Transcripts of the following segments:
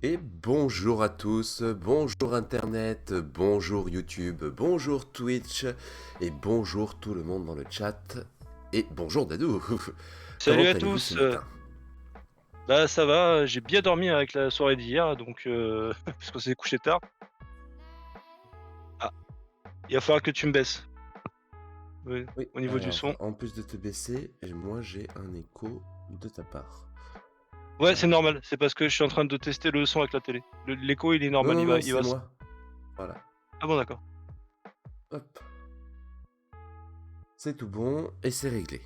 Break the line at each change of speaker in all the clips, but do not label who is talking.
Et bonjour à tous, bonjour Internet, bonjour YouTube, bonjour Twitch, et bonjour tout le monde dans le chat, et bonjour Dadou. Comment
Salut à
allez-vous ce
tous,
matin?
bah, ça va, j'ai bien dormi avec la soirée d'hier donc parce qu'on s'est couché tard. Ah, il va falloir que tu me baisses, oui,
Oui,
au niveau du son.
alors, en plus de te baisser, moi j'ai un écho de ta part.
Ouais, c'est
Alors,
normal, c'est parce que je suis en train de tester le son avec la télé. L'écho, il est
non,
normal,
non,
il va
non,
il
c'est
va
moi. Voilà,
ah bon, d'accord.
hop, c'est tout bon, et c'est réglé.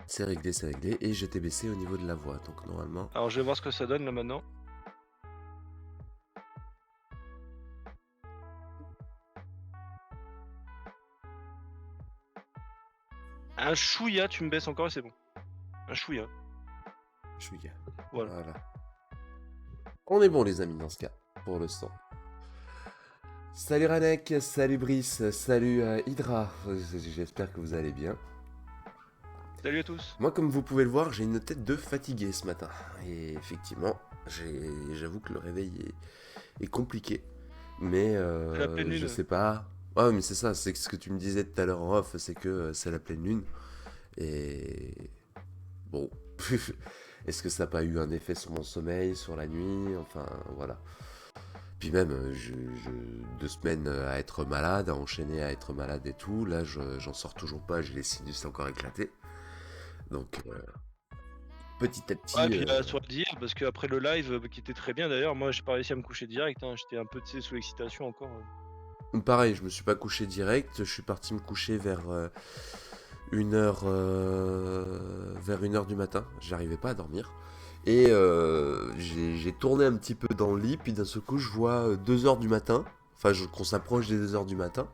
C'est réglé, et je t'ai baissé au niveau de la voix, donc normalement...
Alors je vais voir ce que ça donne là maintenant. Un chouïa, tu me baisses encore et c'est bon. Un chouïa,
Je suis gars.
voilà.
Voilà. On est bon les amis dans ce cas, pour le son. Salut Ranek, salut Brice, salut Hydra, j'espère que vous allez bien.
Salut à tous.
Moi comme vous pouvez le voir, j'ai une tête de fatigué ce matin. Et effectivement, j'avoue que le réveil est compliqué. Mais
C'est la pleine
je
lune.
sais pas... Ouais mais c'est ça, c'est ce que tu me disais tout à l'heure en off, c'est que c'est la pleine lune. Et... Bon... Est-ce que ça n'a pas eu un effet sur mon sommeil, sur la nuit? Enfin voilà. Puis même, 2 semaines à être malade, à enchaîner à être malade et tout, là j'en sors toujours pas, j'ai les sinus encore éclatés. Donc petit à
Ouais,
petit,
puis la soirée d'hier parce qu'après le live, qui était très bien d'ailleurs, moi j'ai pas réussi à me coucher direct, hein, j'étais un peu, tu sais, sous l'excitation encore.
pareil, je me suis pas couché direct, je suis parti me coucher vers 1h, vers 1h du matin, j'arrivais pas à dormir. Et j'ai tourné un petit peu dans le lit, puis d'un seul coup je vois 2h du matin, enfin qu'on s'approche des 2h du matin.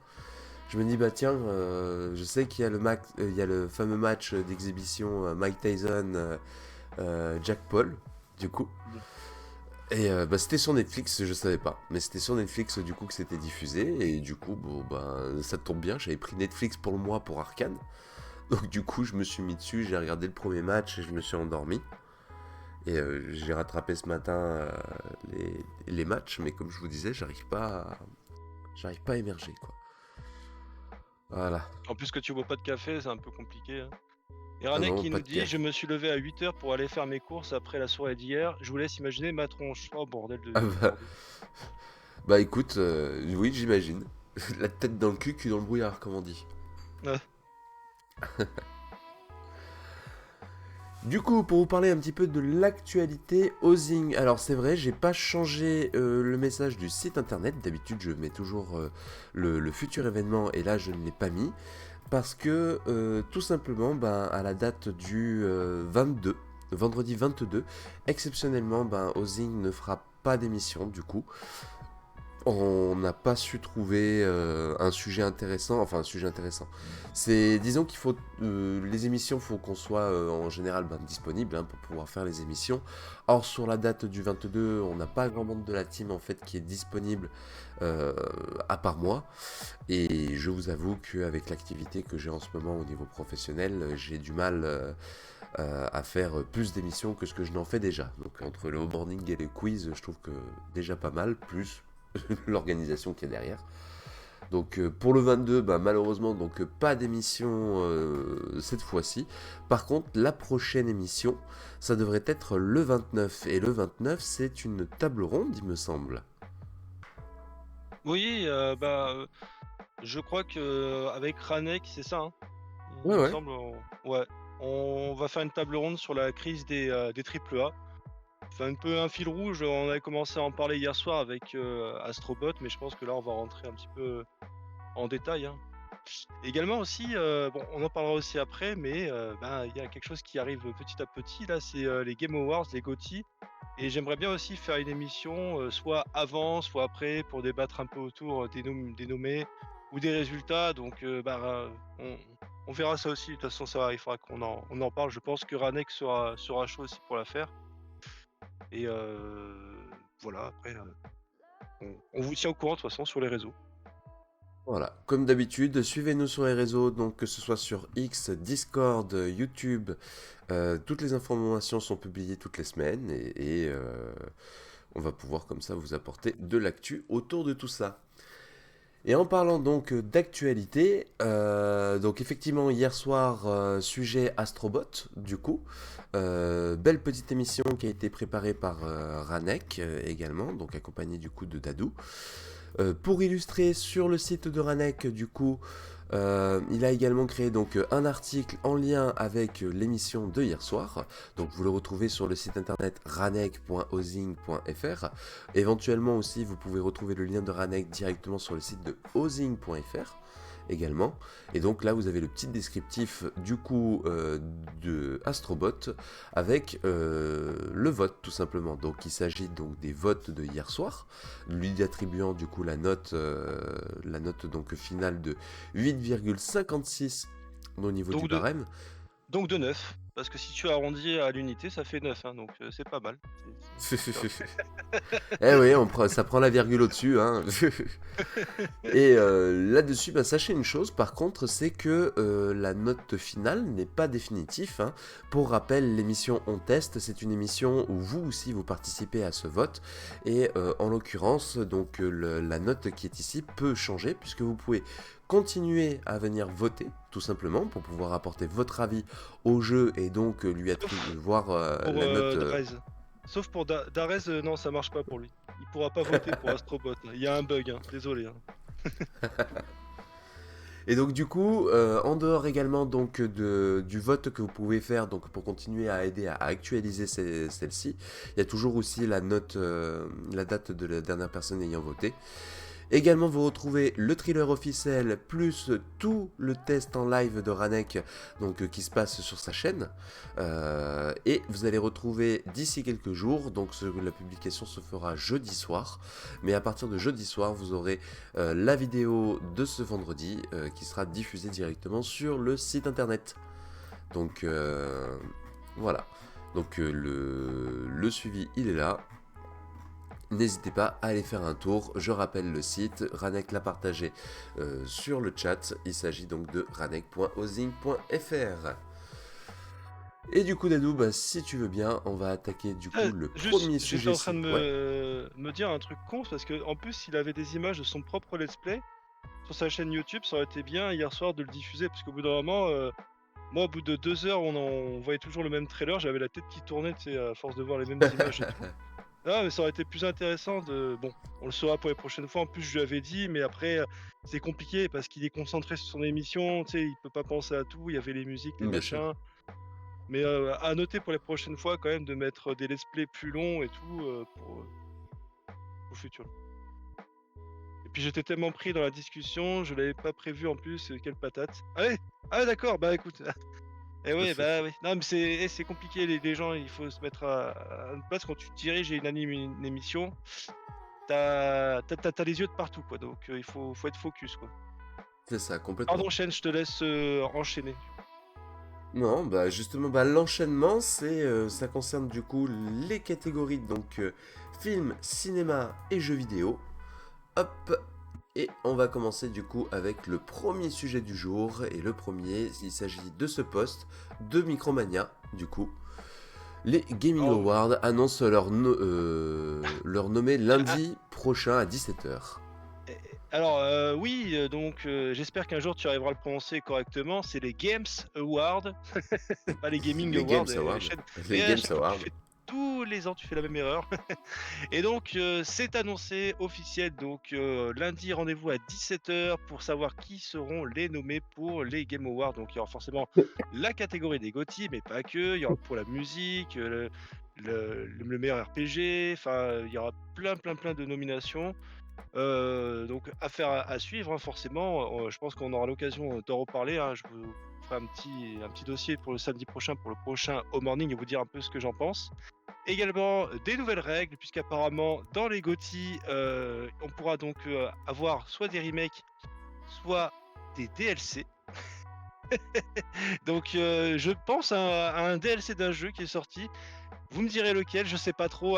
Je me dis, bah tiens, je sais qu'il y a il y a le fameux match d'exhibition Mike Tyson, Jack Paul, du coup.
Mmh.
Et bah, c'était sur Netflix, je savais pas. Mais c'était sur Netflix du coup que c'était diffusé. Et du coup, bon, bah, ça tombe bien, j'avais pris Netflix pour le mois pour Arcane. Donc du coup, je me suis mis dessus, j'ai regardé le premier match et je me suis endormi. Et j'ai rattrapé ce matin les matchs, mais comme je vous disais, j'arrive pas à émerger, quoi. Voilà.
En plus que tu bois pas de café, c'est un peu compliqué, hein. Et
Ah
Ranek
non,
qui
pas
nous
de
dit: «Je
café.
me suis levé à 8 heures pour aller faire mes courses après la soirée d'hier. Je vous laisse imaginer ma tronche». Oh
Ah
de
bah,
bordel.
Bah écoute, oui, j'imagine. La tête dans le cul dans le brouillard, comme on dit.
Ouais.
Du coup, pour vous parler un petit peu de l'actualité Ozing, alors c'est vrai, j'ai pas changé le message du site internet. D'habitude, je mets toujours le futur événement et là, je ne l'ai pas mis parce que tout simplement, ben, à la date du 22, vendredi 22, exceptionnellement, ben, Ozing ne fera pas d'émission du coup. On n'a pas su trouver un sujet intéressant, enfin un sujet intéressant. C'est, disons qu'il faut, les émissions, faut qu'on soit en général ben, disponible pour pouvoir faire les émissions. Or sur la date du 22, on n'a pas grand monde de la team en fait qui est disponible à part moi. Et je vous avoue qu'avec l'activité que j'ai en ce moment au niveau professionnel, j'ai du mal à faire plus d'émissions que ce que je n'en fais déjà. Donc entre le morning et les quiz, je trouve que déjà pas mal, plus l'organisation qui est derrière. Donc pour le 22, bah, malheureusement donc pas d'émission cette fois-ci. Par contre, la prochaine émission, ça devrait être le 29. Et le 29, c'est une table ronde, il me semble.
Oui, je crois qu'avec Ranek, c'est ça, hein?
Ouais,
Il me
ouais.
semble, on ouais, on va faire une table ronde sur la crise des triple A. C'est un peu un fil rouge, on avait commencé à en parler hier soir avec, Astrobot, mais je pense que là, on va rentrer un petit peu en détail, hein. Également aussi, bon, on en parlera aussi après, mais il y a quelque chose qui arrive petit à petit là, c'est, les Game Awards, les GOTY et j'aimerais bien aussi faire une émission, soit avant, soit après pour débattre un peu autour, des nommés ou des résultats donc on verra ça aussi. De toute façon, ça il faudra on en parle. Je pense que Ranek sera chaud aussi pour la faire et voilà après, on vous tient au courant de toute façon sur les réseaux.
Voilà, comme d'habitude, suivez-nous sur les réseaux, donc que ce soit sur X, Discord, YouTube, toutes les informations sont publiées toutes les semaines On va pouvoir comme ça vous apporter de l'actu autour de tout ça. Et en parlant donc d'actualité, donc effectivement hier soir, sujet Astrobot, du coup, belle petite émission qui a été préparée par Ranek également, donc accompagné du coup de Dadou. Pour illustrer sur le site de Ranek, du coup, il a également créé donc un article en lien avec l'émission de hier soir. Donc vous le retrouvez sur le site internet ranek.ozing.fr. Éventuellement aussi, vous pouvez retrouver le lien de Ranek directement sur le site de ozing.fr également. Et donc là, vous avez le petit descriptif du coup de Astrobot avec le vote tout simplement. Donc il s'agit donc des votes de hier soir, lui attribuant du coup la note donc finale de 8,56 au niveau
Donc
du
de,
barème.
donc de 9. Parce que si tu arrondis à l'unité, ça fait 9, hein, donc c'est pas mal.
Eh oui, ça prend la virgule au-dessus. Hein. Et là-dessus, sachez une chose, par contre, c'est que la note finale n'est pas définitive. Hein. Pour rappel, l'émission On Teste, c'est une émission où vous aussi vous participez à ce vote. Et en l'occurrence, donc la note qui est ici peut changer, puisque vous pouvez continuer à venir voter, tout simplement, pour pouvoir apporter votre avis au jeu et donc lui voir
Pour
la note.
Darez. Sauf pour Darez, non, ça marche pas pour lui. Il pourra pas voter pour Astrobot. Il y a un bug, hein. Désolé. Hein.
Et donc du coup, en dehors également donc du vote que vous pouvez faire donc pour continuer à aider à actualiser celle-ci, il y a toujours aussi la note, la date de la dernière personne ayant voté. Également, vous retrouvez le thriller officiel plus tout le test en live de Ranek donc, qui se passe sur sa chaîne. Et vous allez retrouver d'ici quelques jours, donc la publication se fera jeudi soir. Mais à partir de jeudi soir, vous aurez la vidéo de ce vendredi qui sera diffusée directement sur le site internet. Donc voilà. Donc le suivi, il est là. N'hésitez pas à aller faire un tour, je rappelle le site, Ranek l'a partagé sur le chat, il s'agit donc de ranek.ozing.fr. Et du coup Dadou, si tu veux bien, on va attaquer du coup le premier sujet.
J'étais en train de me dire un truc con, parce que en plus il avait des images de son propre let's play sur sa chaîne YouTube, ça aurait été bien hier soir de le diffuser, parce qu'au bout d'un moment, moi au bout de 2 heures on voyait toujours le même trailer, j'avais la tête qui tournait, tu sais, à force de voir les mêmes images et tout. Ah, mais ça aurait été plus intéressant de. Bon, on le saura pour les prochaines fois. En plus, je lui avais dit, mais après, c'est compliqué parce qu'il est concentré sur son émission. Tu sais, il peut pas penser à tout. Il y avait les musiques, les
Bien sûr.
machins. Mais à noter pour les prochaines fois, quand même, de mettre des let's play plus longs et tout pour le futur. Et puis, j'étais tellement pris dans la discussion, je l'avais pas prévu en plus. Quelle patate. Ah ouais, ah ouais, d'accord, bah écoute. Et ouais, bah oui. Non, mais c'est compliqué, les gens, il faut se mettre à une place quand tu diriges et une émission. T'as les yeux de partout, quoi. Donc il faut être focus, quoi.
C'est ça, complètement.
Pardon, Chen, je te laisse enchaîner.
Non, justement, l'enchaînement, ça concerne du coup les catégories, donc film, cinéma et jeux vidéo. Hop. Et on va commencer du coup avec le premier sujet du jour. Et le premier, il s'agit de ce post de Micromania, du coup. Les Gaming Awards annoncent leur nommée lundi prochain à 17h.
Alors oui, donc j'espère qu'un jour tu arriveras à le prononcer correctement. C'est les Games Awards, pas les Gaming
Les
Awards.
Games Awards.
Les
Games Awards.
Tous les ans, tu fais la même erreur. Et donc, c'est annoncé officiel. Donc, lundi, rendez-vous à 17h pour savoir qui seront les nommés pour les Game Awards. Donc, il y aura forcément la catégorie des GOTY, mais pas que. Il y aura pour la musique, le meilleur RPG. Enfin, il y aura plein de nominations. Donc, affaire à suivre, hein, forcément. Je pense qu'on aura l'occasion d'en reparler. Hein. Je vous ferai un petit dossier pour le samedi prochain, pour le prochain Home Morning, et vous dire un peu ce que j'en pense. Également des nouvelles règles, puisqu'apparemment dans les GOTY, on pourra donc avoir soit des remakes, soit des DLC. Donc je pense à un DLC d'un jeu qui est sorti. Vous me direz lequel, je sais pas trop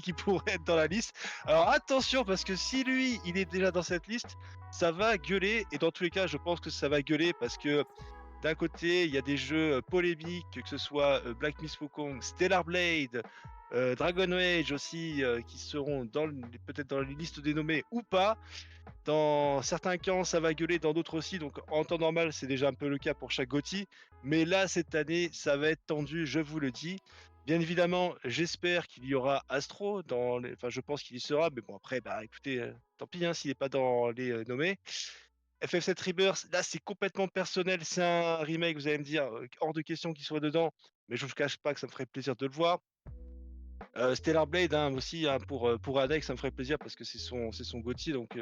qui pourrait être dans la liste. Alors attention, parce que si lui il est déjà dans cette liste, ça va gueuler. Et dans tous les cas, je pense que ça va gueuler parce que d'un côté, il y a des jeux, polémiques, que ce soit, Black Myth Wukong, Stellar Blade, Dragon Age aussi, qui seront dans l peut-être dans les listes des nommés ou pas. Dans certains camps, ça va gueuler, dans d'autres aussi, donc en temps normal, c'est déjà un peu le cas pour chaque GOTY. Mais là, cette année, ça va être tendu, je vous le dis. Bien évidemment, j'espère qu'il y aura Astro dans les enfin, je pense qu'il y sera, mais bon après, bah, écoutez, tant pis, hein, s'il est pas dans les, nommés. FF7 Rebirth, là, c'est complètement personnel, c'est un remake, vous allez me dire, hors de question qu'il soit dedans, mais je vous cache pas que ça me ferait plaisir de le voir. Stellar Blade, hein, aussi, hein, pour Alex, ça me ferait plaisir parce que c'est son GOTY, donc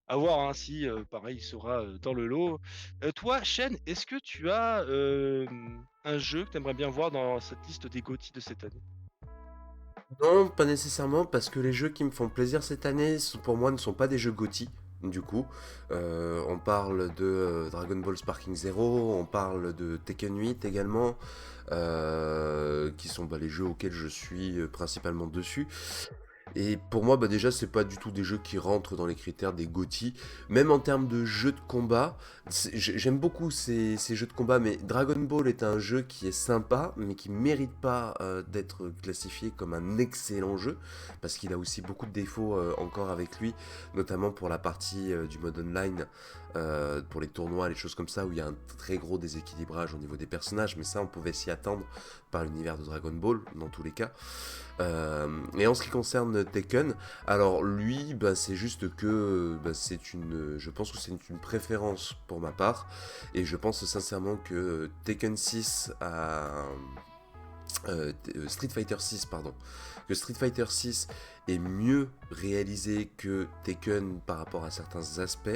à voir, hein, si, pareil, il sera, dans le lot. Toi, Shen, est-ce que tu as, un jeu que tu aimerais bien voir dans cette liste des GOTY de cette année?
Non, pas nécessairement, parce que les jeux qui me font plaisir cette année, pour moi, ne sont pas des jeux GOTY. Du coup, on parle de Dragon Ball Sparking Zero, on parle de Tekken 8 également, qui sont bah, les jeux auxquels je suis principalement dessus. Et pour moi, bah déjà, c'est pas du tout des jeux qui rentrent dans les critères des GOTY. Même en termes de jeux de combat, j'aime beaucoup ces jeux de combat, mais Dragon Ball est un jeu qui est sympa, mais qui mérite pas d'être classifié comme un excellent jeu, parce qu'il a aussi beaucoup de défauts encore avec lui, notamment pour la partie du mode online, pour les tournois, les choses comme ça, où il y a un très gros déséquilibrage au niveau des personnages, mais ça, on pouvait s'y attendre par l'univers de Dragon Ball, dans tous les cas. Et en ce qui concerne Tekken, alors lui, bah, c'est juste que bah, je pense que c'est une préférence pour ma part, et je pense sincèrement que Tekken 6 Street Fighter 6, pardon, que Street Fighter 6 est mieux réalisé que Tekken par rapport à certains aspects,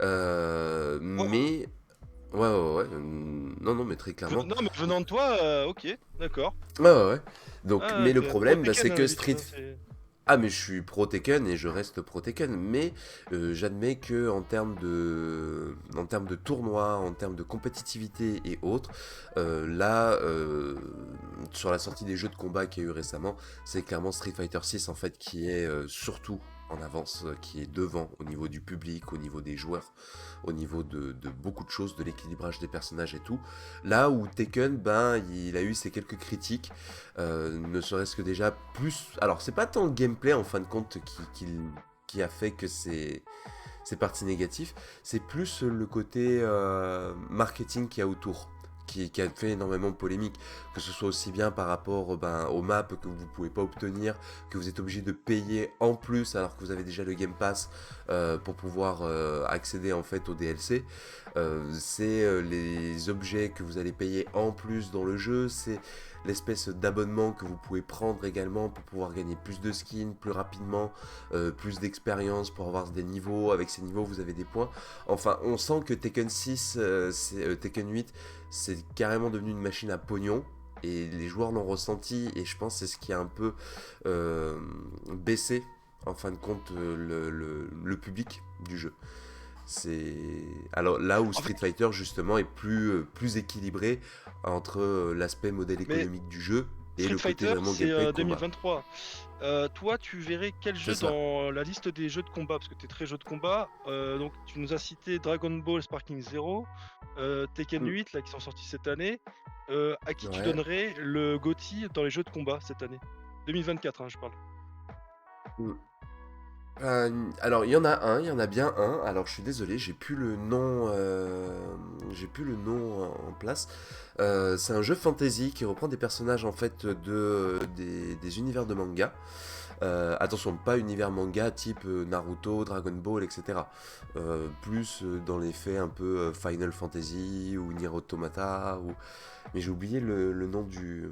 Ouais,
mais ouais, ouais, ouais, non, non, mais très clairement.
non, mais venant de toi, OK, d'accord.
Ouais, ouais, ouais. Donc,
Ah,
mais le
tu pro
problème, bah,
Tekken,
c'est
hein,
que
d'habitude, hein, c'est
Ah, mais je suis pro Tekken et je reste pro Tekken, mais j'admets que en termes de tournoi, en termes de compétitivité et autres, là, sur la sortie des jeux de combat qu'il y a eu récemment, c'est clairement Street Fighter 6 en fait qui est surtout en avance, qui est devant au niveau du public, au niveau des joueurs, au niveau de beaucoup de choses, de l'équilibrage des personnages et tout. Là où Tekken, ben, il a eu ses quelques critiques, ne serait-ce que déjà plus. Alors, c'est pas tant le gameplay en fin de compte qui a fait que c'est parti négatif, c'est plus le côté marketing qu'il y a autour. Qui a fait énormément de polémiques, que ce soit aussi bien par rapport ben, aux maps que vous pouvez pas obtenir, que vous êtes obligé de payer en plus alors que vous avez déjà le Game Pass pour pouvoir accéder en fait au DLC. C'est les objets que vous allez payer en plus dans le jeu, c'est l'espèce d'abonnement que vous pouvez prendre également pour pouvoir gagner plus de skins plus rapidement, plus d'expérience pour avoir des niveaux. Avec ces niveaux, vous avez des points. Enfin, on sent que Tekken 6, Tekken 8, c'est carrément devenu une machine à pognon. Et les joueurs l'ont ressenti, et je pense que c'est ce qui a un peu baissé, en fin de compte, le public du jeu. C'est alors là où
en fait,
Street Fighter justement est plus équilibré entre l'aspect modèle
mais
économique du jeu et
Street
le côté
Fighter,
vraiment
c'est,
gameplay combat.
2023. Toi, tu verrais quel
C'est
jeu
ça.
dans la liste des jeux de combat? Parce que tu es très jeu de combat. Donc tu nous as cité Dragon Ball Sparking Zero, Tekken
Mm.
8 là qui sont sortis cette année. À qui tu
Ouais.
donnerais le GOTY dans les jeux de combat cette année? 2024, hein, je parle.
Mm. Alors il y en a bien un. Alors je suis désolé, j'ai plus le nom en place. C'est un jeu fantasy qui reprend des personnages en fait des univers de manga. Attention, pas univers manga type Naruto, Dragon Ball, etc. Plus dans les faits un peu Final Fantasy ou Nier Automata. Mais j'ai oublié le nom du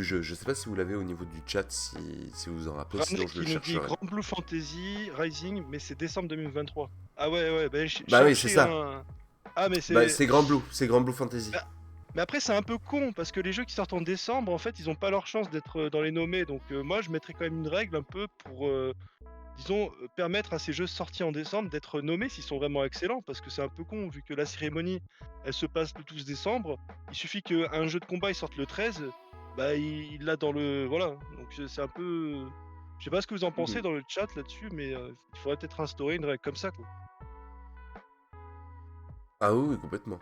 jeu. Je sais pas si vous l'avez au niveau du chat, si vous vous en rappelez, sinon
Ranek
je le
qui nous dit
chercherai.
Grand Blue Fantasy Rising, mais c'est décembre 2023. Ah ouais, ouais, bah,
Bah oui, c'est
cherchez
ça.
un. Ah, mais
Bah
c'est.
c'est Grand Blue Fantasy.
Bah, mais après, c'est un peu con parce que les jeux qui sortent en décembre, en fait, ils ont pas leur chance d'être dans les nommés. Donc, moi, je mettrais quand même une règle un peu pour, disons, permettre à ces jeux sortis en décembre d'être nommés s'ils sont vraiment excellents. Parce que c'est un peu con, vu que la cérémonie, elle se passe le 12 décembre. Il suffit qu'un jeu de combat il sorte le 13, bah, il l'a dans le. Voilà. Donc, c'est un peu. Je sais pas ce que vous en pensez
Mhm.
dans le chat là-dessus, mais il faudrait peut-être instaurer une règle comme ça, quoi.
Ah oui, oui, complètement.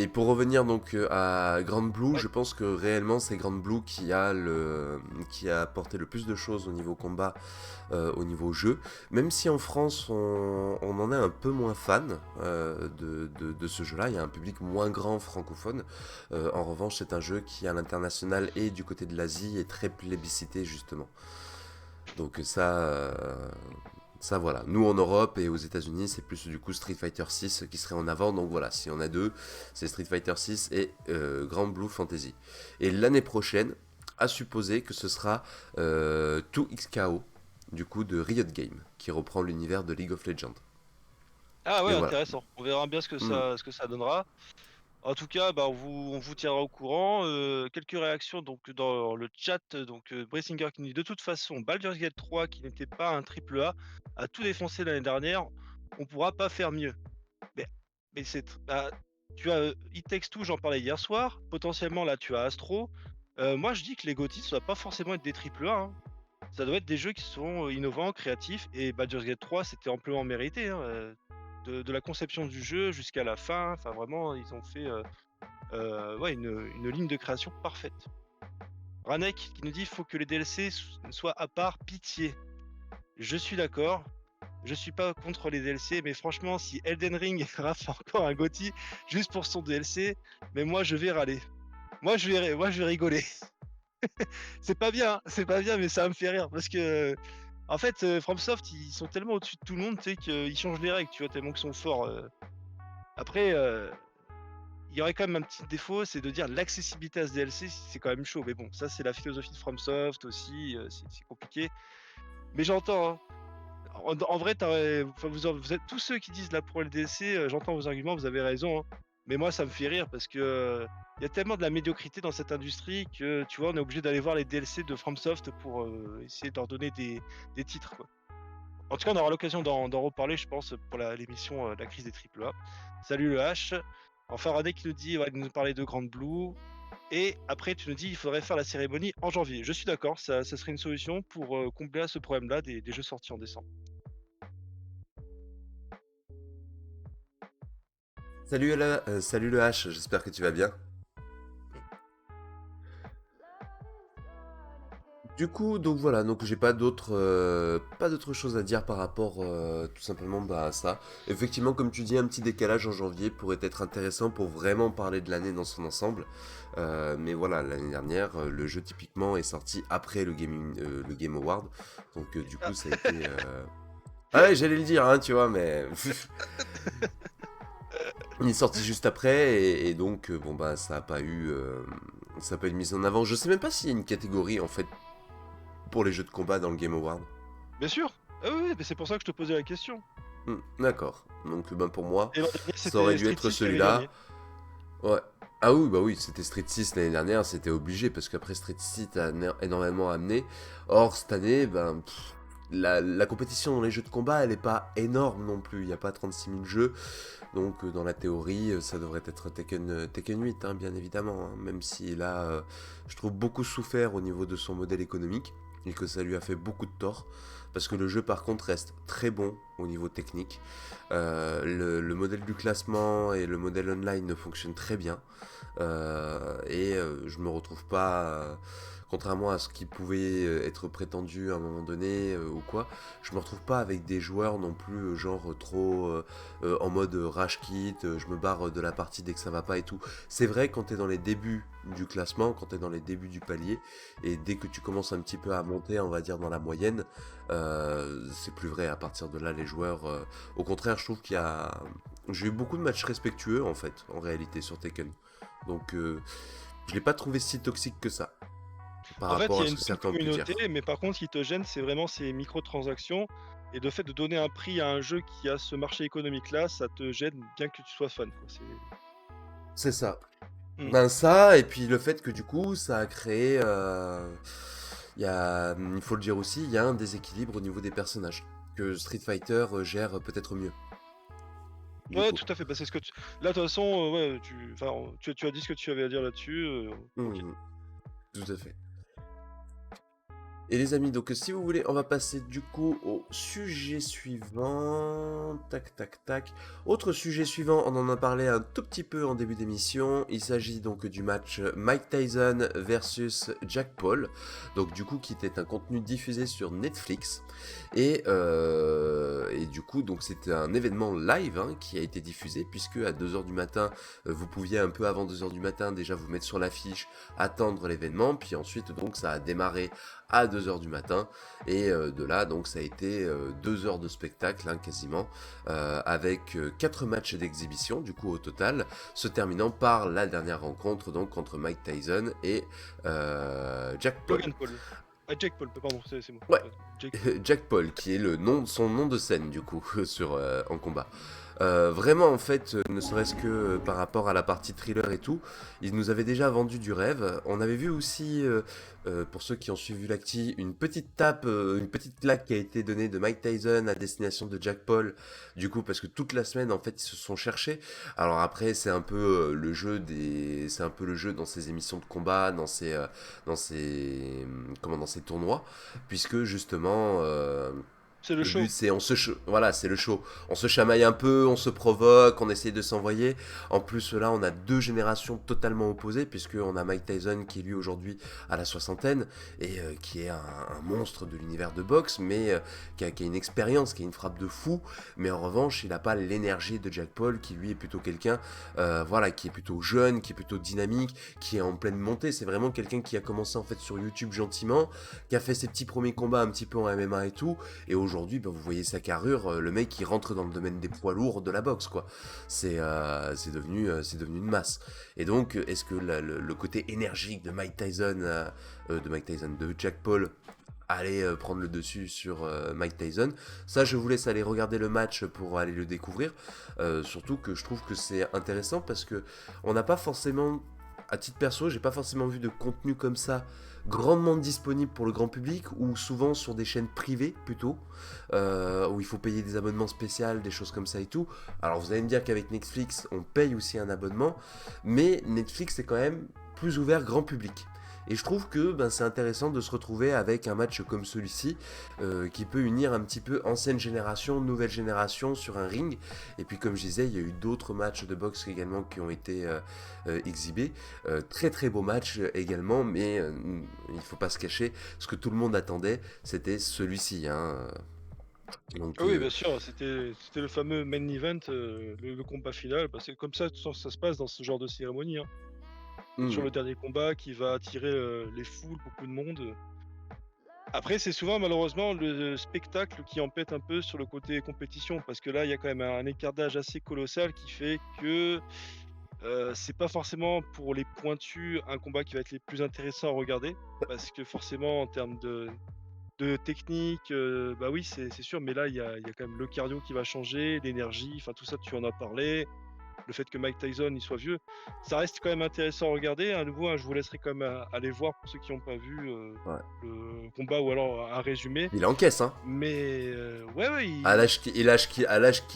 Et pour revenir donc à Grand Blue, je pense que réellement c'est Grand Blue qui a apporté le plus de choses au niveau combat, au niveau jeu. Même si en France on en est un peu moins fan de ce jeu-là, il y a un public moins grand francophone. En revanche, c'est un jeu qui à l'international et du côté de l'Asie est très plébiscité justement. Donc ça voilà. Nous en Europe et aux États-Unis, c'est plus du coup Street Fighter 6 qui serait en avant. Donc voilà, si on a deux, c'est Street Fighter 6 et Grand Blue Fantasy. Et l'année prochaine, à supposer que ce sera 2XKO, du coup de Riot Games, qui reprend l'univers de League of Legends.
Ah
Et
ouais,
voilà.
intéressant. On verra bien
Hmm.
ce que ça donnera. En tout cas, bah, on vous tiendra au courant. Quelques réactions donc dans le chat. Donc Bressinger qui nous dit de toute façon, Baldur's Gate 3, qui n'était pas un triple a tout défoncé l'année dernière. On pourra pas faire mieux. Mais, mais bah, tu as It Takes Two, j'en parlais hier soir. Potentiellement là, tu as Astro. Moi, je dis que les GOTY, ça doit pas forcément être des triple A, hein. Ça doit être des jeux qui sont innovants, créatifs. Et Baldur's Gate 3, c'était amplement mérité, hein. De la conception du jeu jusqu'à la fin. Enfin, vraiment, ils ont fait ouais, une ligne de création parfaite. Ranek qui nous dit faut que les DLC soient à part, pitié. Je suis d'accord. Je suis pas contre les DLC, mais franchement, si Elden Ring rafle encore un GOTY juste pour son DLC, mais moi je vais râler. Moi je vais rigoler. C'est pas bien, mais ça me fait rire parce que en fait, FromSoft, ils sont tellement au-dessus de tout le monde, tu sais, qu'ils changent les règles, tu vois, tellement qu'ils sont forts. Après, il y aurait quand même un petit défaut, c'est de dire l'accessibilité à ce DLC, c'est quand même chaud. Mais bon, ça, c'est la philosophie de FromSoft aussi, c'est compliqué. Mais j'entends, hein. En vrai, enfin, vous êtes tous ceux qui disent là pour le DLC, j'entends vos arguments, vous avez raison, hein. Mais moi, ça me fait rire parce que il y a tellement de la médiocrité dans cette industrie que tu vois, on est obligé d'aller voir les DLC de FromSoft pour essayer de leur donner des titres, quoi. En tout cas, on aura l'occasion d'en reparler, je pense, pour l'émission La crise des AAA. Salut le H. Enfin, Radé qui nous dit, ouais, de nous parler de Grande Blue. Et après, tu nous dis, il faudrait faire la cérémonie en janvier. Je suis d'accord, ça serait une solution pour combler à ce problème-là des jeux sortis en décembre.
Salut le H, j'espère que tu vas bien. Du coup, donc voilà, donc j'ai pas d'autres choses à dire par rapport tout simplement bah, à ça. Effectivement, comme tu dis, un petit décalage en janvier pourrait être intéressant pour vraiment parler de l'année dans son ensemble. Mais voilà, l'année dernière, le jeu typiquement est sorti après le Game Award. Donc du
Ah.
coup, ça a été... Ah ouais, j'allais le dire, hein, tu vois, mais... Il est sorti juste après et donc bon bah ça a pas eu de mise en avant. Je sais même pas s'il y a une catégorie en fait pour les jeux de combat dans le Game Award.
Bien sûr. Ah oui, mais c'est pour ça que je te posais la question.
D'accord. Donc ben pour moi,
Et l'an dernier,
ça aurait
c'était
dû
Street
être
6 qui avait
celui-là.
gagné.
Ouais. Ah oui, bah oui, c'était Street 6 l'année dernière, c'était obligé parce qu'après Street 6 a énormément amené. Or cette année, ben la compétition dans les jeux de combat, elle est pas énorme non plus. Il n'y a pas 36 000 jeux. Donc dans la théorie, ça devrait être Tekken 8, hein, bien évidemment. Hein, même si là, je trouve beaucoup souffert au niveau de son modèle économique et que ça lui a fait beaucoup de tort. Parce que le jeu par contre reste très bon au niveau technique. Le modèle du classement et le modèle online ne fonctionnent très bien. Je me retrouve pas, contrairement à ce qui pouvait être prétendu à un moment donné ou quoi, je me retrouve pas avec des joueurs non plus genre trop en mode rage quit, je me barre de la partie dès que ça va pas et tout. C'est vrai quand t'es dans les débuts du classement, quand t'es dans les débuts du palier, et dès que tu commences un petit peu à monter, on va dire dans la moyenne, c'est plus vrai à partir de là les joueurs. Au contraire, je trouve j'ai eu beaucoup de matchs respectueux en fait, en réalité sur Tekken. Donc je l'ai pas trouvé si toxique que ça, par
En fait, il
rapport
y
à
a
ce
une
que
bonne
certains ont pu
communauté,
dire.
mais par contre, ce qui te gêne, c'est vraiment ces microtransactions. Et le fait de donner un prix à un jeu qui a ce marché économique-là, ça te gêne bien que tu sois fan, quoi.
C'est ça.
Hmm.
Ben ça, et puis le fait que du coup, ça a créé... il faut le dire aussi, il y a un déséquilibre au niveau des personnages, que Street Fighter gère peut-être mieux. Du
Ouais,
coup.
tout à fait. Bah, c'est ce que là, de toute façon, ouais, enfin, tu as dit ce que tu avais à dire là-dessus. Ok.
Mhm, tout à fait. Et les amis, donc si vous voulez, on va passer du coup au sujet suivant. Tac, tac, tac. Autre sujet suivant, on en a parlé un tout petit peu en début d'émission. Il s'agit donc du match Mike Tyson versus Jack Paul. Donc du coup, qui était un contenu diffusé sur Netflix. Et du coup, donc c'était un événement live hein, qui a été diffusé, puisque à 2h du matin, vous pouviez un peu avant 2h du matin déjà vous mettre sur l'affiche, attendre l'événement. Puis ensuite, donc ça a démarré à 2h du matin et de là donc ça a été 2 heures de spectacle hein, quasiment avec 4 matchs d'exhibition du coup au total, se terminant par la dernière rencontre donc entre Mike Tyson et Jack Paul.
Logan Paul. Ah, Jake Paul, pardon, c'est moi.
Ouais,
Jake Paul.
Jack Paul qui est son nom de scène du coup sur en combat. Vraiment en fait, ne serait-ce que par rapport à la partie thriller et tout, ils nous avaient déjà vendu du rêve. On avait vu aussi, pour ceux qui ont suivi l'acti, une petite tape, une petite claque qui a été donnée de Mike Tyson à destination de Jack Paul, du coup parce que toute la semaine en fait ils se sont cherchés. Alors après c'est un peu c'est un peu le jeu dans ces émissions de combat, dans ces, dans ces tournois, puisque justement
C'est le
le
show.
but c'est voilà, c'est le show. On se chamaille un peu, on se provoque, on essaye de s'envoyer. En plus là, on a deux générations totalement opposées puisque on a Mike Tyson qui lui aujourd'hui à la soixantaine et qui est un monstre de l'univers de boxe, mais qui a une expérience, qui a une frappe de fou. Mais en revanche, il n'a pas l'énergie de Jack Paul qui lui est plutôt quelqu'un, voilà, qui est plutôt jeune, qui est plutôt dynamique, qui est en pleine montée. C'est vraiment quelqu'un qui a commencé en fait sur YouTube gentiment, qui a fait ses petits premiers combats un petit peu en MMA et tout, et aujourd'hui, bah, vous voyez sa carrure, le mec il rentre dans le domaine des poids lourds de la boxe, quoi. C'est devenu une masse. Et donc, est-ce que le côté énergique de Mike Tyson, de Jack Paul, allait prendre le dessus sur Mike Tyson? Ça, je vous laisse aller regarder le match pour aller le découvrir. Surtout que je trouve que c'est intéressant parce que on n'a pas forcément, à titre perso, j'ai pas forcément vu de contenu comme ça grandement disponible pour le grand public ou souvent sur des chaînes privées plutôt où il faut payer des abonnements spéciaux, des choses comme ça et tout. Alors vous allez me dire qu'avec Netflix on paye aussi un abonnement, mais Netflix est quand même plus ouvert grand public. Et je trouve que ben, c'est intéressant de se retrouver avec un match comme celui-ci qui peut unir un petit peu ancienne génération, nouvelle génération sur un ring. Et puis comme je disais, il y a eu d'autres matchs de boxe également qui ont été exhibés. Très très beau match également, mais il ne faut pas se cacher, ce que tout le monde attendait, c'était celui-ci. Hein. Donc,
Ah oui, bien sûr, c'était le fameux main event, le combat final. Bah, c'est comme ça, de toute façon, ça se passe dans ce genre de cérémonie, hein. C'est toujours
mhm.
le dernier combat qui va attirer les foules, beaucoup de monde. Après, c'est souvent malheureusement le spectacle qui empête un peu sur le côté compétition, parce que là, il y a quand même un écart d'âge assez colossal qui fait que c'est pas forcément pour les pointus un combat qui va être les plus intéressants à regarder, parce que forcément en termes de technique, bah oui, c'est sûr, mais là, il y a quand même le cardio qui va changer, l'énergie, enfin tout ça, tu en as parlé. Le fait que Mike Tyson il soit vieux, ça reste quand même intéressant à regarder. À nouveau, hein, je vous laisserai quand même aller voir pour ceux qui n'ont pas vu
Ouais.
le combat ou alors un résumé.
Il encaisse, hein.
Mais ouais, ouais,
À l'âge qu'il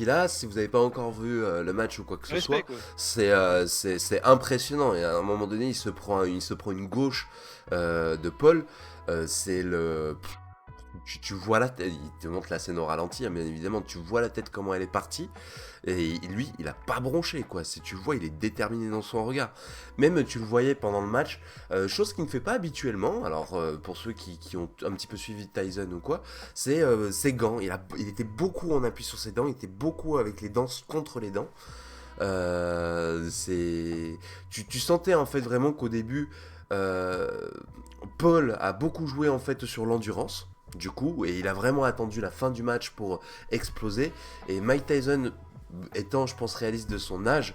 a, si vous n'avez pas encore vu le match ou quoi que ce
respect
soit,
quoi.
c'est impressionnant. Et à un moment donné, il se prend une gauche de Paul. C'est le. Tu vois la tête, il te montre la scène au ralenti, hein, bien évidemment, tu vois la tête comment elle est partie, et lui, il a pas bronché, quoi. Si tu le vois, il est déterminé dans son regard. Même tu le voyais pendant le match, chose qu'il ne fait pas habituellement. Alors pour ceux qui ont un petit peu suivi Tyson ou quoi, c'est ses gants. Il était beaucoup en appui sur ses dents, il était beaucoup avec les dents contre les dents. Tu sentais en fait vraiment qu'au début, euh, Paul a beaucoup joué en fait sur l'endurance. Du coup, et il a vraiment attendu la fin du match pour exploser. Et Mike Tyson, étant, je pense, réaliste de son âge,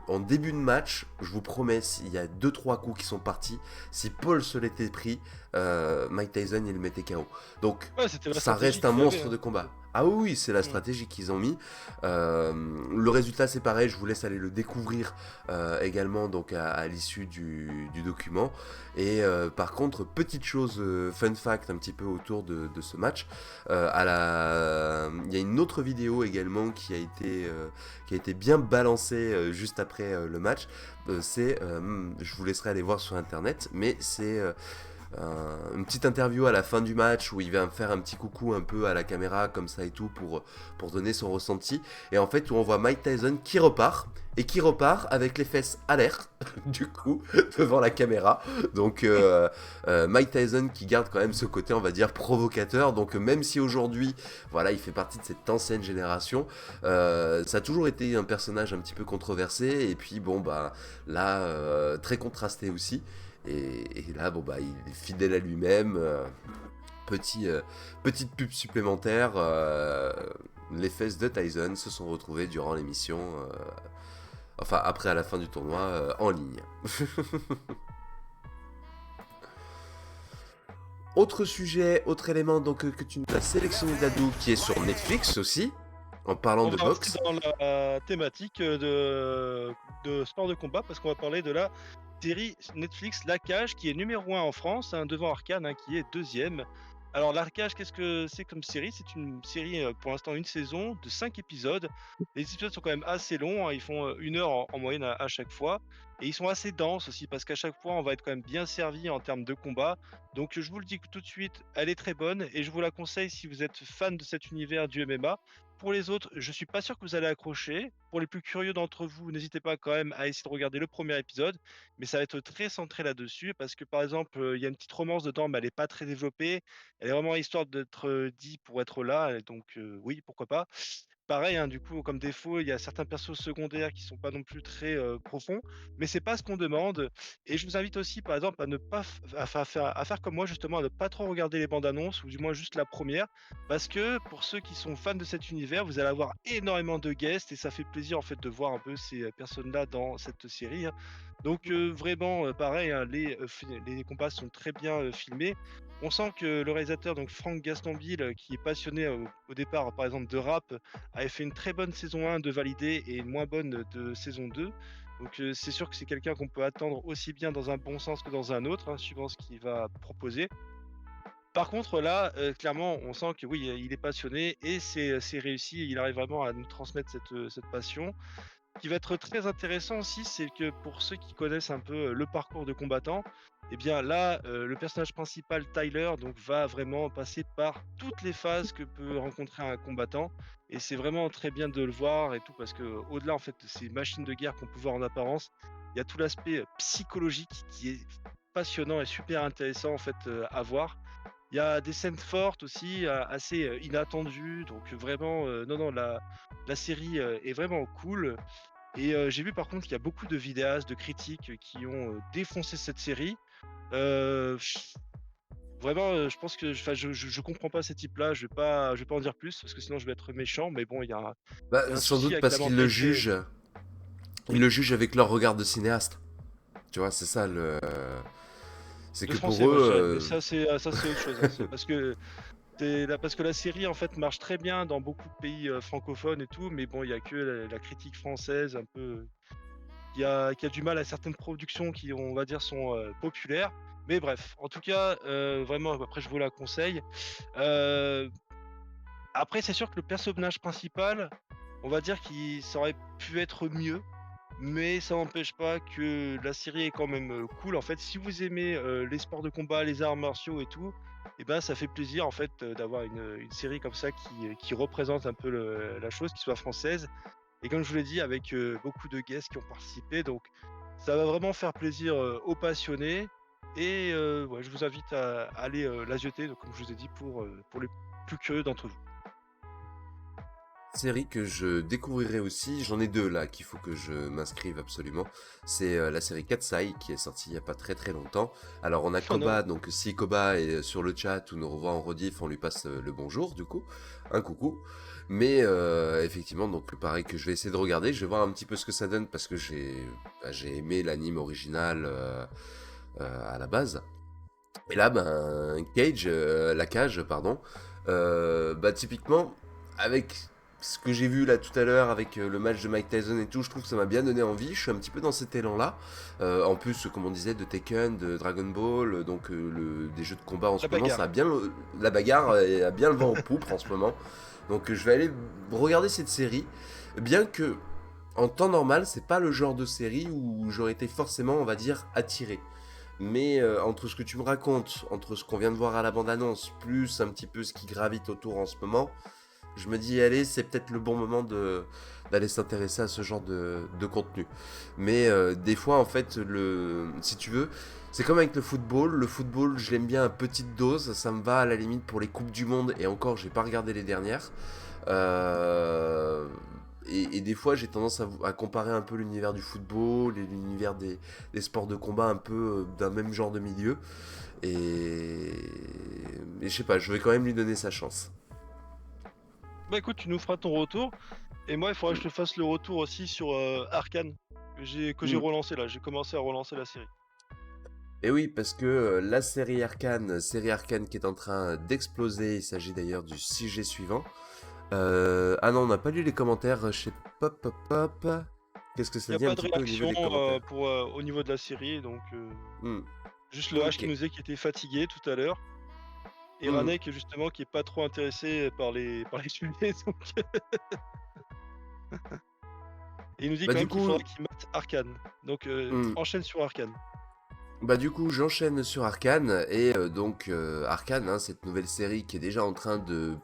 en début de match, je vous promets, il y a 2-3 coups qui sont partis. Si Paul se l'était pris, Mike Tyson il le mettait KO. Donc
Ouais, c'était la
ça
stratégie
reste un
qu'il avait,
monstre
hein.
de combat. Ah oui, oui, c'est la
Mm.
stratégie qu'ils ont mis. Le résultat c'est pareil, je vous laisse aller le découvrir également donc à l'issue du document. Et par contre, petite chose, fun fact un petit peu autour de ce match, il y a une autre vidéo également qui a été bien balancée juste après le match. Je vous laisserai aller voir sur internet, mais c'est une petite interview à la fin du match où il va me faire un petit coucou un peu à la caméra comme ça et tout pour donner son ressenti. Et en fait, où on voit Mike Tyson qui repart et qui repart avec les fesses à l'air, du coup, devant la caméra. Donc Mike Tyson qui garde quand même ce côté, on va dire, provocateur. Donc même si aujourd'hui, voilà, il fait partie de cette ancienne génération, ça a toujours été un personnage un petit peu controversé. Et puis bon, bah là, très contrasté aussi. Et là, bon, bah, il est fidèle à lui-même. Petite pub supplémentaire. Les fesses de Tyson se sont retrouvées durant l'émission. Enfin, après, à la fin du tournoi, en ligne. Autre sujet, autre élément donc, que tu nous as sélectionné, Dadou, qui est sur Netflix aussi, en parlant
On
de
va rester
boxe.
dans la thématique de sport de combat parce qu'on va parler de la série Netflix La Cage qui est numéro 1 en France, hein, devant Arcane qui est deuxième. Alors La Cage, qu'est-ce que c'est comme série? C'est une série pour l'instant une saison de 5 épisodes. Les épisodes sont quand même assez longs, hein, ils font 1 heure en moyenne à chaque fois. Et ils sont assez denses aussi parce qu'à chaque fois on va être quand même bien servi en termes de combat. Donc je vous le dis tout de suite, elle est très bonne et je vous la conseille si vous êtes fan de cet univers du MMA. Pour les autres, je suis pas sûr que vous allez accrocher. Pour les plus curieux d'entre vous, n'hésitez pas quand même à essayer de regarder le premier épisode, mais ça va être très centré là-dessus parce que par exemple, il y a une petite romance dedans, mais elle est pas très développée. Elle est vraiment histoire d'être dit pour être là, et donc oui, pourquoi pas. Pareil, hein, du coup, comme défaut, il y a certains persos secondaires qui sont pas non plus très profonds, mais c'est pas ce qu'on demande. Et je vous invite aussi, par exemple, à ne pas à faire comme moi justement, à ne pas trop regarder les bandes annonces ou du moins juste la première. Parce que pour ceux qui sont fans de cet univers, vous allez avoir énormément de guests et ça fait plaisir en fait de voir un peu ces personnes-là dans cette série, hein. Donc vraiment pareil, hein, les combats sont très bien filmés. On sent que le réalisateur, donc Franck Gastambide, qui est passionné au départ par exemple de rap, avait fait une très bonne saison 1 de validé et une moins bonne de saison 2. Donc c'est sûr que c'est quelqu'un qu'on peut attendre aussi bien dans un bon sens que dans un autre, hein, suivant ce qu'il va proposer. Par contre, là, clairement, on sent que oui, il est passionné et c'est réussi. Il arrive vraiment à nous transmettre cette passion. Ce qui va être très intéressant aussi, c'est que pour ceux qui connaissent un peu le parcours de combattant, eh bien là, le personnage principal, Tyler, donc va vraiment passer par toutes les phases que peut rencontrer un combattant. Et c'est vraiment très bien de le voir et tout, parce que au-delà en fait de ces machines de guerre qu'on peut voir en apparence, il y a tout l'aspect psychologique qui est passionnant et super intéressant en fait à voir. Il y a des scènes fortes aussi, assez, inattendues, donc vraiment, non, non, la série, est vraiment cool. Et j'ai vu par contre qu'il y a beaucoup de vidéastes, de critiques, qui ont, défoncé cette série. Heu, vraiment, je pense que enfin, je comprends pas ces types-là, je vais pas en dire plus parce que sinon je vais être méchant, mais bon, il y a
Bah,
un
sans
souci
doute
avec
parce
la
qu'ils le
mentalité.
jugent. Ils
Oui,
le jugent avec leur regard de cinéaste. Tu vois, c'est ça le. C'est
de
que
français,
pour
moi je dirais, mais
eux.
ça c'est autre chose, hein. C'est parce que la série en fait marche très bien dans beaucoup de pays, francophones et tout, mais bon, il y a que la critique française un peu, qui a du mal à certaines productions qui, on va dire, sont populaires. Mais bref, en tout cas, vraiment, après, je vous la conseille. Euh, Après, c'est sûr que le personnage principal, on va dire qu'il ça aurait pu être mieux, mais ça n'empêche pas que la série est quand même cool. En fait, si vous aimez les sports de combat, les arts martiaux et tout, et ben, ça fait plaisir en fait d'avoir une série comme ça qui représente un peu la chose, qui soit française et comme je vous l'ai dit, avec beaucoup de guests qui ont participé, donc ça va vraiment faire plaisir aux passionnés. Et ouais, je vous invite à aller la jeter, donc, comme je vous ai dit, pour les plus curieux d'entre vous.
Série que je découvrirai aussi, j'en ai deux là qu'il faut que je m'inscrive absolument. C'est la série Katsai qui est sortie il y a pas très très longtemps. Alors on a
Oh non,
Koba, donc si Koba est sur le chat ou nous revoit en rediff, on lui passe le bonjour du coup, un coucou. Mais effectivement, donc pareil que je vais essayer de regarder, je vais voir un petit peu ce que ça donne parce que j'ai aimé l'anime original à la base. Et là, ben, la cage, pardon, bah typiquement, avec ce que j'ai vu là tout à l'heure, avec le match de Mike Tyson et tout, je trouve que ça m'a bien donné envie. Je suis un petit peu dans cet élan-là. En plus, comme on disait, de Tekken, de Dragon Ball, donc des jeux de combat en ce
la
moment, ça
bagarre.
a bien la bagarre a bien le vent en poupe en ce moment. Donc je vais aller regarder cette série, bien que en temps normal, c'est pas le genre de série où j'aurais été forcément, on va dire, attiré. Mais entre ce que tu me racontes, entre ce qu'on vient de voir à la bande-annonce, plus un petit peu ce qui gravite autour en ce moment, je me dis, allez, c'est peut-être le bon moment d'aller s'intéresser à ce genre de contenu. Mais des fois, en fait, si tu veux, c'est comme avec le football. Le football, je l'aime bien à petite dose. Ça me va à la limite pour les Coupes du Monde. Et encore, j'ai pas regardé les dernières. Euh, et des fois, j'ai tendance à comparer un peu l'univers du football et l'univers des sports de combat un peu d'un même genre de milieu. Et je sais pas, je vais quand même lui donner sa chance.
Bah écoute, tu nous feras ton retour. Et moi, il faudra que je te fasse le retour aussi sur Arcane, que j'ai
Hmm.
relancé là. J'ai commencé à relancer la série.
Et oui, parce que la série Arcane qui est en train d'exploser, il s'agit d'ailleurs du sujet suivant. Ah non, on n'a pas lu les commentaires chez Pop Pop Pop. Qu'est-ce que
Il
ça
n'y a
dit un
pas de
petit peu au niveau
réaction
des commentaires?
au niveau de la série, donc
Hmm.
juste le H
Ok.
qui nous disait qu'il était fatigué tout à l'heure. Et
Hmm.
Ranek, justement, qui est pas trop intéressé par les sujets. Donc... Et il nous dit
Bah
quand
du
même qu'il
coup,
faudrait qu'il mate Arcane. Donc
hmm.
enchaîne sur Arcane.
Bah du coup, j'enchaîne sur Arcane et donc Arcane, hein, cette nouvelle série qui est déjà en train de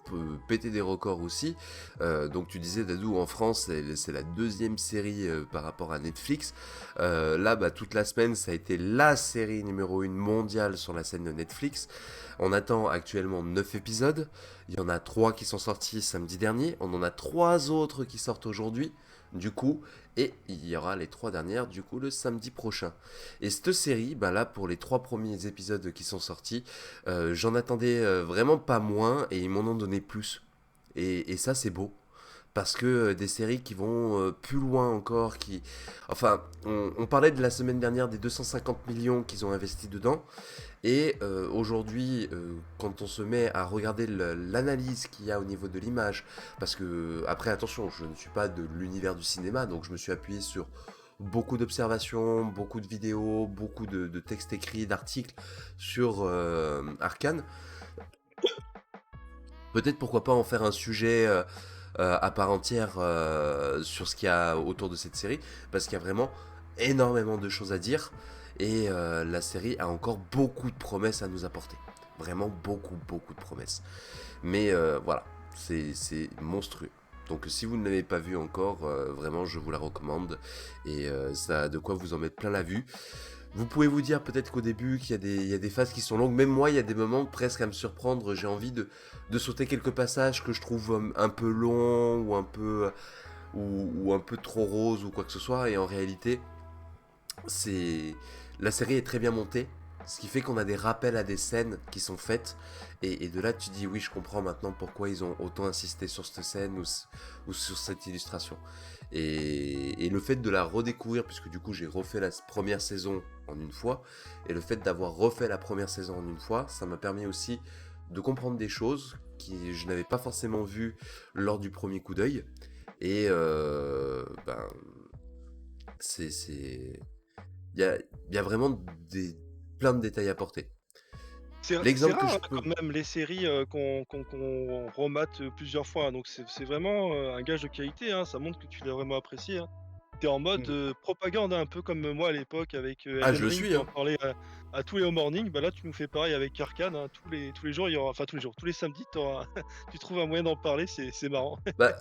péter des records aussi. Donc tu disais Dadou, en France, c'est la deuxième série par rapport à Netflix. Là, bah, toute la semaine, ça a été la série numéro 1 mondiale sur la scène de Netflix. On attend actuellement 9 épisodes. Il y en a 3 qui sont sortis samedi dernier. On en a 3 autres qui sortent aujourd'hui. Du coup, et il y aura les 3 dernières du coup le samedi prochain. Et cette série, bah là pour les 3 premiers épisodes qui sont sortis, j'en attendais vraiment pas moins et ils m'en ont donné plus. Et ça c'est beau. Parce que des séries qui vont plus loin encore, qui... Enfin, on parlait de la semaine dernière des 250 millions qu'ils ont investi dedans. Et aujourd'hui, quand on se met à regarder l'analyse qu'il y a au niveau de l'image, parce que, après, attention, je ne suis pas de l'univers du cinéma, donc je me suis appuyé sur beaucoup d'observations, beaucoup de vidéos, beaucoup de textes écrits, d'articles sur Arcane. Peut-être pourquoi pas en faire un sujet à part entière sur ce qu'il y a autour de cette série, parce qu'il y a vraiment énormément de choses à dire, et la série a encore beaucoup de promesses à nous apporter. Vraiment beaucoup, beaucoup de promesses. Mais voilà, c'est monstrueux. Donc si vous ne l'avez pas vu encore, vraiment je vous la recommande, et ça a de quoi vous en mettre plein la vue. Vous pouvez vous dire peut-être qu'au début il y a des phases qui sont longues. Même moi, il y a des moments presque à me surprendre. J'ai envie de sauter quelques passages que je trouve un peu longs ou un peu trop roses ou quoi que ce soit. Et en réalité, c'est la série est très bien montée. Ce qui fait qu'on a des rappels à des scènes qui sont faites. Et de là, tu dis oui, je comprends maintenant pourquoi ils ont autant insisté sur cette scène ou sur cette illustration. Et le fait de la redécouvrir, puisque du coup j'ai refait la première saison en une fois, et le fait d'avoir refait la première saison en une fois, ça m'a permis aussi de comprendre des choses que je n'avais pas forcément vues lors du premier coup d'œil. Et ben, c'est... Il y a vraiment plein de détails à porter.
C'est
L'exemple que
rare
je
hein,
peux...
quand même les séries qu'on remate plusieurs fois, hein. Donc c'est vraiment un gage de qualité, hein. Ça montre que tu l'as vraiment apprécié, hein. T'es en mode
Hmm.
propagande, hein, un peu comme moi à l'époque avec
Ah,
Elden
je le
Ring
suis,
qui en
hein.
parlait à tous les home morning. Bah là tu nous fais pareil avec Arcane, hein. Tous les jours il y aura, enfin tous les jours, tous les samedis tu trouves un moyen d'en parler, c'est marrant.
Bah,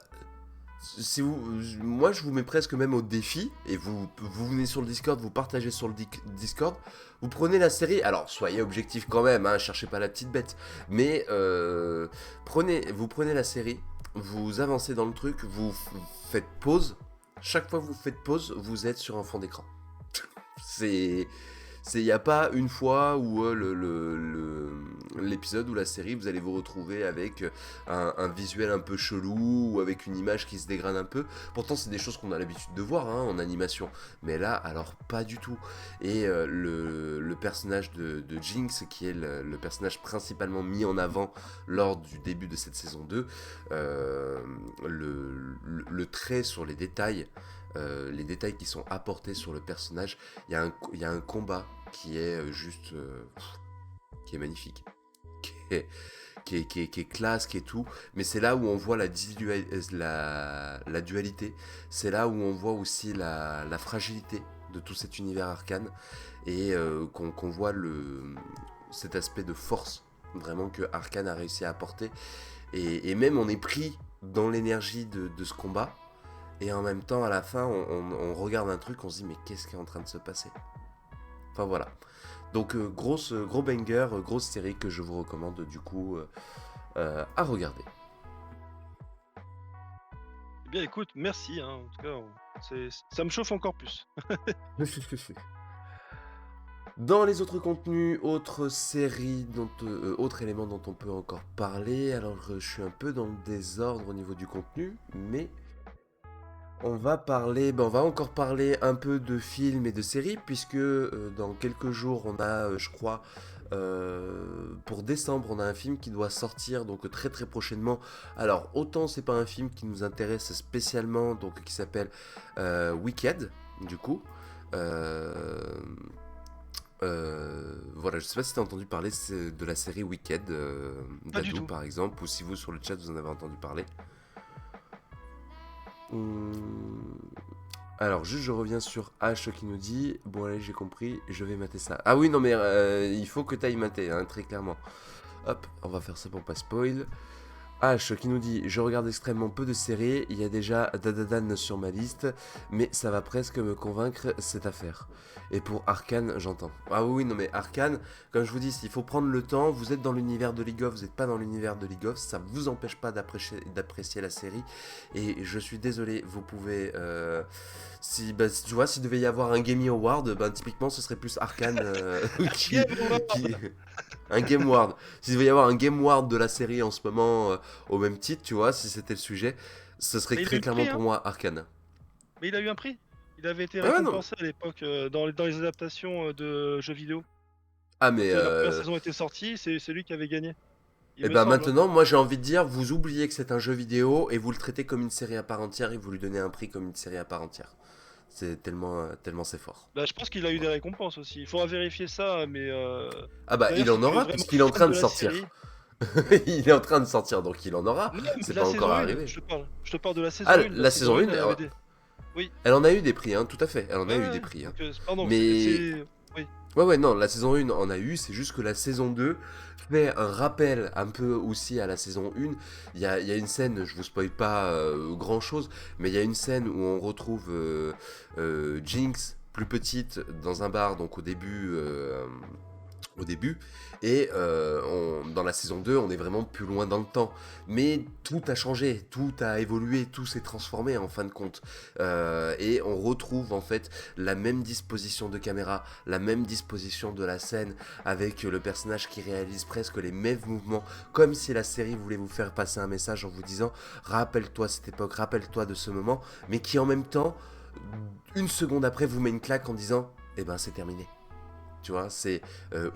si vous, moi, je vous mets presque même au défi, et vous venez sur le Discord, vous partagez sur le Discord, vous prenez la série, alors soyez objectif quand même, hein, cherchez pas la petite bête, mais vous prenez la série, vous avancez dans le truc, faites pause, chaque fois que vous faites pause, vous êtes sur un fond d'écran. C'est il n'y a pas une fois où l'épisode ou la série, vous allez vous retrouver avec un visuel un peu chelou ou avec une image qui se dégrade un peu. Pourtant, c'est des choses qu'on a l'habitude de voir hein, en animation. Mais là, alors pas du tout. Et le personnage de Jinx, qui est le personnage principalement mis en avant lors du début de cette saison 2, le trait sur les détails qui sont apportés sur le personnage, il y a un combat qui est juste qui est magnifique, qui est, qui est classe, qui est tout, mais c'est là où on voit la dualité, c'est là où on voit aussi la fragilité de tout cet univers Arcane, et qu'on voit cet aspect de force vraiment que Arcane a réussi à apporter, et même on est pris dans l'énergie de ce combat, et en même temps à la fin on regarde un truc, on se dit mais qu'est-ce qui est en train de se passer. Enfin voilà. Donc gros banger, grosse série que je vous recommande du coup à regarder.
Eh bien, écoute, merci, hein, en tout cas, ça me chauffe encore plus.
Dans les autres contenus, autres séries, autres éléments dont on peut encore parler, alors je suis un peu dans le désordre au niveau du contenu, mais on va encore parler un peu de films et de séries, puisque dans quelques jours, on a, je crois, pour décembre, on a un film qui doit sortir, donc très très prochainement. Alors, autant c'est pas un film qui nous intéresse spécialement, donc qui s'appelle Wicked, du coup. Euh, voilà, je sais pas si tu as entendu parler de la série Wicked
Pas du
d'Adou
tout.
par exemple, ou si vous sur le chat vous en avez entendu parler. Hum, Alors, juste je reviens sur H qui nous dit bon, allez, j'ai compris, je vais mater ça. Ah oui, non, mais il faut que tu ailles mater, hein, très clairement. Hop, on va faire ça pour pas spoil. H qui nous dit je regarde extrêmement peu de séries, il y a déjà Dadadan sur ma liste, mais ça va presque me convaincre cette affaire. Et pour Arcane, j'entends. Ah oui, non mais Arcane, comme je vous dis, il faut prendre le temps, vous êtes dans l'univers de League of, vous n'êtes pas dans l'univers de League of, ça vous empêche pas d'apprécier la série, et je suis désolé, vous pouvez... tu vois, s'il devait y avoir un Gaming Award, ben, typiquement ce serait plus Arcane
Game over.
un Game Award. S'il devait y avoir un Game Award de la série en ce moment au même titre, tu vois, si c'était le sujet, ce serait
Mais il a eu
très
le
clairement
prix,
pour
hein.
moi Arcane.
Mais il a eu un prix. Il avait été
Ah ouais, non.
récompensé à l'époque dans les adaptations de jeux vidéo.
Ah
Quand
mais
la première saison était sortie, c'est lui qui avait gagné. Il
et
me
ben
semble, hein.
maintenant, moi j'ai envie de dire, vous oubliez que c'est un jeu vidéo et vous le traitez comme une série à part entière et vous lui donnez un prix comme une série à part entière. C'est tellement c'est fort.
Bah, je pense qu'il a eu des récompenses aussi. Il faudra vérifier ça, mais
Ah bah
d'ailleurs,
il
si
en
tu es
aura
vraiment
puisqu'il est en
fan
train
de
de
la
sortir.
série.
Il est en train de sortir donc il en aura.
Non, mais
C'est
la
pas encore
saison 1,
arrivé.
je te parle. Je te parle de la
Ah
saison 1. La
la
saison
saison
1,
1,
elle avait des. Oui.
elle en a eu des prix, hein, tout à fait. Elle en a
Ouais,
eu
ouais,
des
ouais.
prix. Hein.
Donc, pardon,
Mais
Oui.
ouais, non, la saison 1 en a eu, c'est juste que la saison 2 fait un rappel un peu aussi à la saison 1. Il y a une scène, je vous spoil pas grand chose, mais il y a une scène où on retrouve Jinx plus petite dans un bar, donc au début, et dans la saison 2 on est vraiment plus loin dans le temps, mais tout a changé, tout a évolué, tout s'est transformé en fin de compte. Et on retrouve en fait la même disposition de caméra, la même disposition de la scène, avec le personnage qui réalise presque les mêmes mouvements, comme si la série voulait vous faire passer un message en vous disant rappelle-toi cette époque, rappelle-toi de ce moment, mais qui en même temps, une seconde après, vous met une claque en disant eh ben c'est terminé. Tu vois, c'est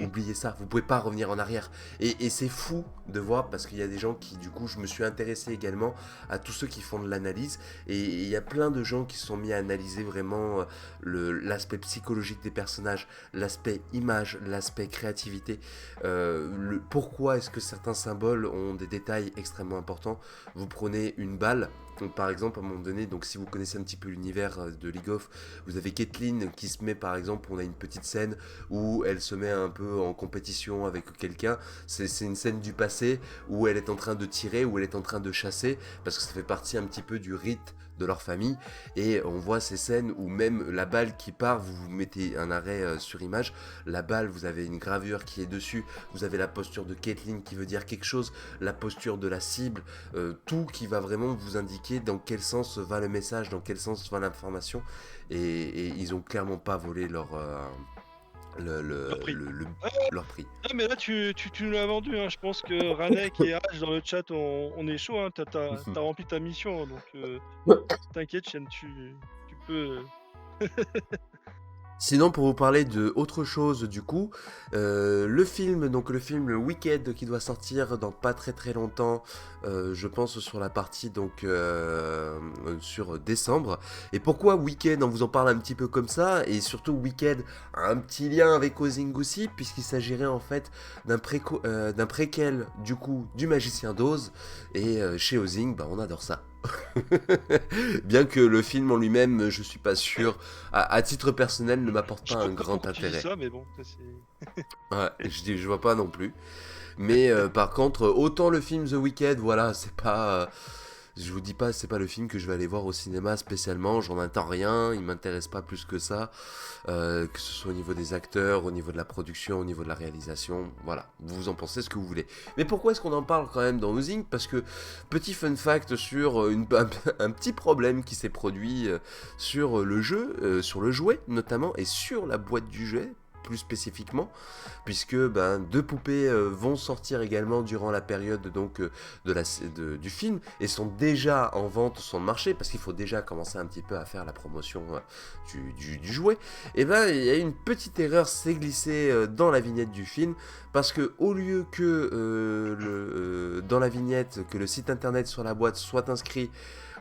oubliez ça, vous pouvez pas revenir en arrière. Et c'est fou de voir parce qu'il y a des gens qui, du coup, je me suis intéressé également à tous ceux qui font de l'analyse. Et il y a plein de gens qui se sont mis à analyser vraiment l'aspect psychologique des personnages, l'aspect image, l'aspect créativité. Pourquoi est-ce que certains symboles ont des détails extrêmement importants. Vous prenez une balle. Donc, par exemple, à un moment donné, donc si vous connaissez un petit peu l'univers de League of, vous avez Caitlyn qui se met, par exemple, on a une petite scène où elle se met un peu en compétition avec quelqu'un. C'est une scène du passé où elle est en train de tirer, où elle est en train de chasser, parce que ça fait partie un petit peu du rite de leur famille. Et on voit ces scènes où même la balle qui part, vous mettez un arrêt sur image, la balle, vous avez une gravure qui est dessus, vous avez la posture de Caitlyn qui veut dire quelque chose, la posture de la cible, tout qui va vraiment vous indiquer dans quel sens va le message, dans quel sens va l'information. Et ils ont clairement pas volé
Leur prix. Ah,
leur prix.
ah, mais là, tu nous l'as vendu, hein. Je pense que Ranek et H dans le chat, on est chaud, hein. T'as rempli ta mission, hein, donc t'inquiète, Chen, tu peux.
Sinon, pour vous parler de autre chose, du coup, le film Wicked qui doit sortir dans pas très très longtemps, je pense sur la partie donc sur décembre. Et pourquoi Wicked? On vous en parle un petit peu comme ça, et surtout Wicked a un petit lien avec Ozing aussi, puisqu'il s'agirait en fait d'un préquel du coup du Magicien d'Oz, et chez Ozing, bah, on adore ça. Bien que le film en lui-même, je suis pas sûr, à titre personnel, ne m'apporte
Je
pas
sais pas
un grand
pourquoi tu dis
intérêt.
ça, mais bon, ça c'est.
Ouais, je vois pas non plus. Mais par contre, autant le film The Wicked, voilà, c'est pas. Je vous dis pas, c'est pas le film que je vais aller voir au cinéma spécialement, j'en attends rien, il m'intéresse pas plus que ça, que ce soit au niveau des acteurs, au niveau de la production, au niveau de la réalisation, voilà, vous en pensez ce que vous voulez. Mais pourquoi est-ce qu'on en parle quand même dans Oozing? Parce que, petit fun fact sur un petit problème qui s'est produit sur le jeu, sur le jouet notamment, et sur la boîte du jouet, plus spécifiquement, puisque deux poupées vont sortir également durant la période donc du film et sont déjà en vente sur le marché parce qu'il faut déjà commencer un petit peu à faire la promotion du jouet. Et il y a une petite erreur s'est glissée dans la vignette du film parce que au lieu que dans la vignette que le site internet sur la boîte soit inscrit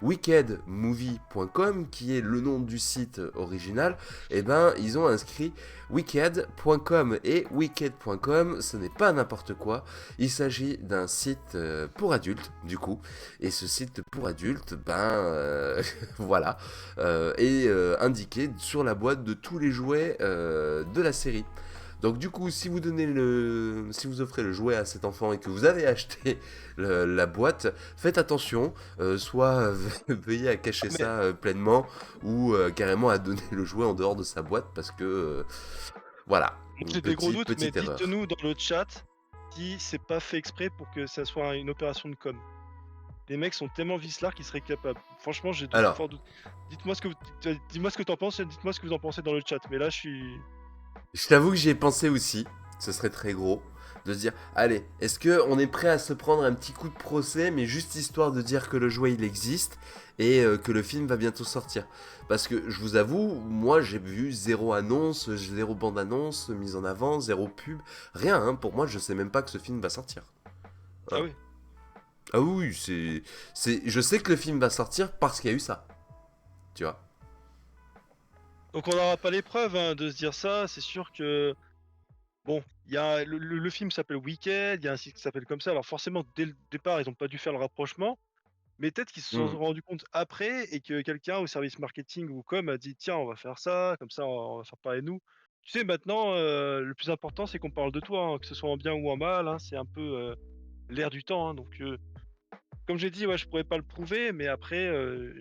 wickedmovie.com qui est le nom du site original, ils ont inscrit wicked.com et wicked.com ce n'est pas n'importe quoi, il s'agit d'un site pour adultes du coup, et ce site pour adultes voilà est indiqué sur la boîte de tous les jouets de la série. Donc du coup, si vous offrez le jouet à cet enfant et que vous avez acheté la boîte, faites attention, soit veuillez à cacher
Mais
ça pleinement ou carrément à donner le jouet en dehors de sa boîte parce que voilà,
moi
une
j'ai des gros doutes, mais
petite erreur.
dites-nous dans le chat si c'est pas fait exprès pour que ça soit une opération de com. Les mecs sont tellement vicelards qu'ils seraient capables. Franchement, j'ai de
Alors,
forts doutes. Dites-moi ce que dis-moi ce que t'en penses, et dites-moi ce que vous en pensez dans le chat. Mais là, je suis.
je t'avoue que j'y ai pensé aussi, ce serait très gros, de se dire, allez, est-ce que on est prêt à se prendre un petit coup de procès, mais juste histoire de dire que le jouet il existe et que le film va bientôt sortir. Parce que je vous avoue, moi j'ai vu zéro annonce, zéro bande-annonce, mise en avant, zéro pub, rien, hein. Pour moi je sais même pas que ce film va sortir.
Ah
Hein.
oui.
Ah oui, je sais que le film va sortir parce qu'il y a eu ça, tu vois.
Donc on n'aura pas les preuves hein, de se dire ça. C'est sûr que bon, il y a le film s'appelle Wicked, il y a un site qui s'appelle comme ça. Alors forcément, dès le départ, ils ont pas dû faire le rapprochement. Mais peut-être qu'ils se sont
Hmm.
rendus compte après et que quelqu'un au service marketing ou com a dit tiens, on va faire ça, comme ça on va faire parler de nous. Tu sais, maintenant, le plus important, c'est qu'on parle de toi, hein, que ce soit en bien ou en mal, hein, c'est un peu l'air du temps. Hein, donc, comme j'ai dit, ouais, je pourrais pas le prouver, mais après,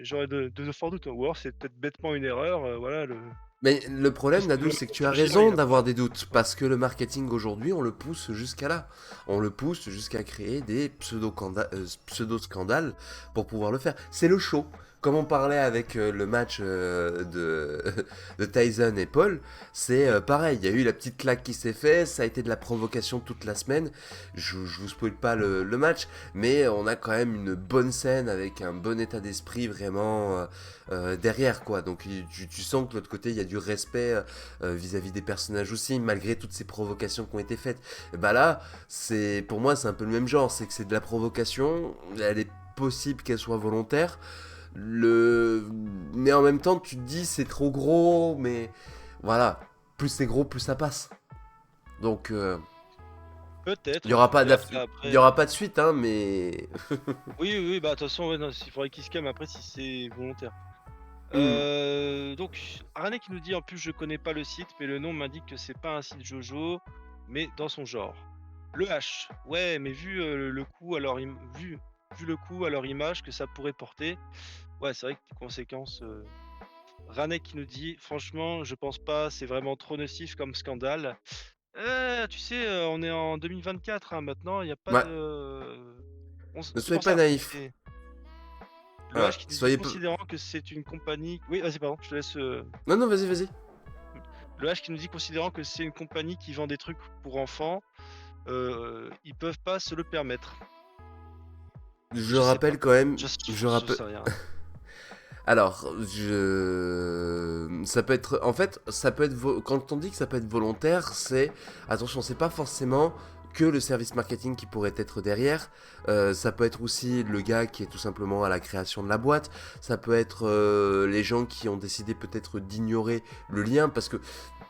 j'aurais de forts doutes. Ou alors, c'est peut-être bêtement une erreur. Voilà,
Mais le
le
problème, Nadou,
système
c'est que tu as
anti-ingénieur,
raison
il a pas.
d'avoir des doutes, parce que le marketing aujourd'hui, on le pousse jusqu'à là. On le pousse jusqu'à créer des pseudo-scandales pour pouvoir le faire. C'est le show. Comme on parlait avec le match de Tyson et Paul, c'est pareil, il y a eu la petite claque qui s'est faite, ça a été de la provocation toute la semaine. Je vous spoil pas le match, mais on a quand même une bonne scène avec un bon état d'esprit vraiment derrière quoi. Donc tu sens que de l'autre côté il y a du respect vis-à-vis des personnages aussi, malgré toutes ces provocations qui ont été faites. Et bah là, c'est pour moi c'est un peu le même genre, c'est que c'est de la provocation, elle est possible qu'elle soit volontaire. Le... Mais en même temps, tu te dis c'est trop gros, mais voilà, plus c'est gros, plus ça passe. Donc il y
Peut-être,
aura pas
peut-être.
il y aura pas de suite, hein, mais
Oui, oui, oui, bah de toute façon, ouais, non, il faudrait qu'il se calme après si c'est volontaire.
Hmm.
Donc, Arane qui nous dit en plus je connais pas le site, mais le nom m'indique que c'est pas un site Jojo, mais dans son genre. Le H, ouais, mais vu le coup à leur vu le coup à leur image que ça pourrait porter, ouais, c'est vrai que les conséquences. Ranek qui nous dit franchement, je pense pas, c'est vraiment trop nocif comme scandale. Tu sais, on est en 2024 hein, maintenant, il n'y a pas
Ouais,
de.
ne
C'est
soyez
pour
pas
ça.
naïfs.
Le
Voilà,
H qui nous dit
soyez pas.
considérant que c'est une compagnie. Oui, vas-y, pardon, je te laisse.
Non, non, vas-y, vas-y.
Le H qui nous dit considérant que c'est une compagnie qui vend des trucs pour enfants, ils peuvent pas se le permettre.
Je
Je sais pas.
rappelle quand même,
Je sais rien.
Alors, ça peut être, en fait, ça peut être, quand on dit que ça peut être volontaire, c'est, attention, c'est pas forcément que le service marketing qui pourrait être derrière. Ça peut être aussi le gars qui est tout simplement à la création de la boîte. Ça peut être les gens qui ont décidé peut-être d'ignorer le lien parce que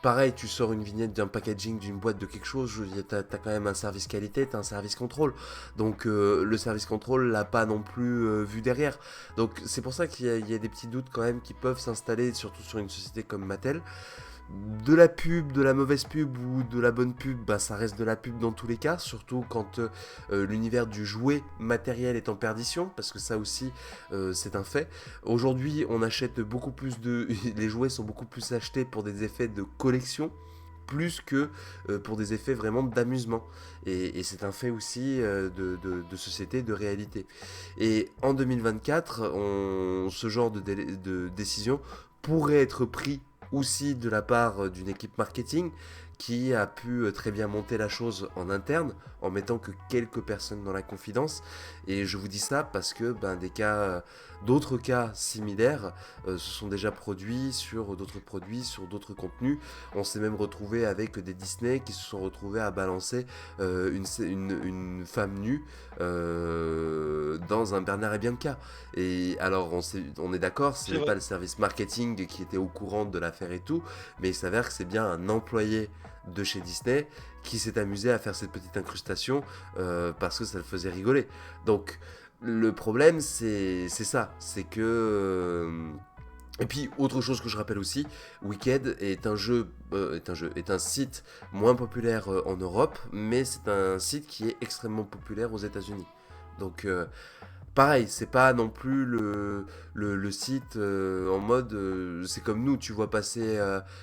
pareil, tu sors une vignette d'un packaging d'une boîte de quelque chose, t'as quand même un service qualité, t'as un service contrôle. Donc le service contrôle l'a pas non plus vu derrière. Donc c'est pour ça qu'il y a des petits doutes quand même qui peuvent s'installer, surtout sur une société comme Mattel. De la pub, de la mauvaise pub ou de la bonne pub, bah, ça reste de la pub dans tous les cas, surtout quand l'univers du jouet matériel est en perdition, parce que ça aussi c'est un fait. Aujourd'hui on achète beaucoup plus de... les jouets sont beaucoup plus achetés pour des effets de collection, plus que pour des effets vraiment d'amusement. Et c'est un fait aussi de société, de réalité. Et en 2024, ce genre de décision pourrait être pris aussi de la part d'une équipe marketing qui a pu très bien monter la chose en interne en mettant que quelques personnes dans la confidence. Et je vous dis ça parce que d'autres cas similaires se sont déjà produits sur d'autres produits, sur d'autres contenus. On s'est même retrouvé avec des Disney qui se sont retrouvés à balancer une femme nue dans un Bernard et Bianca. Et alors on est d'accord, ce
C'est
n'est
vrai.
pas le service marketing qui était au courant de l'affaire et tout, mais il s'avère que c'est bien un employé de chez Disney qui s'est amusé à faire cette petite incrustation parce que ça le faisait rigoler. Donc le problème c'est ça, c'est que et puis autre chose que je rappelle aussi, Wicked est un site moins populaire en Europe, mais c'est un site qui est extrêmement populaire aux États-Unis. Donc pareil, c'est pas non plus le site en mode c'est comme nous, tu vois passer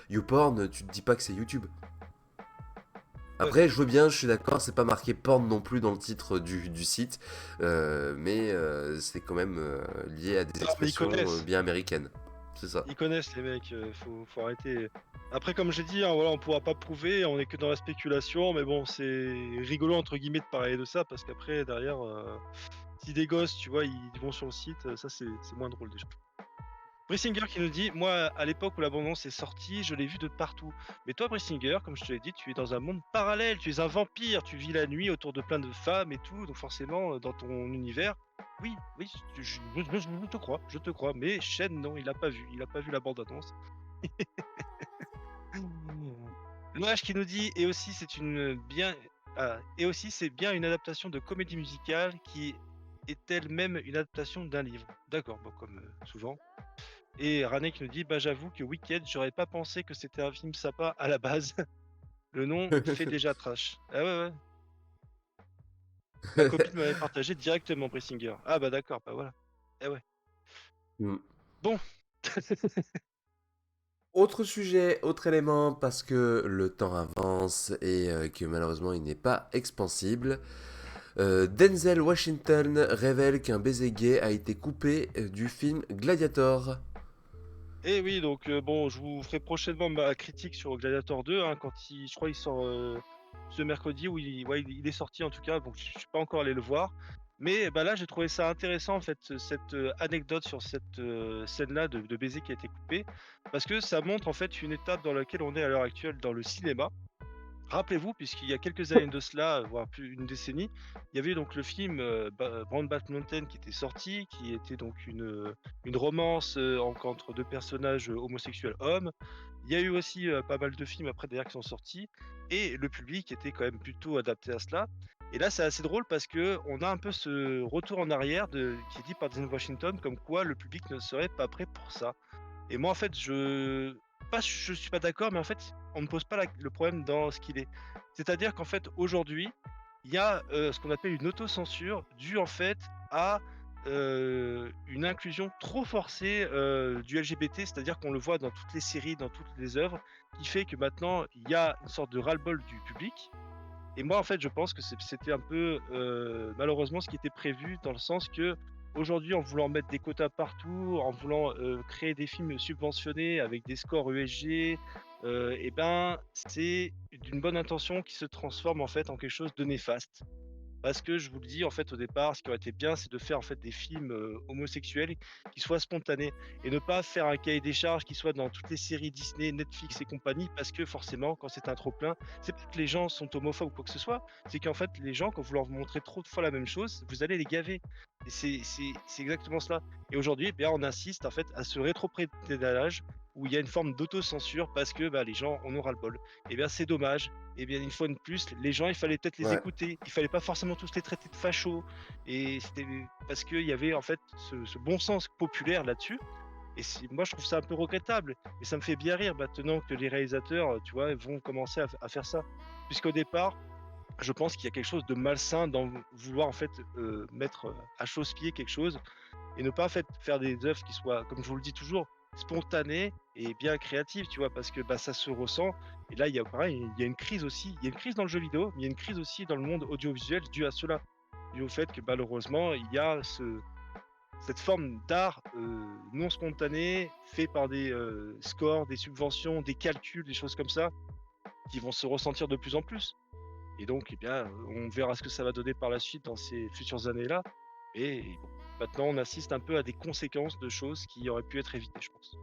YouPorn, tu te dis pas que c'est YouTube.
Ouais.
Après, je veux bien, je suis d'accord, c'est pas marqué porn non plus dans le titre du site, mais c'est quand même lié à des
Non, mais ils
expressions
connaissent.
bien américaines. C'est ça.
Ils connaissent les mecs, faut arrêter. Après, comme j'ai dit, hein, voilà, on pourra pas prouver, on est que dans la spéculation, mais bon, c'est rigolo entre guillemets de parler de ça parce qu'après derrière, si des gosses, tu vois, ils vont sur le site, ça c'est moins drôle déjà. Brissinger qui nous dit: «Moi, à l'époque où la bande-annonce est sortie, je l'ai vue de partout. Mais toi, Brissinger, comme je te l'ai dit, tu es dans un monde parallèle, tu es un vampire, tu vis la nuit autour de plein de femmes et tout, donc forcément, dans ton univers, oui, oui, je te crois, je te crois. Mais Shen, non, il a pas vu la bande-annonce». L'OH qui nous dit: «Et aussi c'est une bien et aussi c'est bien une adaptation de comédie musicale qui est elle-même une adaptation d'un livre». D'accord, bon comme, souvent. Et Rane qui nous dit: «Bah, j'avoue que Wicked, j'aurais pas pensé que c'était un film sympa à la base. Le nom fait déjà trash». Ah ouais, ouais, ma copine m'avait partagé directement Brissinger. Ah bah d'accord, bah voilà. Eh ouais.
Mm.
Bon,
Autre sujet, autre élément, parce que le temps avance et que malheureusement il n'est pas expansible. Denzel Washington révèle qu'un baiser gay a été coupé du film Gladiator.
et oui, donc bon, je vous ferai prochainement ma critique sur Gladiator 2, hein, quand je crois il sort, ce mercredi où il est sorti en tout cas, donc je suis pas encore allé le voir. Mais bah, là, j'ai trouvé ça intéressant en fait, cette, anecdote sur cette, scène-là de baiser qui a été coupé. Parce que ça montre en fait une étape dans laquelle on est à l'heure actuelle dans le cinéma. Rappelez-vous, puisqu'il y a quelques années de cela, voire plus une décennie, il y avait donc le film, Brokeback Mountain qui était sorti, qui était donc une romance, entre 2 personnages, homosexuels hommes. Il y a eu aussi, pas mal de films après derrière qui sont sortis et le public était quand même plutôt adapté à cela. Et là, c'est assez drôle parce que on a un peu ce retour en arrière qui est dit par Denzel Washington comme quoi le public ne serait pas prêt pour ça. Et moi, en fait, je suis pas d'accord, mais en fait, on ne pose pas le problème dans ce qu'il est. C'est-à-dire qu'en fait, aujourd'hui, il y a, ce qu'on appelle une autocensure due, en fait, à, une inclusion trop forcée, du LGBT. C'est-à-dire qu'on le voit dans toutes les séries, dans toutes les œuvres, qui fait que maintenant, il y a une sorte de ras-le-bol du public. Et moi, en fait, je pense que c'était un peu, malheureusement ce qui était prévu dans le sens que aujourd'hui, en voulant mettre des quotas partout, en voulant, créer des films subventionnés avec des scores ESG, et ben, c'est d'une bonne intention qui se transforme en fait en quelque chose de néfaste. Parce que je vous le dis, en fait, au départ, ce qui aurait été bien, c'est de faire en fait des films, homosexuels qui soient spontanés et ne pas faire un cahier des charges qui soit dans toutes les séries Disney, Netflix et compagnie. Parce que forcément, quand c'est un trop plein, c'est pas que les gens sont homophobes ou quoi que ce soit, c'est qu'en fait, les gens, quand vous leur montrez trop de fois la même chose, vous allez les gaver et c'est exactement cela et aujourd'hui, eh bien, on insiste en fait à ce rétropédalage où il y a une forme d'autocensure parce que, bah, les gens en ont ras-le-bol. Et bien, c'est dommage. Et bien, une fois de plus, les gens, il fallait peut-être les
Ouais.
écouter. Il fallait pas forcément tous les traiter de fachos. Et c'était parce qu'il y avait en fait ce bon sens populaire là-dessus. Et moi, je trouve ça un peu regrettable. Mais ça me fait bien rire maintenant que les réalisateurs, tu vois, vont commencer à faire ça. Puisqu'au départ, je pense qu'il y a quelque chose de malsain dans vouloir en fait mettre à chausse-pied quelque chose et ne pas en fait faire des œuvres qui soient, comme je vous le dis toujours, spontanées et bien créatives, tu vois, parce que bah, ça se ressent. Et là, il y a pareil, il y a une crise aussi. Il y a une crise dans le jeu vidéo, mais il y a une crise aussi dans le monde audiovisuel due à cela, dû au fait que malheureusement, il y a cette forme d'art non spontané, fait par des scores, des subventions, des calculs, des choses comme ça, qui vont se ressentir de plus en plus. Et donc, eh bien, on verra ce que ça va donner par la suite dans ces futures années-là. Et bon, maintenant, on assiste un peu à des conséquences de choses qui auraient pu être évitées, je pense.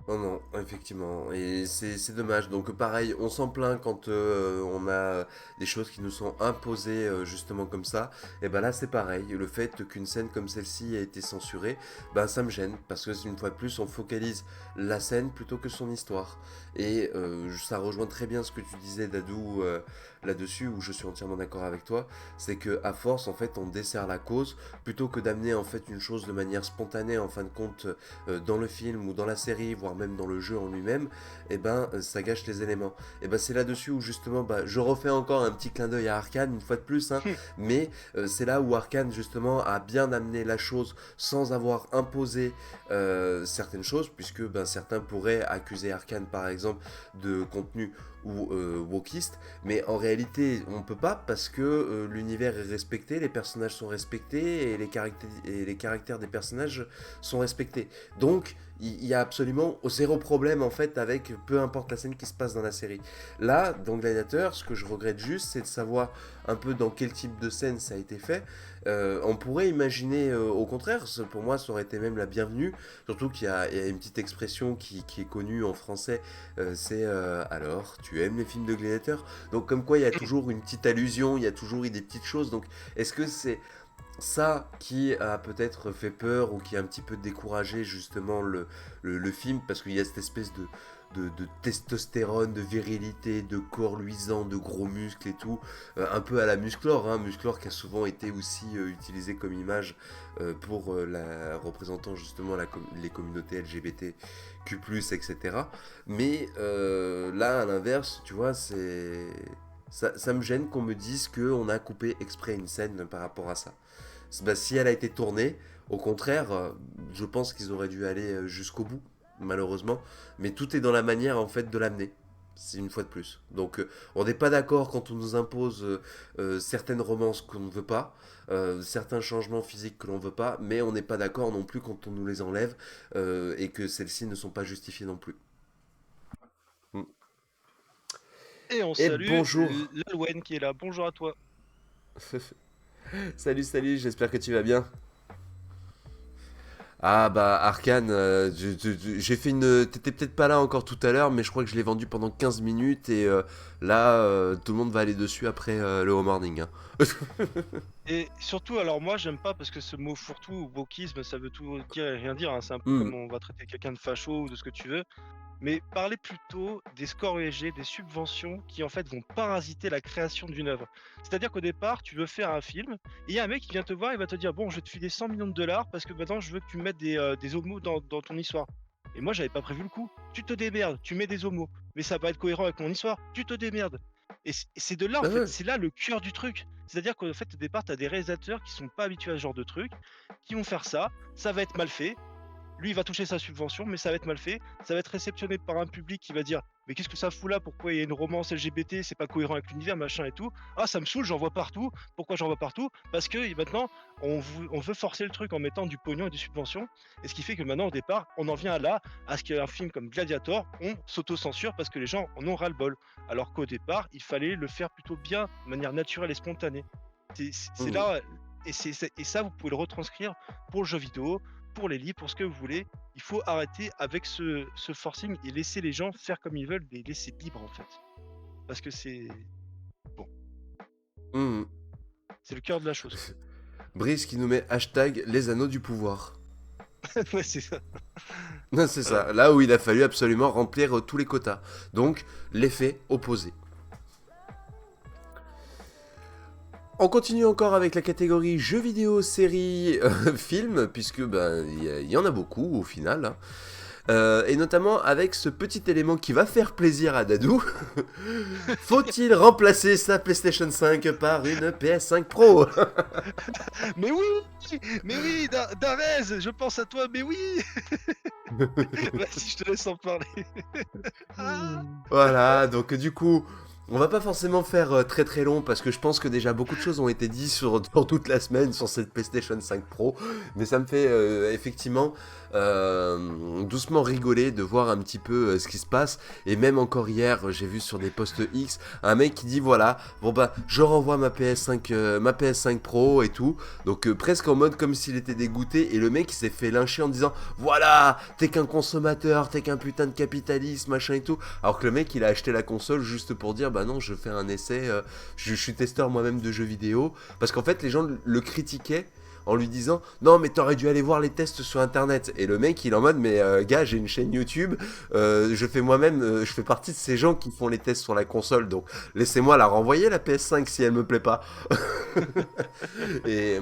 Non, non, effectivement, et c'est dommage. Donc pareil, on s'en plaint quand on a des choses qui nous sont imposées justement comme ça. Et ben là c'est pareil, le fait qu'une scène comme celle-ci ait été censurée, ben ça me gêne parce que une fois de plus on focalise la scène plutôt que son histoire. Et ça rejoint très bien ce que tu disais Dadou là-dessus, où je suis entièrement d'accord avec toi. C'est que à force en fait on dessert la cause plutôt que d'amener en fait une chose de manière spontanée en fin de compte dans le film ou dans la série, voire même dans le jeu en lui-même, et ben ça gâche les éléments. Et ben c'est là-dessus où justement bah, je refais encore un petit clin d'œil à Arcane une fois de plus, hein, mais c'est là où Arcane justement a bien amené la chose sans avoir imposé certaines choses, puisque ben, certains pourraient accuser Arcane par exemple de contenu ou wokiste, mais en réalité on peut pas parce que l'univers est respecté, les personnages sont respectés et les caractères des personnages sont respectés. Donc, il y a absolument zéro problème en fait avec peu importe la scène qui se passe dans la série. Là, dans Gladiator, ce que je regrette juste, c'est de savoir un peu dans quel type de scène ça a été fait. On pourrait imaginer au contraire, pour moi ça aurait été même la bienvenue, surtout il y a une petite expression qui est connue en français, c'est alors, tu aimes les films de Gladiator. Donc comme quoi il y a toujours une petite allusion, il y a toujours eu des petites choses, donc est-ce que c'est ça qui a peut-être fait peur ou qui a un petit peu découragé justement le film parce qu'il y a cette espèce de testostérone, de virilité, de corps luisant, de gros muscles et tout, un peu à la Musclor, hein, Musclor qui a souvent été aussi utilisé comme image pour la représentant justement les communautés LGBTQ+, etc. Mais là, à l'inverse, tu vois, ça me gêne qu'on me dise qu'on a coupé exprès une scène par rapport à ça. Bah, si elle a été tournée, au contraire, je pense qu'ils auraient dû aller jusqu'au bout, malheureusement. Mais tout est dans la manière en fait de l'amener. C'est une fois de plus. Donc on n'est pas d'accord quand on nous impose certaines romances qu'on ne veut pas, certains changements physiques que l'on ne veut pas, mais on n'est pas d'accord non plus quand on nous les enlève et que celles-ci ne sont pas justifiées non plus. Mm.
Et on
Et
salue
bonjour.
Lalwen qui est là. Bonjour à toi.
Salut, salut, j'espère que tu vas bien. Ah bah Arcane, j'ai fait une... T'étais peut-être pas là encore tout à l'heure, mais je crois que je l'ai vendu pendant 15 minutes et là, tout le monde va aller dessus après le home morning, hein.
Et surtout, alors moi, j'aime pas parce que ce mot fourre-tout ou wokisme, ça veut tout dire et rien dire, hein. C'est un peu
Hmm.
comme on va traiter quelqu'un de facho ou de ce que tu veux. Mais parler plutôt des scores ESG, des subventions qui en fait vont parasiter la création d'une œuvre. C'est-à-dire qu'au départ, tu veux faire un film, et il y a un mec qui vient te voir, il va te dire bon, je vais te filer 100 millions de dollars parce que maintenant je veux que tu mettes des homos dans ton histoire. Et moi, j'avais pas prévu le coup. Tu te démerdes, tu mets des homos, mais ça va être cohérent avec mon histoire. Tu te démerdes. Et c'est de là en
Bah
fait,
ouais.
c'est là le cœur du truc. C'est-à-dire qu'au fait, au départ, tu as des réalisateurs qui sont pas habitués à ce genre de truc, qui vont faire ça va être mal fait, lui, il va toucher sa subvention, mais ça va être mal fait. Ça va être réceptionné par un public qui va dire mais qu'est-ce que ça fout là? Pourquoi il y a une romance LGBT? C'est pas cohérent avec l'univers, machin et tout. Ah, ça me saoule, j'en vois partout. Pourquoi j'en vois partout? Parce que maintenant, on veut forcer le truc en mettant du pognon et des subventions. Et ce qui fait que maintenant, au départ, on en vient là, à ce qu'un film comme Gladiator, on s'auto-censure parce que les gens en ont ras-le-bol. Alors qu'au départ, il fallait le faire plutôt bien, de manière naturelle et spontanée. C'est
Mhm.
là, et ça, vous pouvez le retranscrire pour le jeu vidéo, pour les livres, pour ce que vous voulez. Il faut arrêter avec ce forcing et laisser les gens faire comme ils veulent, les laisser libres en fait. Parce que c'est bon,
Mhm.
c'est le cœur de la chose quoi.
Brice qui nous met hashtag les anneaux du pouvoir.
Ouais, c'est ça.
C'est
Voilà.
ça, là où il a fallu absolument remplir tous les quotas. Donc, l'effet opposé. On continue encore avec la catégorie jeux vidéo, séries, films, puisque ben il y en a beaucoup au final, hein. Et notamment avec ce petit élément qui va faire plaisir à Dadou. Faut-il remplacer sa PlayStation 5 par une PS5 Pro?
Mais oui, mais oui, Darez, je pense à toi, mais oui. Vas-y, je te laisse en parler. Ah.
Voilà, donc du coup, on va pas forcément faire très très long parce que je pense que déjà beaucoup de choses ont été dites sur toute la semaine sur cette PlayStation 5 Pro, mais ça me fait effectivement doucement rigoler de voir un petit peu ce qui se passe. Et même encore hier, j'ai vu sur des posts X un mec qui dit voilà, bon bah je renvoie ma PS5 Pro et tout, donc presque en mode comme s'il était dégoûté. Et le mec il s'est fait lyncher en disant voilà, t'es qu'un consommateur, t'es qu'un putain de capitaliste, machin et tout. Alors que le mec il a acheté la console juste pour dire bah non, je fais un essai, je suis testeur moi-même de jeux vidéo. Parce qu'en fait les gens le critiquaient en lui disant non mais t'aurais dû aller voir les tests sur internet. Et le mec il est en mode mais gars, j'ai une chaîne YouTube, je fais moi-même, je fais partie de ces gens qui font les tests sur la console, donc laissez-moi la renvoyer la PS5 si elle me plaît pas. et,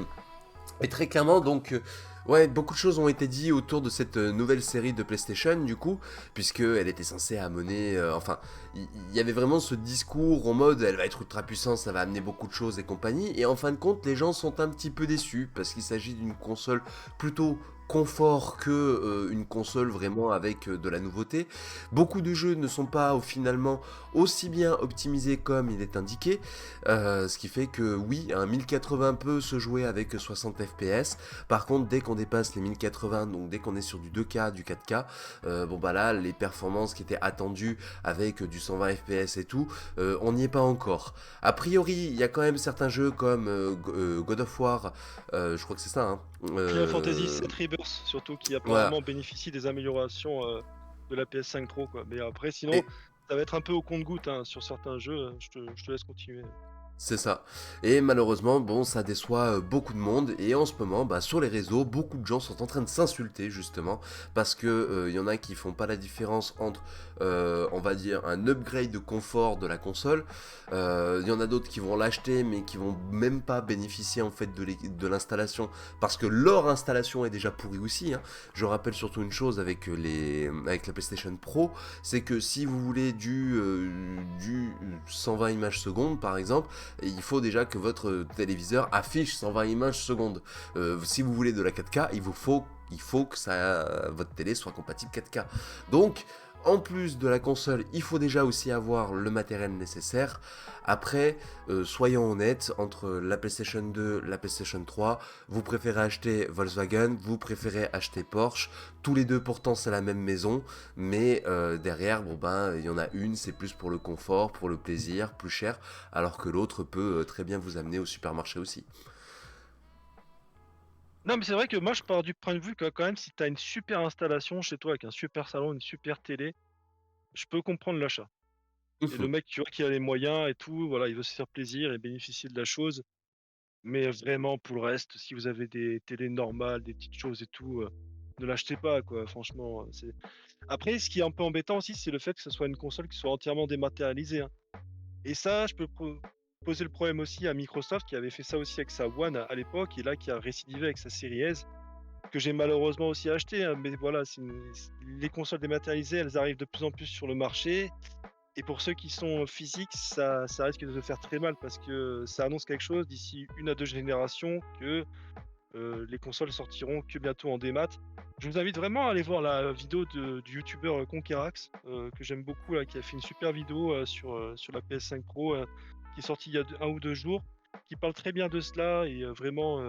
et très clairement, donc, ouais, beaucoup de choses ont été dites autour de cette nouvelle série de PlayStation, du coup, puisqu'elle était censée amener. Enfin, il y avait vraiment ce discours en mode elle va être ultra puissante, ça va amener beaucoup de choses et compagnie. Et en fin de compte, les gens sont un petit peu déçus, parce qu'il s'agit d'une console plutôt confort que une console vraiment avec de la nouveauté. Beaucoup de jeux ne sont pas finalement aussi bien optimisés comme il est indiqué. Ce qui fait que oui, un 1080 peut se jouer avec 60 FPS. Par contre, dès qu'on dépasse les 1080, donc dès qu'on est sur du 2K, du 4K, bon bah là, les performances qui étaient attendues avec du 120 FPS et tout, on n'y est pas encore. A priori, il y a quand même certains jeux comme God of War, je crois que c'est ça, hein.
Final Fantasy VII Rebirth, surtout qui
Voilà.
apparemment bénéficie des améliorations de la PS5 Pro quoi. Mais après, sinon,
Et
ça va être un peu au compte-goutte hein, sur certains jeux. Je te laisse continuer.
c'est ça. Et malheureusement, bon, ça déçoit beaucoup de monde. Et en ce moment, bah, sur les réseaux, beaucoup de gens sont en train de s'insulter justement parce que y en a qui font pas la différence entre, on va dire, un upgrade de confort de la console. Il y en a d'autres qui vont l'acheter mais qui vont même pas bénéficier en fait de l'installation parce que leur installation est déjà pourrie aussi, hein. Je rappelle surtout une chose avec avec la PlayStation Pro, c'est que si vous voulez du 120 images secondes par exemple, il faut déjà que votre téléviseur affiche 120 images secondes. Si vous voulez de la 4K, il faut que votre télé soit compatible 4K. Donc, en plus de la console, il faut déjà aussi avoir le matériel nécessaire. Après, soyons honnêtes, entre la PlayStation 2, la PlayStation 3, vous préférez acheter Volkswagen, vous préférez acheter Porsche. Tous les deux, pourtant, c'est la même maison, mais derrière, bon ben, il y en a une, c'est plus pour le confort, pour le plaisir, plus cher, alors que l'autre peut très bien vous amener au supermarché aussi.
Non, mais c'est vrai que moi, je pars du point de vue que quand même, si tu as une super installation chez toi avec un super salon, une super télé, je peux comprendre l'achat. Et le mec, tu vois, qui a les moyens et tout, voilà, il veut se faire plaisir et bénéficier de la chose. Mais vraiment, pour le reste, si vous avez des télés normales, des petites choses et tout, ne l'achetez pas, quoi. Franchement, c'est. Après, ce qui est un peu embêtant aussi, c'est le fait que ce soit une console qui soit entièrement dématérialisée, hein. Et ça, je peux poser le problème aussi à Microsoft, qui avait fait ça aussi avec sa One à l'époque, et là qui a récidivé avec sa série S, que j'ai malheureusement aussi acheté, hein. Mais voilà, les consoles dématérialisées, elles arrivent de plus en plus sur le marché. Et pour ceux qui sont physiques, ça risque de se faire très mal parce que ça annonce quelque chose d'ici une à deux générations que Les consoles sortiront que bientôt en démat. Je vous invite vraiment à aller voir la vidéo du youtubeur Conquerax, que j'aime beaucoup là, qui a fait une super vidéo, sur la PS5 Pro, qui est sortie il y a 1 ou 2 jours, qui parle très bien de cela et vraiment,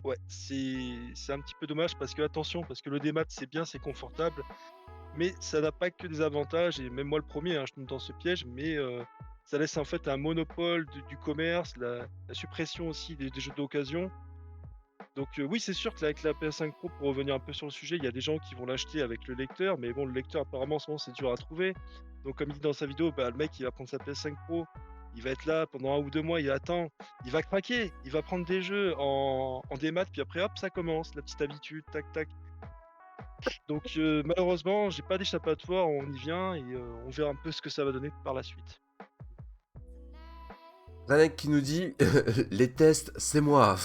ouais, c'est un petit peu dommage parce que attention, parce que le démat c'est bien, c'est confortable, mais ça n'a pas que des avantages et même moi le premier, hein, je tombe dans ce piège, mais ça laisse en fait un monopole du commerce, la suppression aussi des jeux d'occasion. Donc oui, c'est sûr qu'avec la PS5 Pro, pour revenir un peu sur le sujet, il y a des gens qui vont l'acheter avec le lecteur, mais bon, le lecteur apparemment en ce moment c'est dur à trouver. Donc comme il dit dans sa vidéo, bah, le mec il va prendre sa PS5 Pro, il va être là pendant 1 ou 2 mois, il attend, il va craquer, il va prendre des jeux en démat, puis après hop, ça commence, la petite habitude, tac tac. Donc malheureusement, j'ai pas d'échappatoire, on y vient et on verra un peu ce que ça va donner par la suite.
Ranek qui nous dit les tests, c'est moi.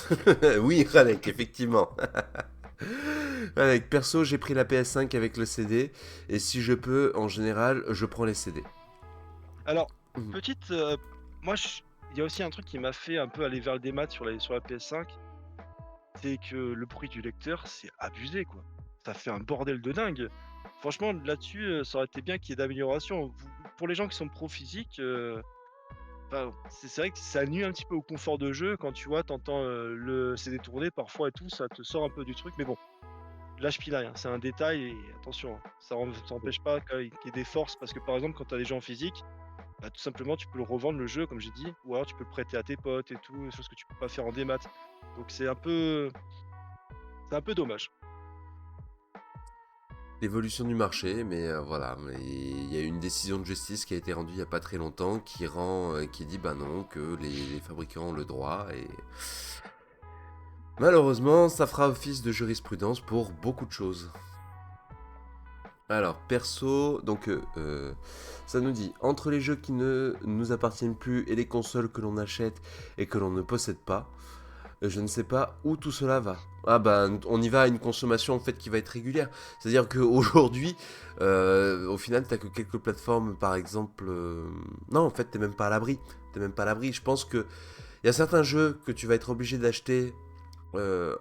Oui, Ranek, effectivement. Ranek, perso, j'ai pris la PS5 avec le CD et si je peux, en général, je prends les CD.
Alors,
Mhm.
petite, moi il y a aussi un truc qui m'a fait un peu aller vers le démat sur la PS5. C'est que le bruit du lecteur, c'est abusé, quoi. Ça fait un bordel de dingue. Franchement, là-dessus, ça aurait été bien qu'il y ait d'améliorations. Pour les gens qui sont pro physique, enfin, c'est vrai que ça nuit un petit peu au confort de jeu quand tu vois, t'entends le CD tourner parfois et tout, ça te sort un peu du truc. Mais bon, là je pile rien, c'est un détail et attention, hein, ça empêche pas qu'il y ait des forces parce que par exemple, quand tu as des gens en physique, bah, tout simplement, tu peux le revendre le jeu, comme j'ai dit, ou alors tu peux le prêter à tes potes et tout, chose que tu peux pas faire en démat. Donc c'est un peu dommage.
L'évolution du marché, mais voilà, mais il y a une décision de justice qui a été rendue il y a pas très longtemps qui dit bah non, que les fabricants ont le droit et malheureusement, ça fera office de jurisprudence pour beaucoup de choses. Alors, perso, donc ça nous dit entre les jeux qui ne nous appartiennent plus et les consoles que l'on achète et que l'on ne possède pas, je ne sais pas où tout cela va. Ah bah, on y va à une consommation en fait qui va être régulière. C'est-à-dire qu'aujourd'hui, au final, t'as que quelques plateformes, par exemple. Non, en fait, t'es même pas à l'abri. T'es même pas à l'abri. Je pense que il y a certains jeux que tu vas être obligé d'acheter dans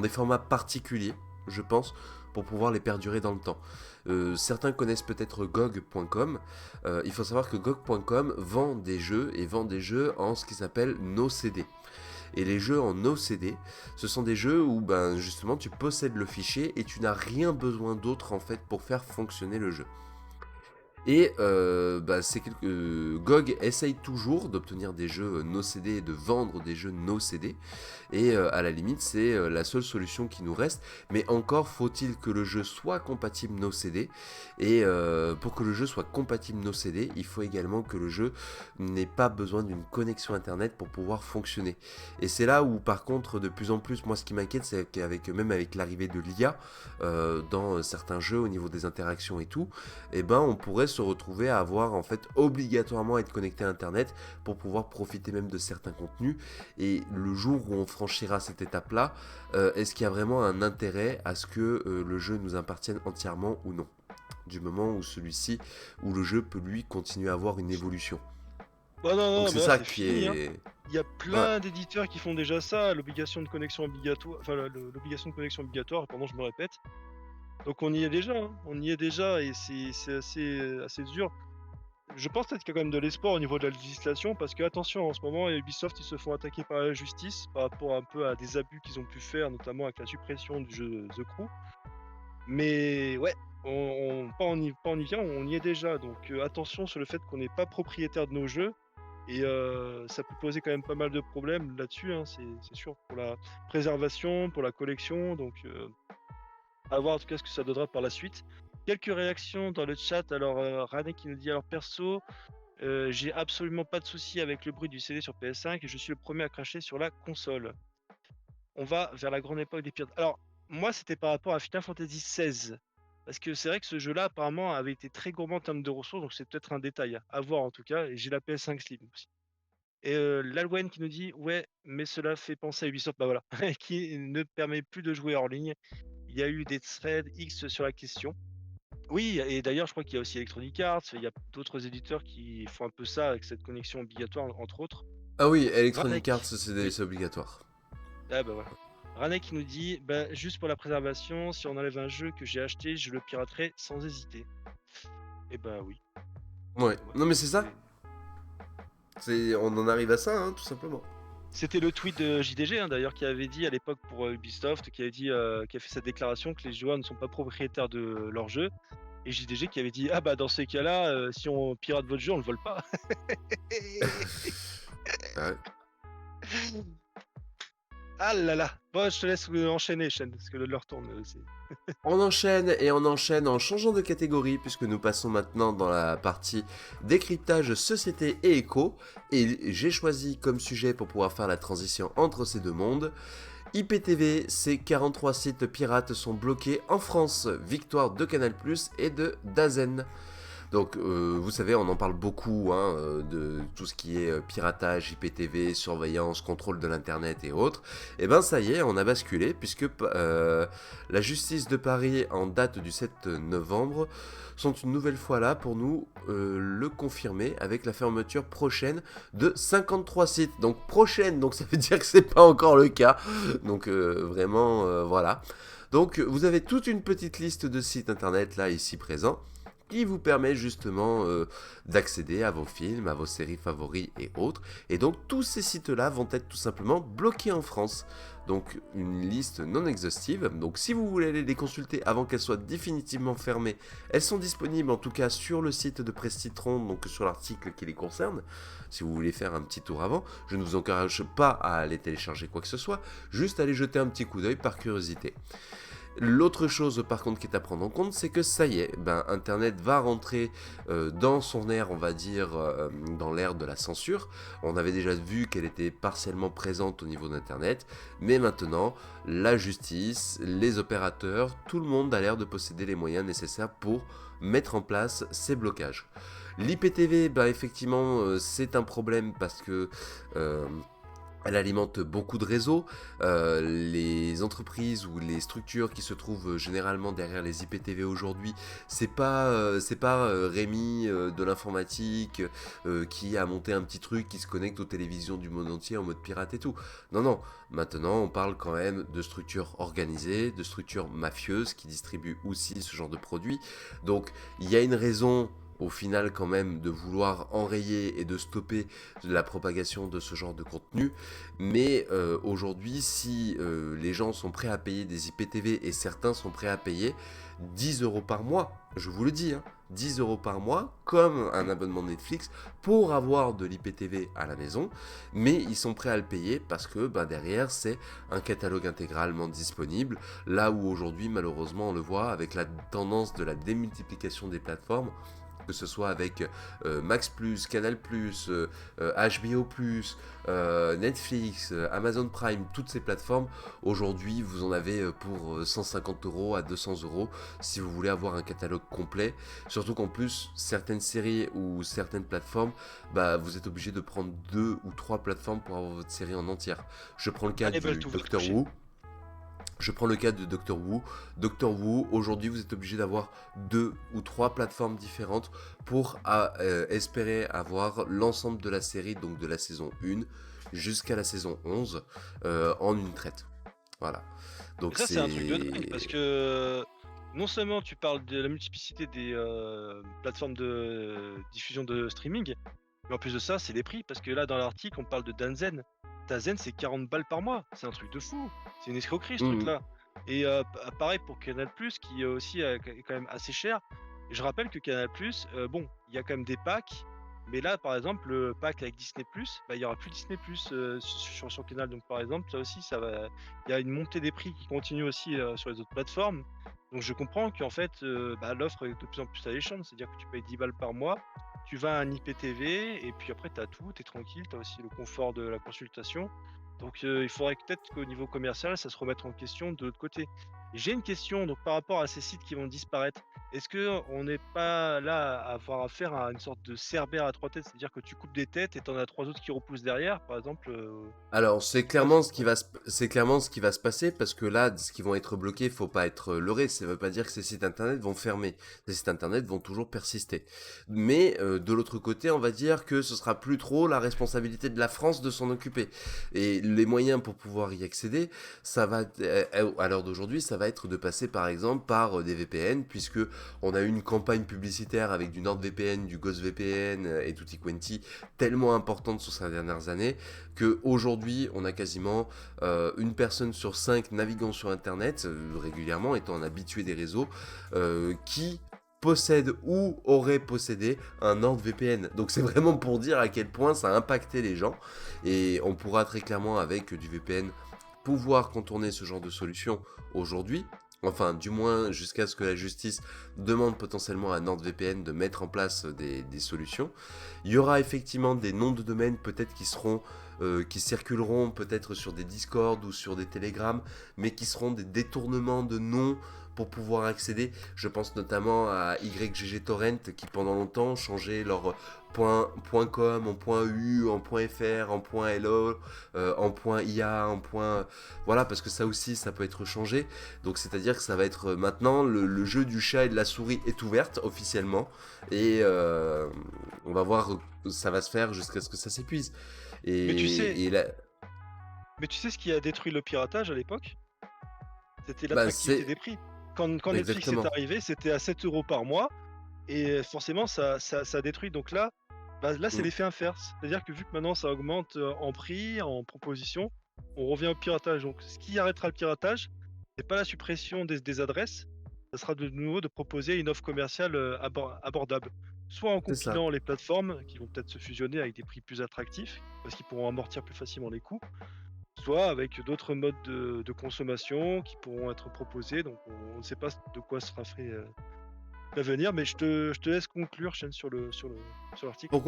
des formats particuliers, je pense, pour pouvoir les perdurer dans le temps. Certains connaissent peut-être GOG.com. Il faut savoir que GOG.com vend des jeux et vend des jeux en ce qui s'appelle no CD. Et les jeux en no CD, ce sont des jeux où ben, justement tu possèdes le fichier et tu n'as rien besoin d'autre en fait pour faire fonctionner le jeu. Et bah, GOG essaye toujours d'obtenir des jeux no CD et de vendre des jeux no CD. Et à la limite, c'est la seule solution qui nous reste. Mais encore faut-il que le jeu soit compatible no CD. Et pour que le jeu soit compatible no CD, il faut également que le jeu n'ait pas besoin d'une connexion internet pour pouvoir fonctionner. Et c'est là où par contre, de plus en plus, moi ce qui m'inquiète, c'est qu'avec même avec l'arrivée de l'IA dans certains jeux au niveau des interactions et tout, eh ben on pourrait se retrouver à avoir en fait obligatoirement être connecté à internet pour pouvoir profiter même de certains contenus. Et le jour où on franchira cette étape là, est-ce qu'il y a vraiment un intérêt à ce que le jeu nous appartienne entièrement ou non, du moment où celui-ci, où le jeu peut lui continuer à avoir une évolution.
Bah, non,
Donc
non,
c'est
mais là,
ça
c'est
qui
fini, hein.
est...
Il y a
Ouais.
plein d'éditeurs qui font déjà ça, l'obligation de connexion obligatoire, enfin, l'obligation de connexion obligatoire, pardon, je me répète. Donc on y est déjà, hein, on y est déjà et c'est assez dur. Je pense peut-être qu'il y a quand même de l'espoir au niveau de la législation parce que attention, en ce moment, Ubisoft, ils se font attaquer par la justice par rapport un peu à des abus qu'ils ont pu faire, notamment avec la suppression du jeu The Crew. Mais ouais, pas on y vient, on y est déjà. Donc attention sur le fait qu'on n'est pas propriétaire de nos jeux. Et ça peut poser quand même pas mal de problèmes là-dessus, hein, c'est sûr, pour la préservation, pour la collection. Donc à voir en tout cas ce que ça donnera par la suite. Quelques réactions dans le chat. Alors Rane qui nous dit alors perso, j'ai absolument pas de souci avec le bruit du CD sur PS5 et je suis le premier à cracher sur la console. On va vers la grande époque des pirates. Alors, moi, c'était par rapport à Final Fantasy XVI. Parce que c'est vrai que ce jeu-là, apparemment, avait été très gourmand en termes de ressources, donc c'est peut-être un détail à voir en tout cas. Et j'ai la PS5 Slim aussi. Et Lalwen qui nous dit ouais, mais cela fait penser à Ubisoft, bah voilà, qui ne permet plus de jouer hors ligne. Il y a eu des threads X sur la question. Oui, et d'ailleurs, je crois qu'il y a aussi Electronic Arts, il y a d'autres éditeurs qui font un peu ça avec cette connexion obligatoire, entre autres.
Ah oui, Electronic Arts,
Ranek, oui.
c'est obligatoire.
Ah bah voilà. Rane qui nous dit: «Bah, juste pour la préservation, si on enlève un jeu que j'ai acheté, je le piraterai sans hésiter». Et bah oui,
Ouais,
ouais,
non mais c'est ça.
c'est
On en arrive à ça, hein, tout simplement.
c'était le tweet de JDG, hein, d'ailleurs, qui avait dit à l'époque pour, Ubisoft, qui avait dit, qui a fait cette déclaration que les joueurs ne sont pas propriétaires de leur jeu et JDG qui avait dit: «Ah bah, dans ces cas-là, si on pirate votre jeu, on le vole pas».
Ouais.
Ah là là! Bon, je te laisse, enchaîner, Chêne, parce que l'heure tourne, aussi.
On enchaîne et on enchaîne en changeant de catégorie puisque nous passons maintenant dans la partie décryptage société et éco et j'ai choisi comme sujet pour pouvoir faire la transition entre ces deux mondes. IPTV, ces 43 sites pirates sont bloqués en France, victoire de Canal+ et de Dazen. Donc, vous savez, on en parle beaucoup hein, de tout ce qui est piratage, IPTV, surveillance, contrôle de l'internet et autres. Et ben ça y est, on a basculé puisque la justice de Paris, en date du 7 novembre, sont une nouvelle fois là pour nous le confirmer avec la fermeture prochaine de 53 sites. Donc prochaine, donc ça veut dire que c'est pas encore le cas. Donc vraiment, voilà. Donc vous avez toute une petite liste de sites internet là ici présents qui vous permet justement d'accéder à vos films, à vos séries favoris et autres. Et donc tous ces sites-là vont être tout simplement bloqués en France. Donc une liste non exhaustive. Donc si vous voulez aller les consulter avant qu'elles soient définitivement fermées, elles sont disponibles en tout cas sur le site de Presse Citron, donc sur l'article qui les concerne. Si vous voulez faire un petit tour avant, je ne vous encourage pas à aller télécharger quoi que ce soit, juste aller jeter un petit coup d'œil par curiosité. L'autre chose par contre qui est à prendre en compte, c'est que ça y est, Internet va rentrer dans son ère, on va dire, dans l'ère de la censure. On avait déjà vu qu'elle était partiellement présente au niveau d'Internet, mais maintenant, la justice, les opérateurs, tout le monde a l'air de posséder les moyens nécessaires pour mettre en place ces blocages. L'IPTV, effectivement, c'est un problème parce que elle alimente beaucoup de réseaux. Les entreprises ou les structures qui se trouvent généralement derrière les IPTV aujourd'hui, c'est pas Rémi de l'informatique qui a monté un petit truc qui se connecte aux télévisions du monde entier en mode pirate et tout. Non, non. Maintenant, on parle quand même de structures organisées, de structures mafieuses qui distribuent aussi ce genre de produits. Donc, il y a une raison au final quand même de vouloir enrayer et de stopper la propagation de ce genre de contenu. Mais aujourd'hui, si les gens sont prêts à payer des IPTV et certains sont prêts à payer 10 € par mois, je vous le dis, hein, 10 € par mois, comme un abonnement Netflix, pour avoir de l'IPTV à la maison, mais ils sont prêts à le payer parce que derrière, c'est un catalogue intégralement disponible, là où aujourd'hui, malheureusement, on le voit avec la tendance de la démultiplication des plateformes, que ce soit avec Max+, Canal+, HBO+, Netflix, Amazon Prime, toutes ces plateformes, aujourd'hui vous en avez pour 150 € à 200 € si vous voulez avoir un catalogue complet. Surtout qu'en plus, certaines séries ou certaines plateformes, vous êtes obligé de prendre 2 ou 3 plateformes pour avoir votre série en entière. Je prends le cas
Allez, bah,
du
tout va
Doctor
toucher.
Who. Je prends le cas de Doctor Who. Doctor Who, aujourd'hui, vous êtes obligé d'avoir 2 ou 3 plateformes différentes pour espérer avoir l'ensemble de la série, donc de la saison 1 jusqu'à la saison 11, en une traite. Voilà.
Et
Donc
ça, c'est un truc de dingue parce
c'est...
que non seulement tu parles de la multiplicité des plateformes de diffusion de streaming, mais en plus de ça, c'est les prix. Parce que là, dans l'article, on parle de Danzen. Danzen, c'est 40 balles par mois. C'est un truc de fou. C'est une escroquerie, ce
Mhm.
truc-là. Et pareil pour Canal+, qui aussi est quand même assez cher. Et je rappelle que Canal+, bon, il y a quand même des packs. Mais là, par exemple, le pack avec Disney+, il y aura plus Disney+, sur Canal. Donc, par exemple, ça aussi, ça va. Il y a une montée des prix qui continue aussi sur les autres plateformes. Donc, je comprends qu'en fait, l'offre est de plus en plus alléchante. C'est-à-dire que tu payes 10 balles par mois, tu vas à un IPTV, et puis après, tu as tout, tu es tranquille, tu as aussi le confort de la consultation. Donc, il faudrait peut-être qu'au niveau commercial, ça se remette en question de l'autre côté. Et j'ai une question donc par rapport à ces sites qui vont disparaître. Est-ce que on n'est pas là à avoir affaire à une sorte de cerbère à 3 têtes? C'est-à-dire que tu coupes des têtes et tu en as 3 autres qui repoussent derrière, par exemple,
Alors,
bref, ouais.
c'est clairement ce qui va se passer parce que là, ce qui vont être bloqués, faut pas être leurré. Ça veut pas dire que ces sites internet vont fermer. Ces sites internet vont toujours persister. Mais de l'autre côté, on va dire que ce sera plus trop la responsabilité de la France de s'en occuper. Et les moyens pour pouvoir y accéder, ça va, à l'heure d'aujourd'hui, ça va être de passer par exemple par des VPN, puisque on a eu une campagne publicitaire avec du NordVPN, du GhostVPN et tutti quanti tellement importante sur ces dernières années que aujourd'hui on a quasiment une personne sur 5 naviguant sur internet régulièrement, étant un habitué des réseaux, qui possède ou aurait possédé un NordVPN. Donc c'est vraiment pour dire à quel point ça a impacté les gens. Et on pourra très clairement avec du VPN pouvoir contourner ce genre de solution aujourd'hui. Enfin, du moins jusqu'à ce que la justice demande potentiellement à NordVPN de mettre en place des solutions. Il y aura effectivement des noms de domaine peut-être qui circuleront peut-être sur des Discord ou sur des Telegram, mais qui seront des détournements de noms pour pouvoir accéder. Je pense notamment à YGG Torrent qui pendant longtemps changeait leur .com en .u, en .fr, en .lo, en .ia, en point... Voilà, parce que ça aussi, ça peut être changé. Donc c'est-à-dire que ça va être maintenant, le jeu du chat et de la souris est ouverte officiellement. Et on va voir, ça va se faire jusqu'à ce que ça s'épuise.
Mais tu sais
Et là,
mais tu sais ce qui a détruit le piratage à l'époque? C'était
bah
l'attractivité
c'est
des prix. Quand Netflix est
exactement.
arrivé, c'était à 7 € par mois et forcément ça détruit. Donc là, bah, là, c'est
Mm,
l'effet inverse. C'est-à-dire que vu que maintenant ça augmente, en prix, en proposition, on revient au piratage. Donc ce qui arrêtera le piratage, c'est pas la suppression des adresses, ça sera de nouveau de proposer une offre commerciale, abordable. Soit en
c'est ça.
compilant les plateformes qui vont peut-être se fusionner avec des prix plus attractifs, parce qu'ils pourront amortir plus facilement les coûts, soit avec d'autres modes de consommation qui pourront être proposés. Donc on ne sait pas de quoi sera fait, l'avenir, mais je te laisse conclure, Chêne, sur l'article.
Pour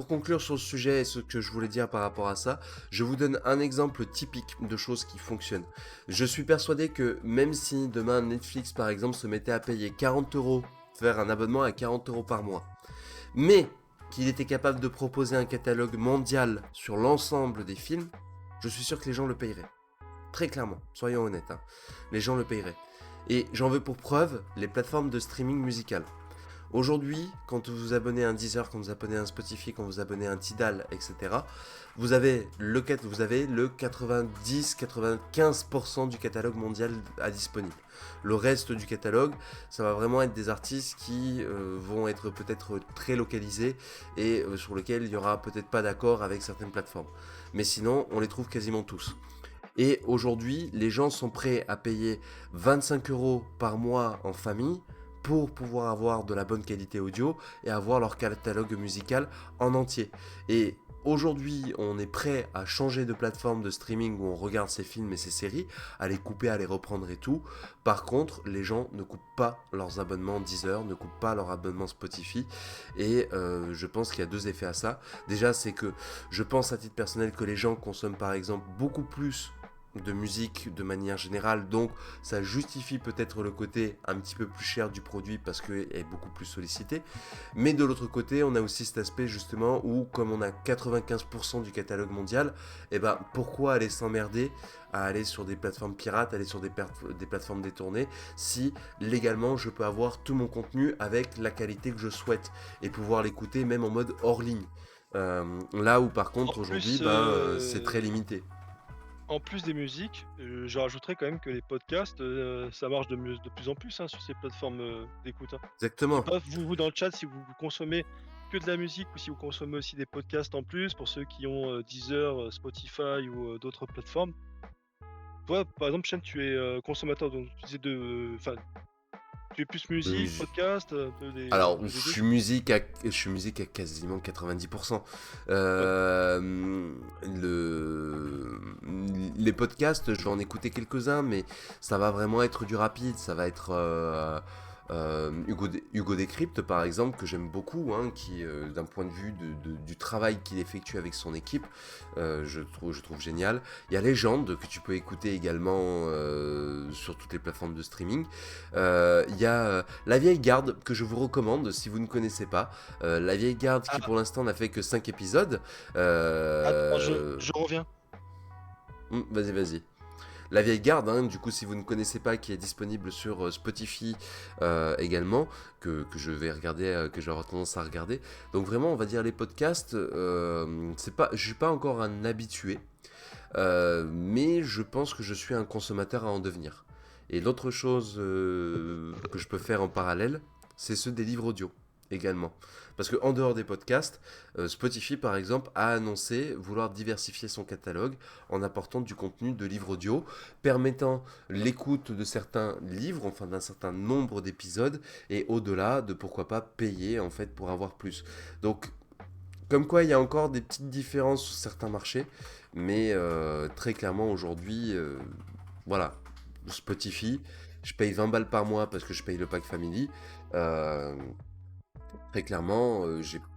conclure sur le sujet et ce que je voulais dire par rapport à ça, je vous donne un exemple typique de choses qui fonctionnent. Je suis persuadé que même si demain Netflix par exemple se mettait à payer 40 €, faire un abonnement à 40 € par mois, mais qu'il était capable de proposer un catalogue mondial sur l'ensemble des films, je suis sûr que les gens le paieraient. Très clairement, soyons honnêtes, hein. Les gens le paieraient. Et j'en veux pour preuve les plateformes de streaming musical. Aujourd'hui, quand vous vous abonnez à un Deezer, quand vous vous abonnez à un Spotify, quand vous vous abonnez à un Tidal, etc., vous avez le 90-95% du catalogue mondial à disponible. Le reste du catalogue, ça va vraiment être des artistes qui vont être peut-être très localisés et sur lesquels il n'y aura peut-être pas d'accord avec certaines plateformes. Mais sinon, on les trouve quasiment tous. Et aujourd'hui, les gens sont prêts à payer 25 € par mois en famille pour pouvoir avoir de la bonne qualité audio et avoir leur catalogue musical en entier. Et aujourd'hui, on est prêt à changer de plateforme de streaming où on regarde ses films et ses séries, à les couper, à les reprendre et tout. Par contre, les gens ne coupent pas leurs abonnements Deezer, ne coupent pas leur abonnement Spotify. Et je pense qu'il y a deux effets à ça. Déjà, c'est que je pense à titre personnel que les gens consomment par exemple beaucoup plus de musique de manière générale, donc ça justifie peut-être le côté un petit peu plus cher du produit parce qu'il est beaucoup plus sollicité. Mais de l'autre côté, on a aussi cet aspect justement où, comme on a 95% du catalogue mondial, et ben pourquoi aller s'emmerder à aller sur des plateformes pirates, aller sur des plateformes détournées, si légalement je peux avoir tout mon contenu avec la qualité que je souhaite et pouvoir l'écouter même en mode hors ligne. Là où par
En
contre aujourd'hui,
plus,
c'est très limité.
en plus des musiques, je rajouterais quand même que les podcasts, ça marche de plus en plus, hein, sur ces plateformes, d'écoute, hein. Je sais
Exactement.
pas, vous dans le chat, si vous consommez que de la musique ou si vous consommez aussi des podcasts en plus, pour ceux qui ont, Deezer, Spotify ou, d'autres plateformes. Toi, par exemple, Chêne, tu es, consommateur, donc tu disais enfin, tu es plus musique,
Mus-
podcast, un
Alors,
peu des 2?
je suis musique à quasiment 90%.
Ouais.
Les podcasts, je vais en écouter quelques-uns, mais ça va vraiment être du rapide. Ça va être Hugo Décrypte par exemple, que j'aime beaucoup, hein, qui d'un point de vue du travail qu'il effectue avec son équipe, je trouve génial. Il y a Légende que tu peux écouter également sur toutes les plateformes de streaming. Il y a La Vieille Garde que je vous recommande si vous ne connaissez pas. La Vieille Garde qui
Ah,
pour l'instant n'a fait que 5 épisodes.
attends, je reviens.
Vas-y. La Vieille Garde, hein, du coup, si vous ne connaissez pas, qui est disponible sur Spotify également, que je vais regarder, que j'aurai tendance à regarder. Donc vraiment, on va dire les podcasts, je suis pas encore un habitué, mais je pense que je suis un consommateur à en devenir. Et l'autre chose que je peux faire en parallèle, c'est ceux des livres audio également. Parce que en dehors des podcasts, Spotify par exemple a annoncé vouloir diversifier son catalogue en apportant du contenu de livres audio, permettant l'écoute de certains livres, enfin d'un certain nombre d'épisodes, et au-delà de pourquoi pas payer en fait pour avoir plus. Donc comme quoi il y a encore des petites différences sur certains marchés, mais très clairement aujourd'hui, voilà, Spotify, je paye 20 balles par mois parce que je paye le pack family. Euh, Très clairement,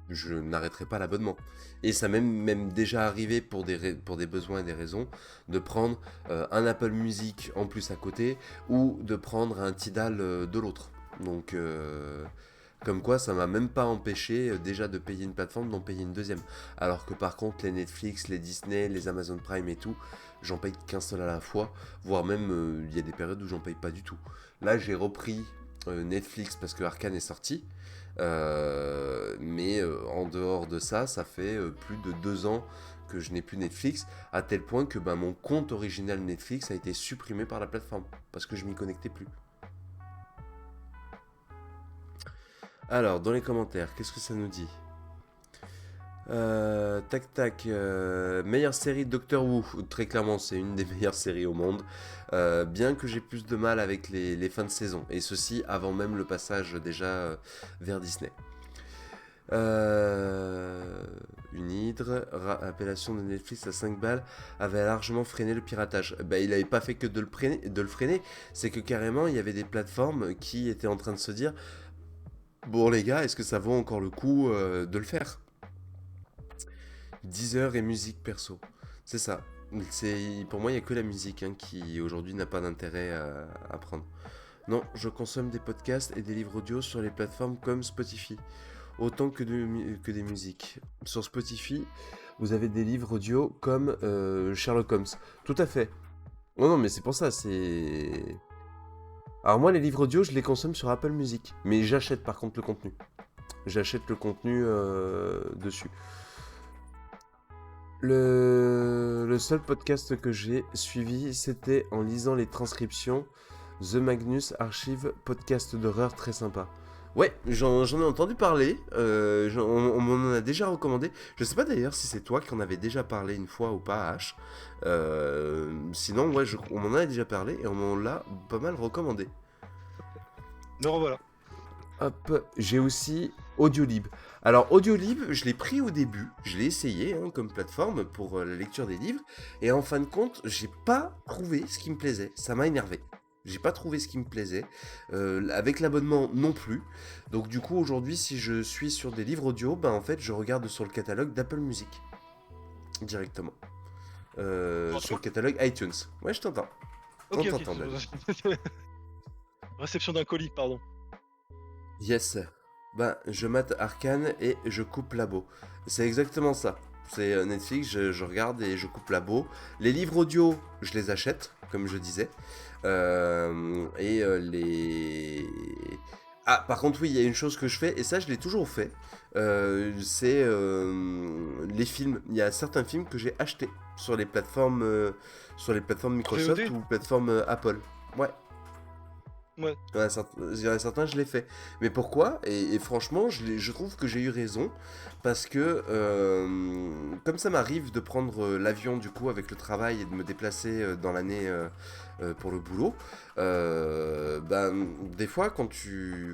je n'arrêterai pas l'abonnement. Et ça même déjà arrivé pour des besoins et des raisons, de prendre un Apple Music en plus à côté, ou de prendre un Tidal de l'autre. Donc, comme quoi, ça m'a même pas empêché déjà de payer une plateforme, d'en payer une deuxième. Alors que par contre, les Netflix, les Disney, les Amazon Prime et tout, j'en paye qu'un seul à la fois, voire même il y a des périodes où j'en paye pas du tout. Là, j'ai repris Netflix parce que Arcane est sorti. Mais en dehors de ça, ça fait plus de 2 ans que je n'ai plus Netflix, à tel point que mon compte original Netflix a été supprimé par la plateforme, parce que je m'y connectais plus. Alors, dans les commentaires, qu'est-ce que ça nous dit? Meilleure série Doctor Who, très clairement c'est une des meilleures séries au monde, bien que j'ai plus de mal avec les fins de saison, et ceci avant même le passage déjà vers Disney. Une hydre, appellation de Netflix à 5 balles, avait largement freiné le piratage. Il n'avait pas fait que de le freiner, c'est que carrément il y avait des plateformes qui étaient en train de se dire, bon les gars, est-ce que ça vaut encore le coup de le faire? 10 heures et musique perso. C'est ça. Pour moi, il n'y a que la musique hein, qui aujourd'hui n'a pas d'intérêt à prendre. Non, je consomme des podcasts et des livres audio sur les plateformes comme Spotify, autant que des musiques. Sur Spotify, vous avez des livres audio comme Sherlock Holmes. Tout à fait. Non, non, mais c'est pour ça, c'est... Alors moi, les livres audio, je les consomme sur Apple Music. Mais j'achète par contre le contenu. J'achète le contenu dessus. Le seul podcast que j'ai suivi, c'était en lisant les transcriptions. The Magnus Archive, podcast d'horreur très sympa. Ouais, j'en ai entendu parler, on m'en a déjà recommandé. Je sais pas d'ailleurs si c'est toi qui en avais déjà parlé une fois ou pas, H. Sinon, ouais, on m'en a déjà parlé et on m'en l'a pas mal recommandé.
Me revoilà.
Hop, j'ai aussi Audiolib. Alors Audiolib, je l'ai pris au début, je l'ai essayé hein, comme plateforme pour la lecture des livres, et en fin de compte, j'ai pas trouvé ce qui me plaisait. Ça m'a énervé. J'ai pas trouvé ce qui me plaisait. Avec l'abonnement non plus. Donc du coup aujourd'hui, si je suis sur des livres audio, en fait, je regarde sur le catalogue d'Apple Music directement. Sur le catalogue iTunes. Ouais, je t'entends.
Ok,
On t'entend, David.
Réception d'un colis, pardon.
Yes. Je mate Arcane et je coupe Labo. C'est exactement ça. C'est Netflix, je regarde et je coupe Labo. Les livres audio, je les achète, comme je disais. Les... Ah, par contre, oui, il y a une chose que je fais, et ça, je l'ai toujours fait. C'est les films. Il y a certains films que j'ai achetés sur les plateformes Microsoft
VOD?
ou plateformes Apple. Ouais.
Ouais.
Il y en a certains, je l'ai fait. Mais pourquoi et franchement, je trouve que j'ai eu raison. Parce que, comme ça m'arrive de prendre l'avion du coup avec le travail et de me déplacer dans l'année pour le boulot. Ben, des fois, quand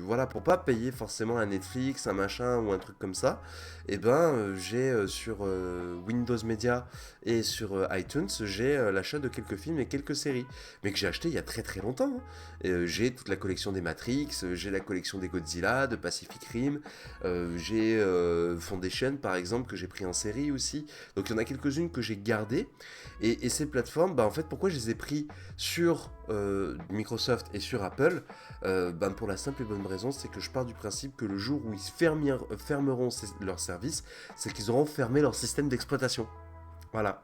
voilà, pour pas payer forcément un Netflix, un machin ou un truc comme ça, et ben, j'ai sur Windows Media et sur iTunes, j'ai l'achat de quelques films et quelques séries, mais que j'ai acheté il y a très très longtemps, hein. J'ai toute la collection des Matrix, j'ai la collection des Godzilla, de Pacific Rim, j'ai Foundation par exemple que j'ai pris en série aussi. Donc il y en a quelques-unes que j'ai gardées. Et ces plateformes, bah, en fait, pourquoi je les ai pris sur Microsoft et sur Apple, ben, pour la simple et bonne raison, c'est que je pars du principe que le jour où ils fermeront leurs services, c'est qu'ils auront fermé leur système d'exploitation. Voilà.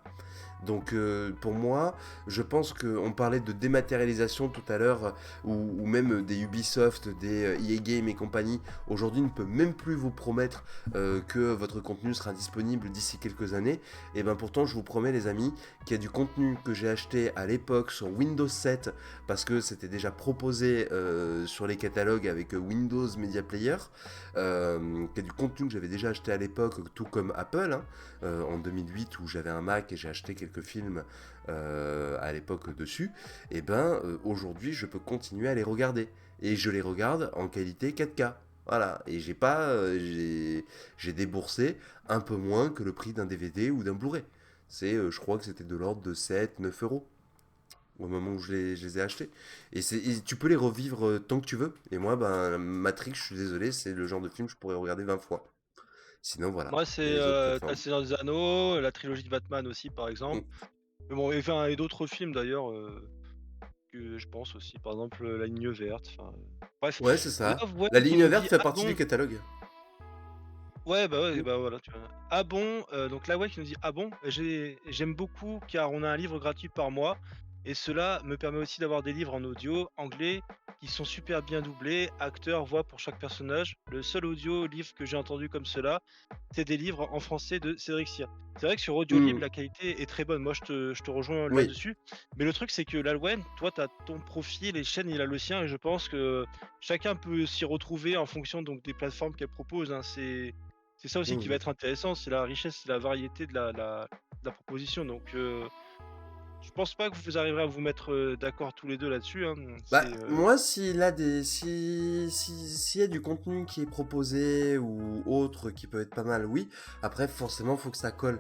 Donc pour moi, je pense qu'on parlait de dématérialisation tout à l'heure, ou même des Ubisoft, des EA Games et compagnie. Aujourd'hui, ne peut même plus vous promettre que votre contenu sera disponible d'ici quelques années. Et bien pourtant, je vous promets les amis, qu'il y a du contenu que j'ai acheté à l'époque sur Windows 7, parce que c'était déjà proposé sur les catalogues avec Windows Media Player, qu'il y a du contenu que j'avais déjà acheté à l'époque, tout comme Apple, hein, en 2008 où j'avais un Mac et j'ai acheté quelques films à l'époque dessus, et ben aujourd'hui je peux continuer à les regarder. Et je les regarde en qualité 4K. Voilà, et j'ai pas, j'ai déboursé un peu moins que le prix d'un DVD ou d'un Blu-ray. Je crois que c'était de l'ordre de 7 9 € au moment où je les ai achetés. Et tu peux les revivre tant que tu veux. Et moi, ben, Matrix, je suis désolé, c'est le genre de film que je pourrais regarder 20 fois. Sinon, voilà.
Moi,
Et
c'est
les autres
t'as Le
plateformes.
Seigneur des Anneaux, la trilogie de Batman aussi, par exemple.
Mm.
Mais bon, et enfin, et d'autres films d'ailleurs, que je pense aussi, par exemple, La Ligne verte, enfin, bref.
Ouais, c'est
Là,
ça.
vous voyez
La
qui
ligne
nous
verte
dit:
fait
«Ah
partie du
bon?»
catalogue.
Ouais,
Mm.
bah, voilà, tu vois? «Ah bon?» Donc là, ouais, qui nous dit: «Ah bon?» J'aime beaucoup car on a un livre gratuit par mois et cela me permet aussi d'avoir des livres en audio anglais qui sont super bien doublés, acteurs, voix pour chaque personnage. Le seul audio livre que j'ai entendu comme cela, c'est des livres en français de Cédric Cyr. C'est vrai que sur Audiolib,
Mm.
la qualité est très bonne. Moi, je te rejoins
Oui.
là-dessus. Mais le truc, c'est que l'Alwen, toi, tu as ton profil et Chaîne, il a le sien et je pense que chacun peut s'y retrouver en fonction donc des plateformes qu'elle propose, hein. C'est ça aussi qui va
Mm.
être intéressant, c'est la richesse, c'est la variété de la proposition. Donc, je pense pas que vous arriverez à vous mettre d'accord tous les deux là-dessus, hein.
Bah, moi, s'il y a du contenu qui est proposé ou autre qui peut être pas mal, oui. Après, forcément, faut que ça colle.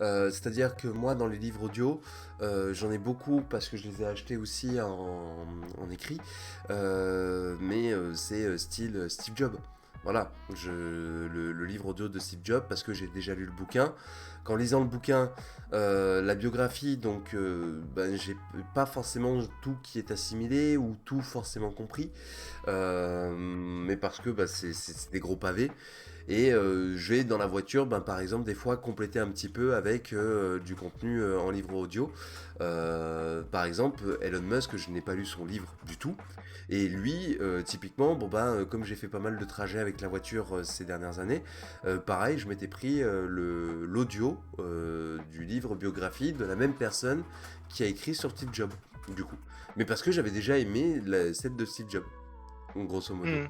C'est-à-dire que moi, dans les livres audio, j'en ai beaucoup parce que je les ai achetés aussi en écrit. Mais c'est style Steve Jobs. Voilà, le livre audio de Steve Jobs parce que j'ai déjà lu le bouquin. Qu'en lisant le bouquin, la biographie, donc ben, j'ai pas forcément tout qui est assimilé ou tout forcément compris, mais parce que bah, c'est des gros pavés. Et je vais dans la voiture, ben, par exemple, des fois compléter un petit peu avec du contenu en livre audio. Par exemple, Elon Musk, je n'ai pas lu son livre du tout. Et lui, typiquement, bon ben, comme j'ai fait pas mal de trajets avec la voiture ces dernières années, pareil, je m'étais pris l'audio du livre biographie de la même personne qui a écrit sur Steve Jobs, du coup. Mais parce que j'avais déjà aimé celle de Steve Jobs, grosso modo.
mmh.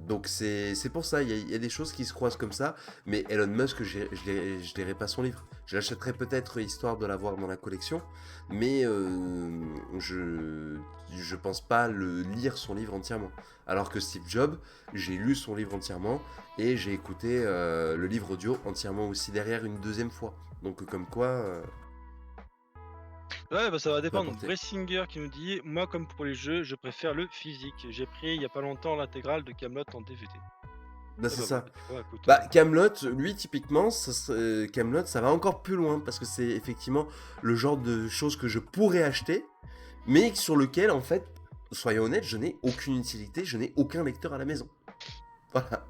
Donc c'est pour ça, il y a des choses qui se croisent comme ça, mais Elon Musk, je lirai pas son livre. Je l'achèterai peut-être histoire de l'avoir dans la collection, mais je pense pas lire son livre entièrement. Alors que Steve Jobs, j'ai lu son livre entièrement et j'ai écouté le livre audio entièrement aussi derrière une deuxième fois. Donc comme quoi,
Ouais, bah, ça va
ça peut
dépendre.
apporter.
Bressinger qui nous dit: «Moi, comme pour les jeux, je préfère le physique. J'ai pris il y a pas longtemps l'intégrale de Kaamelott en DVD».
Bah
Ah
c'est
bah,
ça.
voilà, tu vois, écoute,
Bah, Camelot, lui, typiquement, Camelot, ça va encore plus loin parce que c'est effectivement le genre de choses que je pourrais acheter, mais sur lequel, en fait, soyons honnêtes, je n'ai aucune utilité, je n'ai aucun lecteur à la maison. Voilà.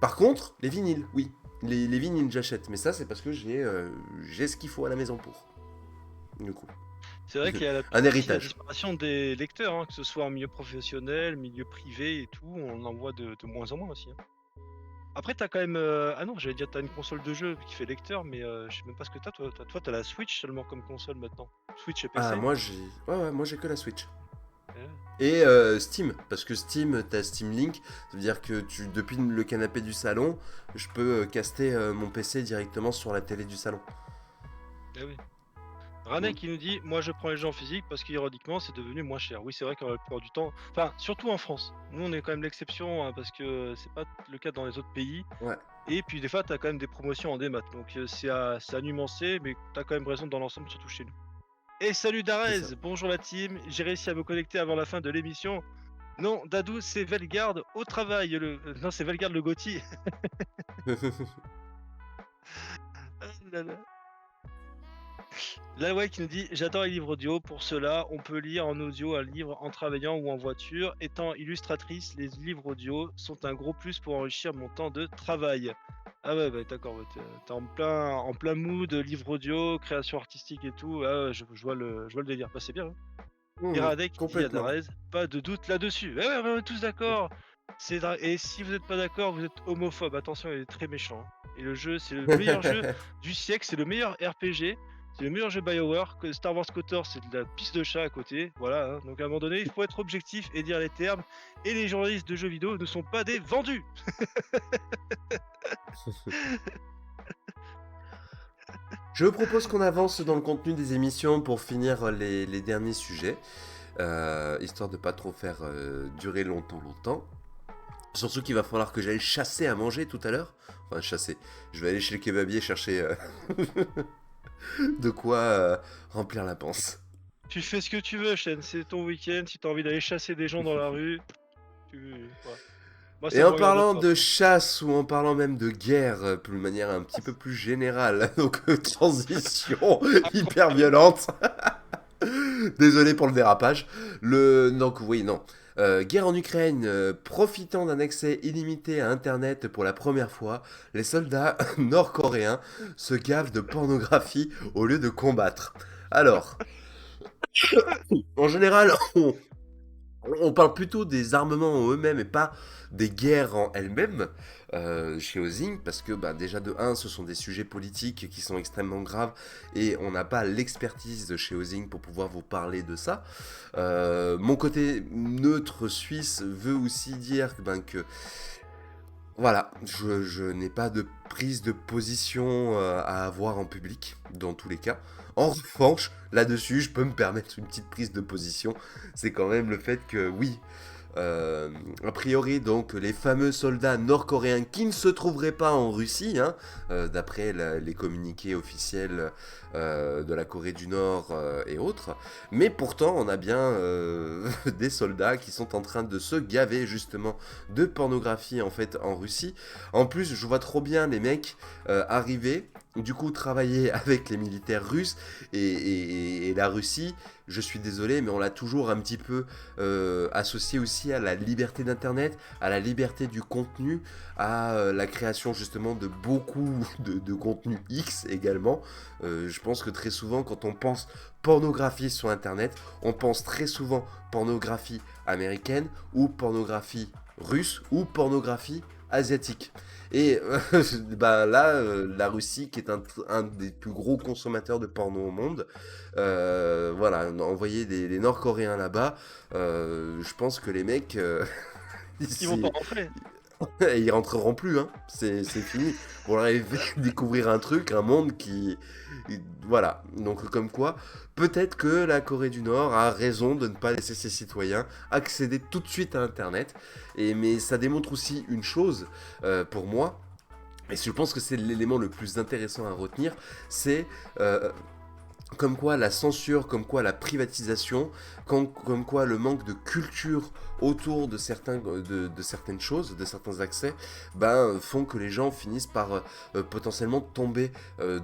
Par contre, les vinyles, oui. Les vinyles, j'achète, mais ça, c'est parce que j'ai ce qu'il faut à la maison pour. Du coup,
c'est vrai qu'il y a
un
aussi la
héritage.
disparition des lecteurs, hein, que ce soit en milieu professionnel, milieu privé et tout, on en voit de moins en moins aussi, hein. Après, t'as quand même, ah non, j'allais dire, t'as une console de jeu qui fait lecteur, mais je sais même pas ce que t'as toi. Tu la Switch seulement comme console maintenant. Switch et
Ah,
PC?
moi, ouais, moi, j'ai que la Switch.
Eh ouais.
Et Steam, parce que Steam, t'as Steam Link, ça veut dire que depuis le canapé du salon, je peux caster mon PC directement sur la télé du salon.
Eh oui. Ranek
Mm.
qui nous dit: «Moi je prends les jeux en physique parce qu'ironiquement c'est devenu moins cher». Oui, c'est vrai que la plupart du temps, enfin surtout en France. Nous on est quand même l'exception, hein, parce que c'est pas le cas dans les autres pays
Ouais,
et puis des fois tu as quand même des promotions en démat donc c'est à nuancer mais tu as quand même raison dans l'ensemble, surtout chez nous. Et salut
c'est ça.
Darez, bonjour la team, j'ai réussi à me connecter avant la fin de l'émission. Non, Dadou, c'est Velgard au travail, non, c'est Velgard le Gothi. Ah là là. Laway qui nous dit: «J'adore les livres audio. Pour cela, on peut lire en audio un livre en travaillant ou en voiture. Étant illustratrice, les livres audio sont un gros plus pour enrichir mon temps de travail». Ah ouais, bah, d'accord, ouais, tu en plein mood, livre audio, création artistique et tout. Ah ouais, je vois le délire. Bah, c'est bien, hein. Et
Mhm,
Radek qui dit à
complètement.
Darès: «Pas de doute là-dessus». Ouais, ouais, on est tous d'accord. Et si vous êtes pas d'accord, vous êtes homophobe. Attention, il est très méchant, hein. Et le jeu, c'est le meilleur jeu du siècle, c'est le meilleur RPG, c'est le meilleur jeu BioWare, que Star Wars KOTOR, c'est de la pisse de chat à côté, voilà, hein. Donc à un moment donné, il faut être objectif et dire les termes et les journalistes de jeux vidéo ne sont pas des vendus!
Je propose qu'on avance dans le contenu des émissions pour finir les derniers sujets, histoire de pas trop faire durer longtemps. Surtout qu'il va falloir que j'aille chasser à manger tout à l'heure. Enfin, chasser. Je vais aller chez le kebabier chercher de quoi remplir la panse.
Tu fais ce que tu veux, Shen, c'est ton week-end, si t'as envie d'aller chasser des gens dans la rue, voilà. Moi,
Et
ça me
en
regarde
parlant
pas,
de
franchement.
chasse ou en parlant même de guerre, de manière un petit peu plus générale, donc transition hyper
Incroyable.
violente. Désolé pour le dérapage. Donc oui, non. Guerre en Ukraine, profitant d'un accès illimité à Internet pour la première fois, les soldats nord-coréens se gavent de pornographie au lieu de combattre. Alors, en général, on parle plutôt des armements en eux-mêmes et pas des guerres en elles-mêmes chez Ozing, parce que bah, déjà de 1, ce sont des sujets politiques qui sont extrêmement graves et on n'a pas l'expertise de chez Ozing pour pouvoir vous parler de ça. Mon côté neutre suisse veut aussi dire ben, que voilà, je n'ai pas de prise de position à avoir en public, dans tous les cas. En revanche, là-dessus, je peux me permettre une petite prise de position. C'est quand même le fait que, oui, a priori, donc, les fameux soldats nord-coréens qui ne se trouveraient pas en Russie, hein, d'après les communiqués officiels de la Corée du Nord et autres. Mais pourtant, on a bien des soldats qui sont en train de se gaver justement de pornographie en fait en Russie. En plus, je vois trop bien les mecs arriver, du coup travailler avec les militaires russes et la Russie. Je suis désolé, mais on l'a toujours un petit peu associé aussi à la liberté d'Internet, à la liberté du contenu, à la création justement de beaucoup de contenu X également. Je pense que très souvent, quand on pense pornographie sur Internet, on pense très souvent pornographie américaine ou pornographie russe ou pornographie asiatique. Et bah là, la Russie, qui est un des plus gros consommateurs de porno au monde, voilà, envoyer les Nord-Coréens là-bas, je pense que les mecs,
Ils vont pas
c'est-
rentrer.
ils rentreront plus, hein. C'est fini. Pour leur arriver découvrir un truc, un monde qui... Voilà. Donc comme quoi, peut-être que la Corée du Nord a raison de ne pas laisser ses citoyens accéder tout de suite à Internet. Mais ça démontre aussi une chose, pour moi, et je pense que c'est l'élément le plus intéressant à retenir, c'est euh, comme quoi la censure, comme quoi la privatisation, comme quoi le manque de culture autour de certaines choses, de certains accès, ben, font que les gens finissent par potentiellement tomber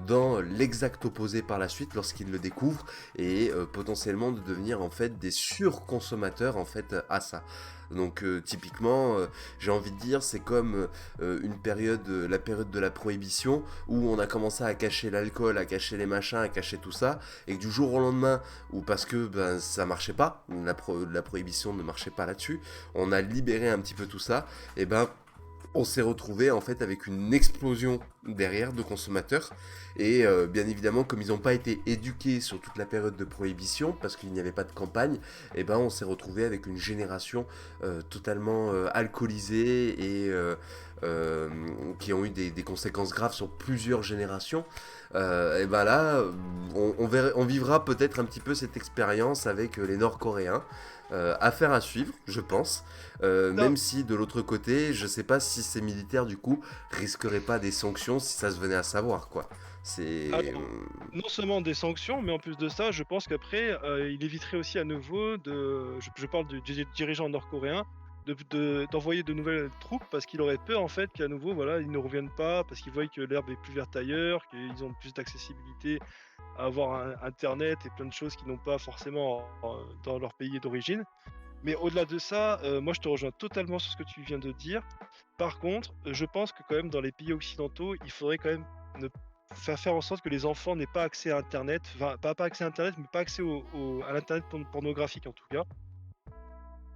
dans l'exact opposé par la suite lorsqu'ils le découvrent et potentiellement de devenir en fait des surconsommateurs en fait à ça. Donc typiquement, j'ai envie de dire, c'est comme la période de la prohibition où on a commencé à cacher l'alcool, à cacher les machins, à cacher tout ça, et que du jour au lendemain, ou parce que ben, ça marchait pas, la prohibition ne marchait pas là-dessus, on a libéré un petit peu tout ça, et ben on s'est retrouvé en fait avec une explosion derrière de consommateurs et bien évidemment comme ils n'ont pas été éduqués sur toute la période de prohibition parce qu'il n'y avait pas de campagne, et ben on s'est retrouvé avec une génération totalement alcoolisée et euh, qui ont eu des conséquences graves sur plusieurs générations. Et ben là, on vivra peut-être un petit peu cette expérience avec les Nord-Coréens. Affaire à suivre, je pense.
Non,
Même si de l'autre côté, je sais pas si ces militaires du coup risqueraient pas des sanctions si ça se venait à savoir quoi. C'est
alors, non seulement des sanctions, mais en plus de ça, je pense qu'après, il éviterait aussi à nouveau je parle du dirigeant nord-coréen, d'envoyer de nouvelles troupes parce qu'il aurait peur en fait qu'à nouveau, voilà, ils ne reviennent pas parce qu'ils voient que l'herbe est plus verte ailleurs, qu'ils ont plus d'accessibilité à avoir internet et plein de choses qu'ils n'ont pas forcément dans leur pays d'origine. Mais au-delà de ça, moi je te rejoins totalement sur ce que tu viens de dire. Par contre, je pense que quand même dans les pays occidentaux, il faudrait quand même ne faire en sorte que les enfants n'aient pas accès à internet, enfin pas accès à internet, mais pas accès à l'internet pornographique en tout cas.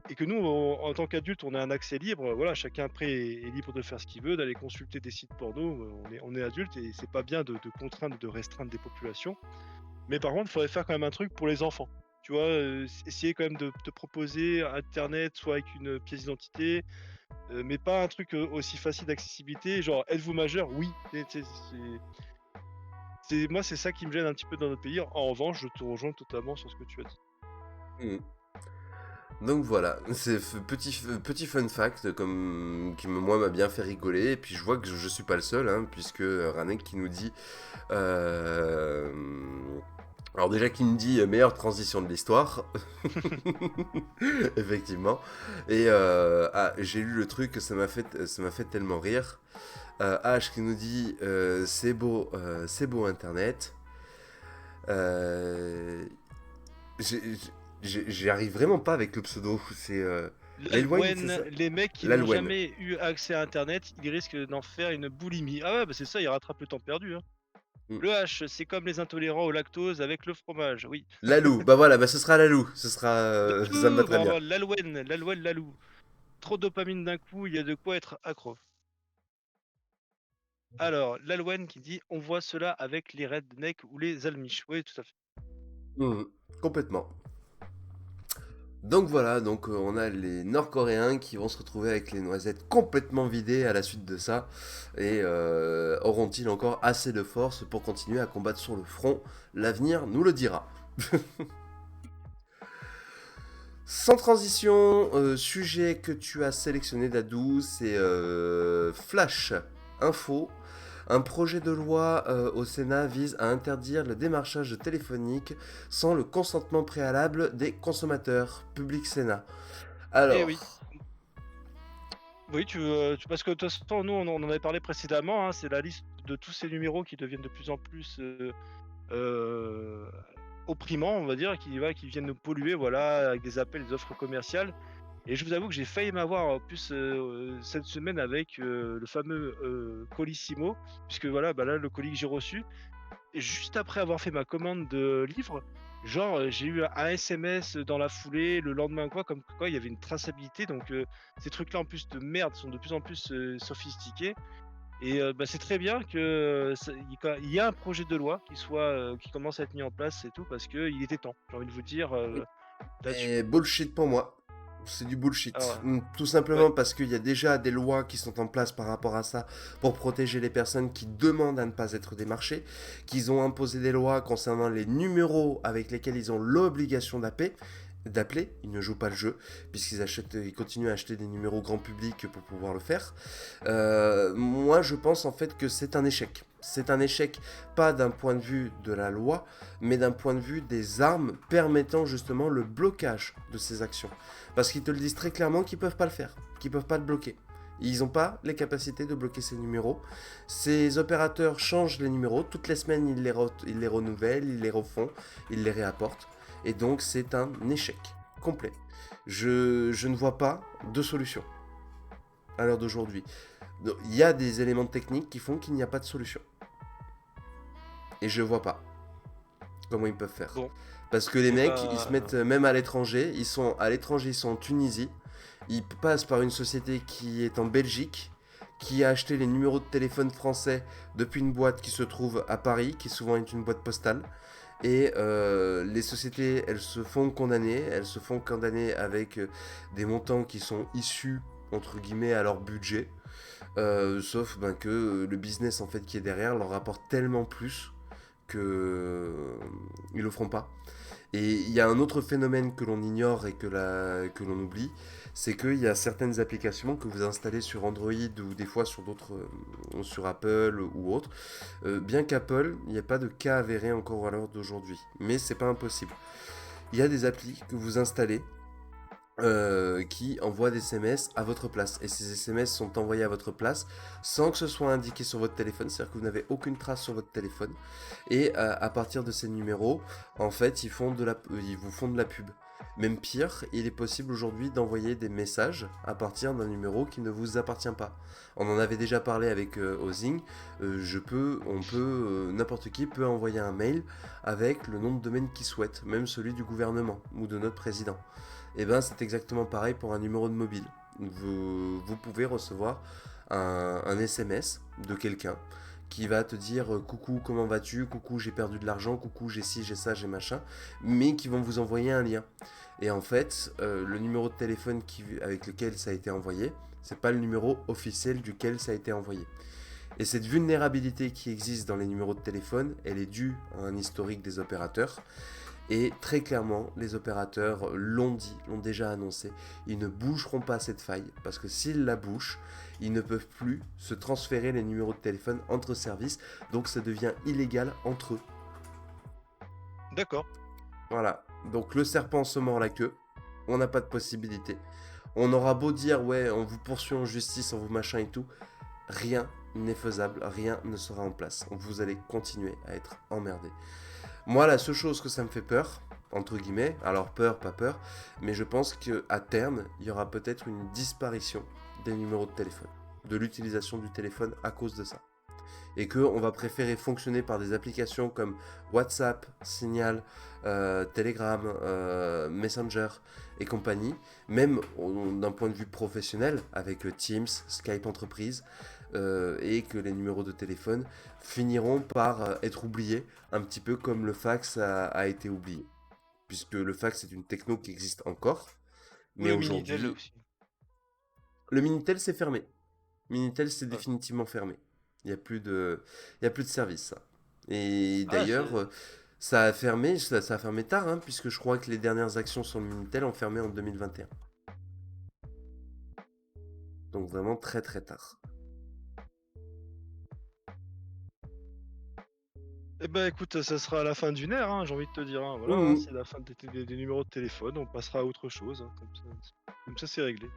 Et que nous, en tant qu'adultes, on a un accès libre, voilà, chacun après est libre de faire ce qu'il veut, d'aller consulter des sites porno, on est adulte et c'est pas bien de contraindre, de restreindre des populations. Mais par contre, il faudrait faire quand même un truc pour les enfants. Tu vois, essayer quand même de te proposer internet, soit avec une pièce d'identité, mais pas un truc, aussi facile d'accessibilité, genre: «Êtes-vous majeur?» «Oui». Tu sais, moi, c'est ça qui me gêne un petit peu dans notre pays. En revanche, je te rejoins totalement sur ce que tu as dit.
Mhm. Donc voilà, c'est petit fun fact qui moi m'a bien fait rigoler et puis je vois que je suis pas le seul hein, puisque Ranek qui nous dit euh, alors déjà qui me dit meilleure transition de l'histoire effectivement et j'ai lu le truc ça m'a fait tellement rire. H qui nous dit c'est beau internet. Euh, J'y arrive vraiment pas avec le pseudo. C'est Lilwen, c'est ça?
L'Alwen, les mecs qui n'ont
Lalwen.
jamais eu accès à internet, ils risquent d'en faire une boulimie. Ah ouais, bah, c'est ça, ils rattrapent le temps perdu, hein.
Hmm.
Le H, c'est comme les intolérants au lactose avec le fromage, oui.
Lalou, bah voilà, bah ce sera Lalou. Ça me va
Lalou!
très bien.
Bravo, l'Alwen, Lalou. Trop de dopamine d'un coup, il y a de quoi être accro. Alors, l'Alwen qui dit: «On voit cela avec les rednecks ou les Amish». Oui, tout à fait.
Hmm, complètement. Donc voilà, on a les Nord-Coréens qui vont se retrouver avec les noisettes complètement vidées à la suite de ça. Et auront-ils encore assez de force pour continuer à combattre sur le front? L'avenir nous le dira. Sans transition, sujet que tu as sélectionné Dadou, c'est Flash Info. Un projet de loi au Sénat vise à interdire le démarchage téléphonique sans le consentement préalable des consommateurs. Public Sénat.
Eh oui.
Alors,
Oui, parce que de toute façon, nous, on en avait parlé précédemment, hein, c'est la liste de tous ces numéros qui deviennent de plus en plus, heu, opprimants, on va dire, qui viennent nous polluer, voilà, avec des appels, des offres commerciales. Et je vous avoue que j'ai failli m'avoir en plus, cette semaine avec, le fameux, Colissimo, puisque voilà, bah, là, le colis que j'ai reçu et juste après avoir fait ma commande de livres, genre, j'ai eu un SMS dans la foulée, le lendemain quoi, comme quoi il y avait une traçabilité. Donc ces trucs-là en plus de merde sont de plus en plus, sophistiqués. Et bah, c'est très bien que ça il y a un projet de loi qui commence à être mis en place et tout, parce qu'il était temps, j'ai envie de vous dire, là-dessus.
et bullshit pour moi. C'est du bullshit.
Alors,
Tout
ouais.
simplement parce qu'il y a déjà des lois qui sont en place par rapport à ça pour protéger les personnes qui demandent à ne pas être démarchées, qu'ils ont imposé des lois concernant les numéros avec lesquels ils ont l'obligation d'appeler, ils ne jouent pas le jeu, ils continuent à acheter des numéros grand public pour pouvoir le faire. Moi, je pense en fait que c'est un échec. C'est un échec, pas d'un point de vue de la loi, mais d'un point de vue des armes permettant justement le blocage de ces actions. Parce qu'ils te le disent très clairement qu'ils peuvent pas le faire, qu'ils peuvent pas le bloquer. Ils n'ont pas les capacités de bloquer ces numéros. Ces opérateurs changent les numéros. Toutes les semaines, ils les renouvellent, ils les refont, ils les réapportent. Et donc, c'est un échec complet. Je ne vois pas de solution à l'heure d'aujourd'hui. Il y a des éléments techniques qui font qu'il n'y a pas de solution. Et je vois pas comment ils peuvent faire.
Bon,
Parce que les
et
mecs, ils se
bah
mettent même à l'étranger. Ils sont en Tunisie. Ils passent par une société qui est en Belgique, qui a acheté les numéros de téléphone français depuis une boîte qui se trouve à Paris, qui souvent est une boîte postale. Et les sociétés, elles se font condamner avec des montants qui sont issus, entre guillemets, à leur budget. Sauf que le business en fait qui est derrière leur rapporte tellement plus que ils le feront pas. Et il y a un autre phénomène que l'on ignore et que l'on oublie, c'est qu'il y a certaines applications que vous installez sur Android ou des fois sur d'autres, sur Apple ou autres. Bien qu'Apple, il n'y a pas de cas avéré encore à l'heure d'aujourd'hui, mais c'est pas impossible. Il y a des applis que vous installez qui envoient des SMS à votre place. Et ces SMS sont envoyés à votre place sans que ce soit indiqué sur votre téléphone, c'est-à-dire que vous n'avez aucune trace sur votre téléphone. Et à partir de ces numéros, en fait, ils vous font de la pub. Même pire, il est possible aujourd'hui d'envoyer des messages à partir d'un numéro qui ne vous appartient pas. On en avait déjà parlé avec Ozing. N'importe qui peut envoyer un mail avec le nom de domaine qu'il souhaite, même celui du gouvernement ou de notre président. Et ben c'est exactement pareil pour un numéro de mobile. Vous pouvez recevoir un SMS de quelqu'un qui va te dire coucou comment vas-tu, coucou j'ai perdu de l'argent, coucou j'ai ci, j'ai ça, j'ai machin, mais qui vont vous envoyer un lien. Et en fait, le numéro de téléphone avec lequel ça a été envoyé, c'est pas le numéro officiel duquel ça a été envoyé. Et cette vulnérabilité qui existe dans les numéros de téléphone, elle est due à un historique des opérateurs. Et très clairement, les opérateurs l'ont dit, l'ont déjà annoncé, ils ne bougeront pas cette faille, parce que s'ils la bougent, ils ne peuvent plus se transférer les numéros de téléphone entre services, donc ça devient illégal entre eux.
D'accord.
Voilà, donc le serpent se mord la queue, on n'a pas de possibilité. On aura beau dire, ouais, on vous poursuit en justice, on vous machin et tout, rien n'est faisable, rien ne sera en place. Vous allez continuer à être emmerdé. Moi, la seule chose que ça me fait peur, entre guillemets, alors peur, pas peur, mais je pense qu'à terme, il y aura peut-être une disparition des numéros de téléphone, de l'utilisation du téléphone à cause de ça. Et qu'on va préférer fonctionner par des applications comme WhatsApp, Signal, Telegram, Messenger et compagnie, même d'un point de vue professionnel, avec Teams, Skype Entreprise, et que les numéros de téléphone finiront par être oubliés, un petit peu comme le fax a été oublié. Puisque le fax est une techno qui existe encore,
Ou
mais
le Minitel
aujourd'hui,
aussi.
le Minitel c'est fermé. Minitel c'est
Ah,
définitivement fermé. Il y a plus de service. Ça. Et
ah,
d'ailleurs, ça a fermé tard, hein, puisque je crois que les dernières actions sur le Minitel ont fermé en 2021. Donc vraiment très très tard.
eh ben écoute, ça sera la fin d'une ère, hein, j'ai envie de te dire. Hein. Voilà, hein,
Mhm.
c'est la fin des numéros de téléphone, on passera à autre chose. Hein, comme ça c'est réglé.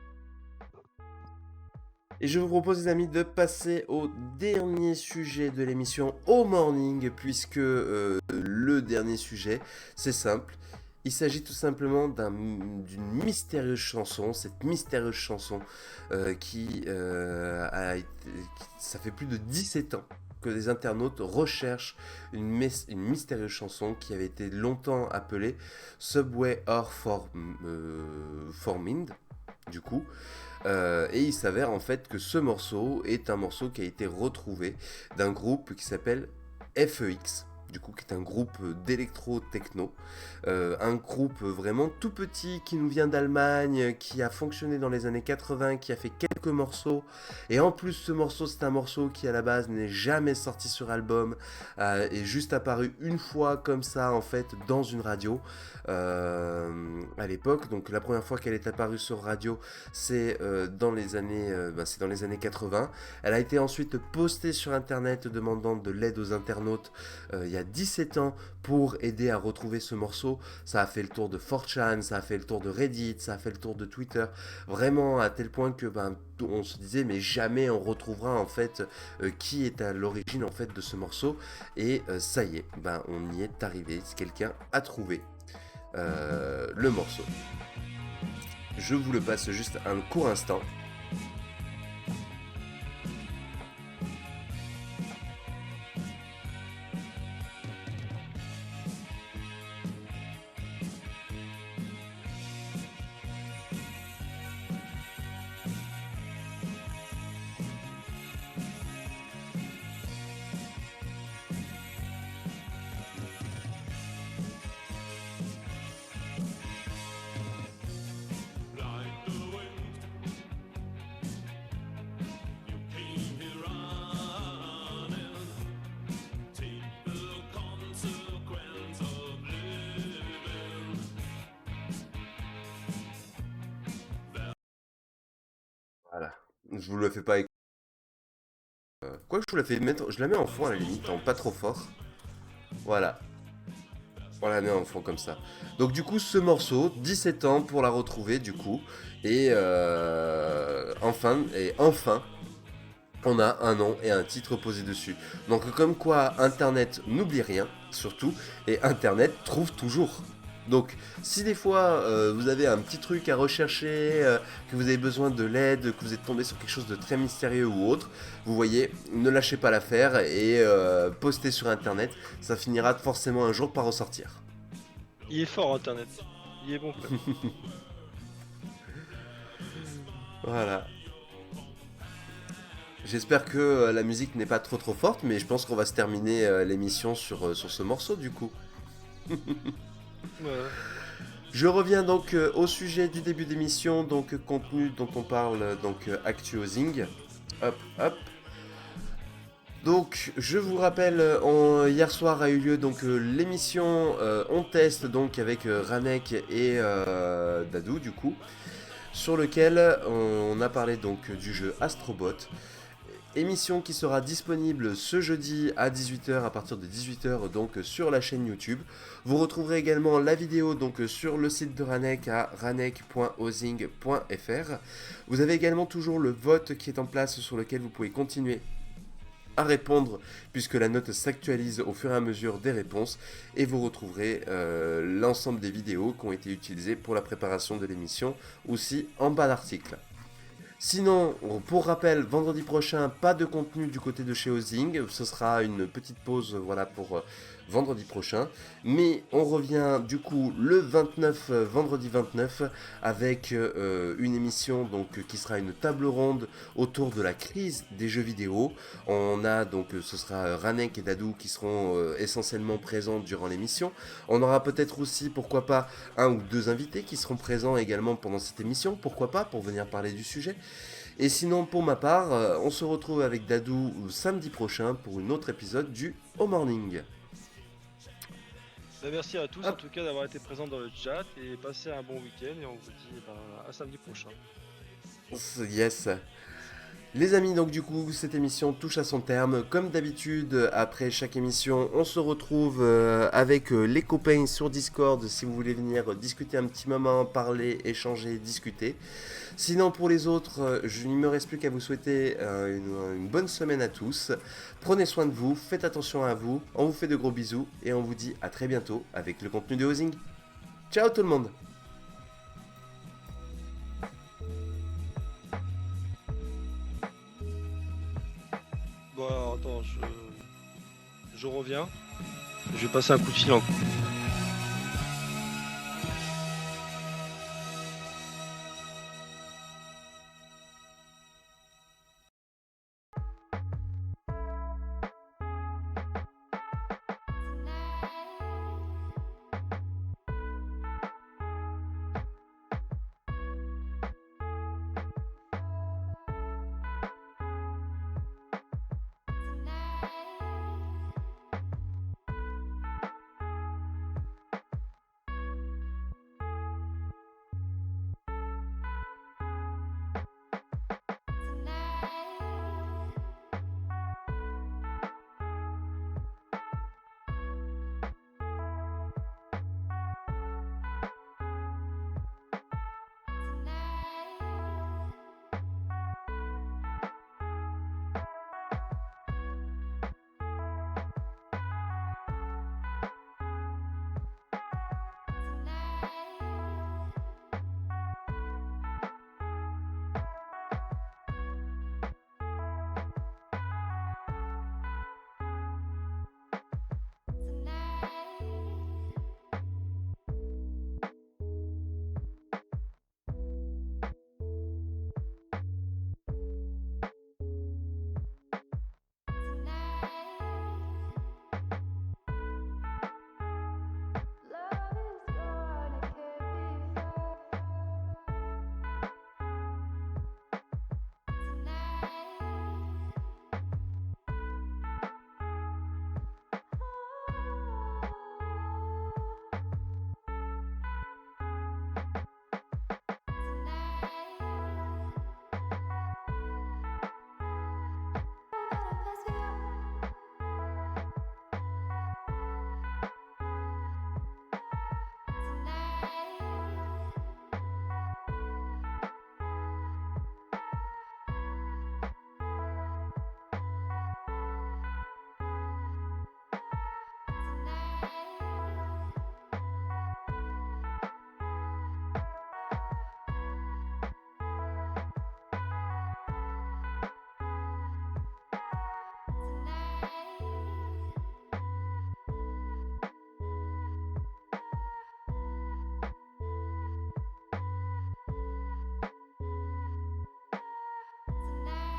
Et je vous propose, les amis, de passer au dernier sujet de l'émission au morning, puisque le dernier sujet, c'est simple. Il s'agit tout simplement d'une mystérieuse chanson, cette mystérieuse chanson ça fait plus de 17 ans que les internautes recherchent une mystérieuse chanson qui avait été longtemps appelée Subway for Mind, du coup. Et il s'avère en fait que ce morceau est un morceau qui a été retrouvé d'un groupe qui s'appelle FEX, du coup qui est un groupe d'électro-techno, un groupe vraiment tout petit qui nous vient d'Allemagne, qui a fonctionné dans les années 80, qui a fait quelques morceaux, et en plus ce morceau c'est un morceau qui à la base n'est jamais sorti sur album, est juste apparu une fois comme ça en fait dans une radio à l'époque. Donc la première fois qu'elle est apparue sur radio c'est dans les années 80. Elle a été ensuite postée sur internet demandant de l'aide aux internautes il y a 17 ans pour aider à retrouver ce morceau. Ça a fait le tour de 4chan, ça a fait le tour de Reddit, ça a fait le tour de Twitter, vraiment à tel point que on se disait mais jamais on retrouvera en fait qui est à l'origine en fait de ce morceau. Et ça y est, on y est arrivé, quelqu'un a trouvé le morceau. Je vous le passe juste un court instant. Voilà. Je vous le fais pas. Quoi que je vous la fais mettre, je la mets en fond à la limite, en pas trop fort. Voilà. On la met en fond comme ça. Donc du coup, ce morceau, 17 ans pour la retrouver du coup. Et enfin, on a un nom et un titre posé dessus. Donc comme quoi, Internet n'oublie rien, surtout, et Internet trouve toujours. Donc si des fois vous avez un petit truc à rechercher, que vous avez besoin de l'aide, que vous êtes tombé sur quelque chose de très mystérieux ou autre, vous voyez, ne lâchez pas l'affaire et postez sur Internet, ça finira forcément un jour par ressortir.
Il est fort Internet. Il est bon quand même.
Voilà. J'espère que la musique n'est pas trop forte, mais je pense qu'on va se terminer l'émission sur ce morceau du coup.
Ouais.
Je reviens donc au sujet du début d'émission, donc contenu dont on parle, donc Actu Housing. Hop, hop. Donc, je vous rappelle, hier soir a eu lieu donc l'émission On Teste donc avec Ranek et Dadou du coup, sur lequel on a parlé donc du jeu Astrobot. Émission qui sera disponible ce jeudi à 18 h, à partir de 18 h donc sur la chaîne YouTube. Vous retrouverez également la vidéo donc sur le site de Ranek à ranek.osing.fr. Vous avez également toujours le vote qui est en place sur lequel vous pouvez continuer à répondre puisque la note s'actualise au fur et à mesure des réponses et vous retrouverez l'ensemble des vidéos qui ont été utilisées pour la préparation de l'émission aussi en bas d'article. Sinon, pour rappel, vendredi prochain, pas de contenu du côté de chez Ozing. Ce sera une petite pause voilà, pour vendredi prochain. Mais on revient du coup le 29, vendredi 29, avec une émission donc, qui sera une table ronde autour de la crise des jeux vidéo. On a donc, ce sera Ranek et Dadou qui seront essentiellement présents durant l'émission. On aura peut-être aussi, pourquoi pas, un ou deux invités qui seront présents également pendant cette émission. Pourquoi pas, pour venir parler du sujet. Et sinon, pour ma part, on se retrouve avec Dadou samedi prochain pour un autre épisode du Au Morning.
Bah, merci à tous en
Hop.
tout cas d'avoir été présents dans le chat et passez un bon week-end et on vous dit à samedi prochain.
Yes. Les amis, donc du coup, cette émission touche à son terme. Comme d'habitude, après chaque émission, on se retrouve avec les copains sur Discord si vous voulez venir discuter un petit moment, parler, échanger, discuter. Sinon, pour les autres, il ne me reste plus qu'à vous souhaiter une bonne semaine à tous. Prenez soin de vous, faites attention à vous, on vous fait de gros bisous et on vous dit à très bientôt avec le contenu de Housing. Ciao tout le monde!
Bon alors attends, je reviens. Je vais passer un coup de fil encore.